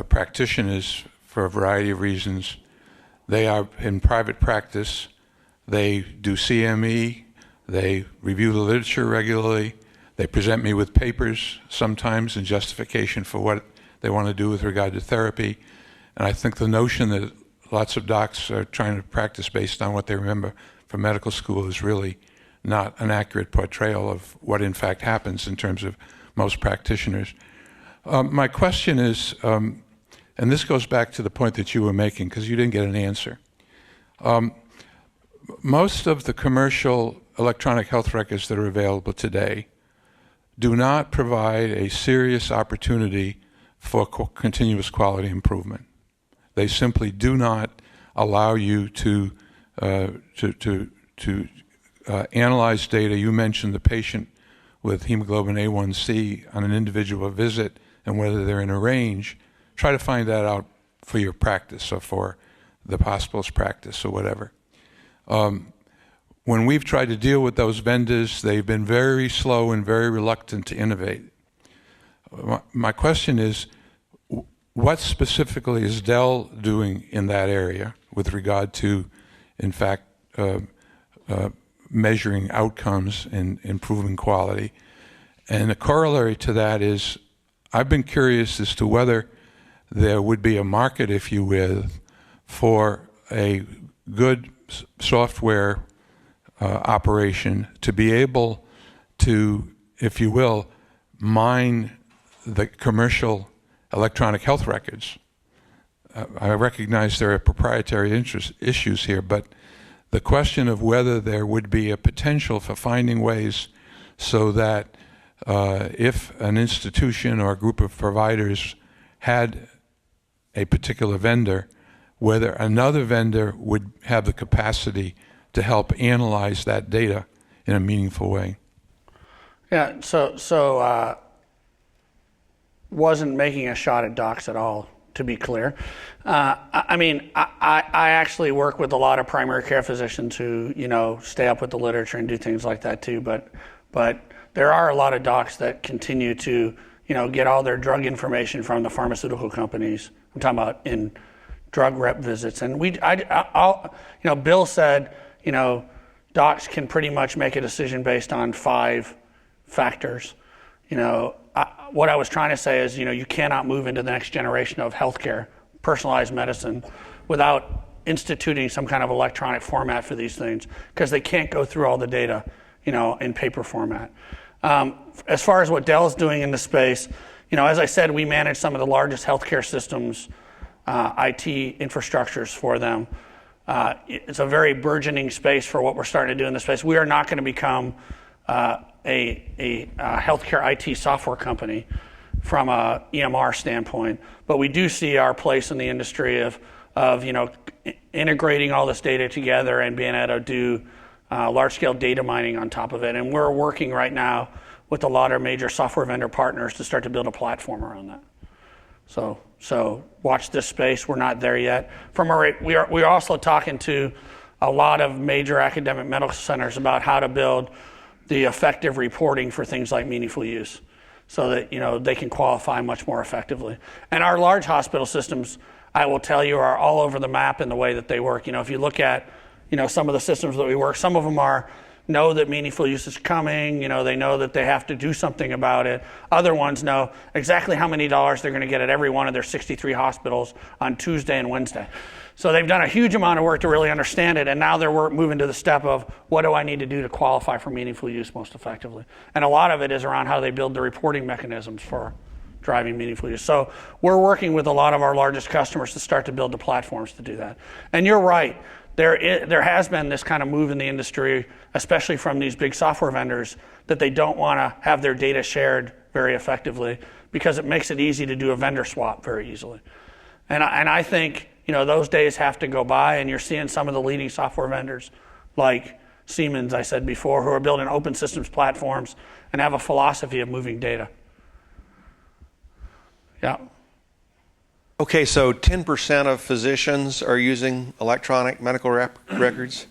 practitioners for a variety of reasons. They are in private practice, they do CME, they review the literature regularly, they present me with papers sometimes in justification for what they want to do with regard to therapy. And I think the notion that lots of docs are trying to practice based on what they remember from medical school is really not an accurate portrayal of what in fact happens in terms of most practitioners. My question is, and this goes back to the point that you were making because you didn't get an answer. Most of the commercial electronic health records that are available today do not provide a serious opportunity for continuous quality improvement. They simply do not allow you to analyze data. You mentioned the patient with hemoglobin A1C on an individual visit and whether they're in a range. Try to find that out for your practice or for the hospital's practice or whatever. When we've tried to deal with those vendors, they've been very slow and very reluctant to innovate. My question is, what specifically is Dell doing in that area with regard to, in fact, measuring outcomes and improving quality? And the corollary to that is, I've been curious as to whether there would be a market, if you will, for a good software operation to be able to, if you will, mine the commercial electronic health records. I recognize there are proprietary issues here, but the question of whether there would be a potential for finding ways so that if an institution or a group of providers had a particular vendor, whether another vendor would have the capacity to help analyze that data in a meaningful way. Yeah, so wasn't making a shot at docs at all, to be clear. I actually work with a lot of primary care physicians who, stay up with the literature and do things like that too, but there are a lot of docs that continue to, get all their drug information from the pharmaceutical companies. I'm talking about in drug rep visits. And Bill said, docs can pretty much make a decision based on 5 factors. What I was trying to say is, you cannot move into the next generation of healthcare, personalized medicine, without instituting some kind of electronic format for these things, because they can't go through all the data, in paper format. As far as what Dell's doing in the space, as I said, we manage some of the largest healthcare systems, IT infrastructures for them. It's a very burgeoning space for what we're starting to do in the space. We are not going to become a healthcare IT software company from a EMR standpoint, but we do see our place in the industry of integrating all this data together and being able to do large-scale data mining on top of it. And we're working right now with a lot of major software vendor partners to start to build a platform around that. So watch this space. We're not there yet. We're also talking to a lot of major academic medical centers about how to build the effective reporting for things like meaningful use, so that they can qualify much more effectively. And our large hospital systems, I will tell you, are all over the map in the way that they work. If you look at some of the systems that we work, some of them know that meaningful use is coming. They know that they have to do something about it. Other ones know exactly how many dollars they're going to get at every one of their 63 hospitals on Tuesday and Wednesday. So they've done a huge amount of work to really understand it, and now they're moving to the step of, what do I need to do to qualify for meaningful use most effectively? And a lot of it is around how they build the reporting mechanisms for driving meaningful use. So we're working with a lot of our largest customers to start to build the platforms to do that. And you're right, there has been this kind of move in the industry, especially from these big software vendors, that they don't want to have their data shared very effectively because it makes it easy to do a vendor swap very easily. And I think those days have to go by, and you're seeing some of the leading software vendors like Siemens, I said before, who are building open systems platforms and have a philosophy of moving data. Yeah. Okay, so 10% of physicians are using electronic medical records.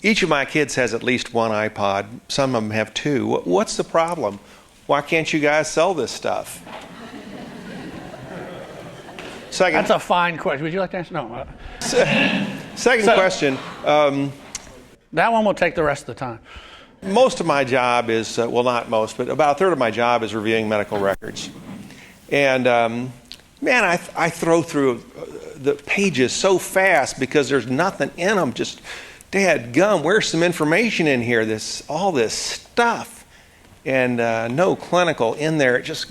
Each of my kids has at least one iPod. Some of them have 2. What's the problem? Why can't you guys sell this stuff? That's a fine question. Would you like to answer? No. Second question. That one will take the rest of the time. Most of my job is, well, not most, but about a third of my job is reviewing medical records. And I throw through the pages so fast because there's nothing in them. Just, dadgum, where's some information in here? All this stuff, and no clinical in there. Just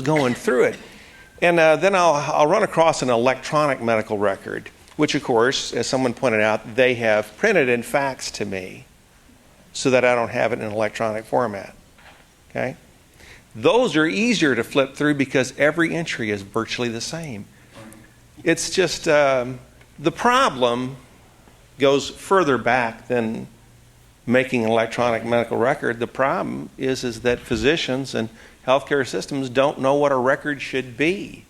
going through it. And then I'll run across an electronic medical record, which, of course, as someone pointed out, they have printed and faxed to me so that I don't have it in electronic format. Okay? Those are easier to flip through because every entry is virtually the same. It's just the problem goes further back than making an electronic medical record. The problem is that physicians and healthcare systems don't know what a record should be.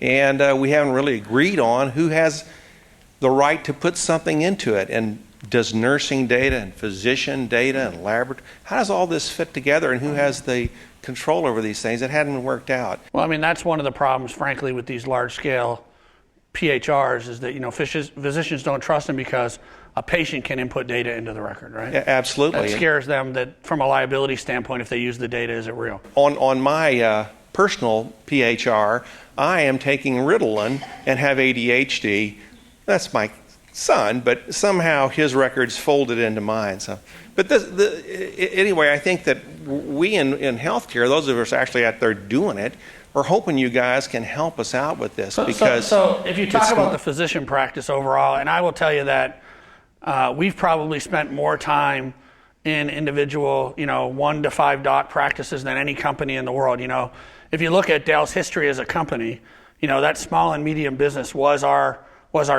And we haven't really agreed on who has the right to put something into it. And does nursing data and physician data and laboratory, how does all this fit together, and who has the control over these things? It hadn't worked out. Well, that's one of the problems, frankly, with these large-scale PHRs is that, physicians don't trust them because a patient can input data into the record, right? Absolutely. That scares them that from a liability standpoint, if they use the data, is it real? On my personal PHR, I am taking Ritalin and have ADHD. That's my son, but somehow his record's folded into mine. So, but anyway, I think that we in healthcare, those of us actually out there doing it, are hoping you guys can help us out with this. So if you talk about the physician practice overall, and I will tell you that we've probably spent more time in individual, 1 to 5 doc practices than any company in the world. If you look at Dell's history as a company, that small and medium business was our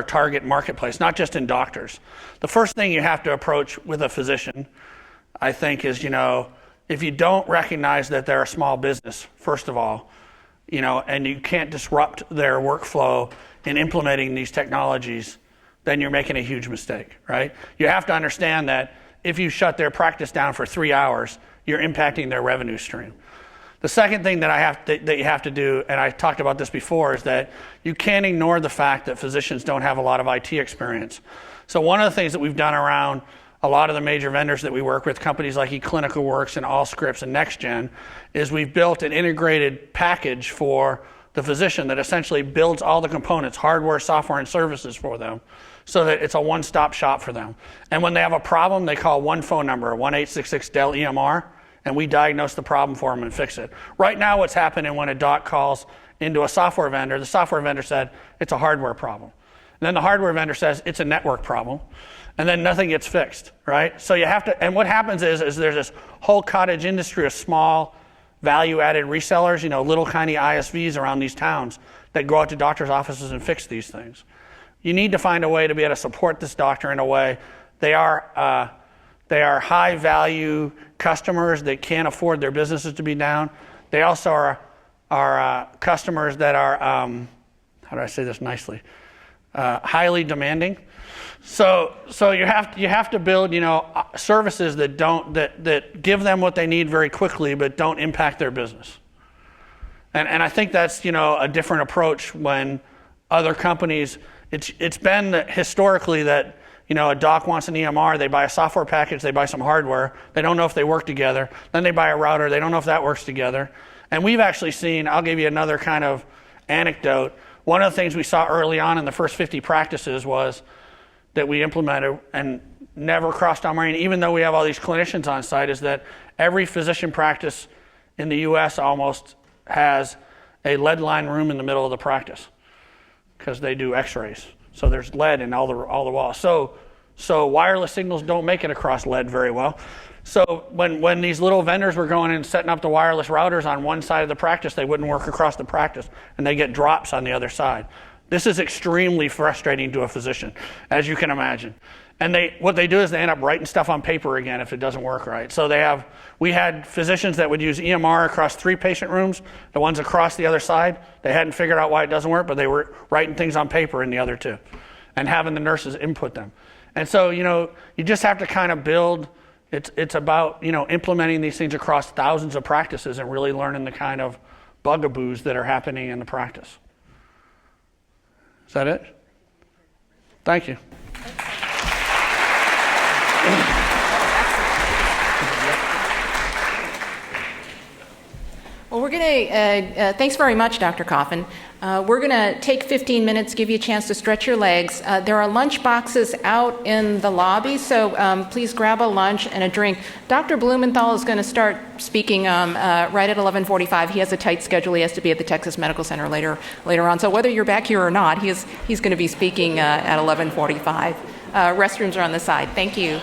target marketplace, not just in doctors. The first thing you have to approach with a physician, I think, is, if you don't recognize that they're a small business, first of all, and you can't disrupt their workflow in implementing these technologies, then you're making a huge mistake, right? You have to understand that if you shut their practice down for 3 hours, you're impacting their revenue stream. The second thing that you have to do, and I talked about this before, is that you can't ignore the fact that physicians don't have a lot of IT experience. So one of the things that we've done around a lot of the major vendors that we work with, companies like eClinicalWorks and Allscripts and NextGen, is we've built an integrated package for the physician that essentially builds all the components, hardware, software, and services for them, so that it's a one-stop shop for them. And when they have a problem, they call one phone number, 1-866-DELL-EMR, and we diagnose the problem for them and fix it. Right now, what's happening when a doc calls into a software vendor, the software vendor said, it's a hardware problem. And then the hardware vendor says, it's a network problem. And then nothing gets fixed, right? So you have to, and what happens is there's this whole cottage industry of small value-added resellers, little tiny ISVs around these towns that go out to doctors' offices and fix these things. You need to find a way to be able to support this doctor in a way. They are high-value customers that can't afford their businesses to be down. They also are customers that are, how do I say this nicely, highly demanding. So you have to build services that give them what they need very quickly, but don't impact their business. And I think that's a different approach when other companies. It's been historically that a doc wants an EMR, they buy a software package, they buy some hardware, they don't know if they work together. Then they buy a router, they don't know if that works together. And we've actually seen. I'll give you another kind of anecdote. One of the things we saw early on in the first 50 practices was that we implemented and never crossed our mind, even though we have all these clinicians on site, is that every physician practice in the U.S. almost has a lead line room in the middle of the practice because they do x-rays. So there's lead in all the walls. So wireless signals don't make it across lead very well. So when these little vendors were going in and setting up the wireless routers on one side of the practice, they wouldn't work across the practice, and they get drops on the other side. This is extremely frustrating to a physician, as you can imagine. And what they do is they end up writing stuff on paper again if it doesn't work right. So we had physicians that would use EMR across 3 patient rooms, the ones across the other side, they hadn't figured out why it doesn't work, but they were writing things on paper in the other 2 and having the nurses input them. And so, you just have to kind of build, it's about, implementing these things across thousands of practices and really learning the kind of bugaboos that are happening in the practice. Is that it? Thank you. Well, we're going to, thanks very much, Dr. Coffin. We're going to take 15 minutes, give you a chance to stretch your legs. There are lunch boxes out in the lobby, so please grab a lunch and a drink. Dr. Blumenthal is going to start speaking right at 11:45. He has a tight schedule. He has to be at the Texas Medical Center later on. So whether you're back here or not, he's going to be speaking at 11:45. Restrooms are on the side. Thank you.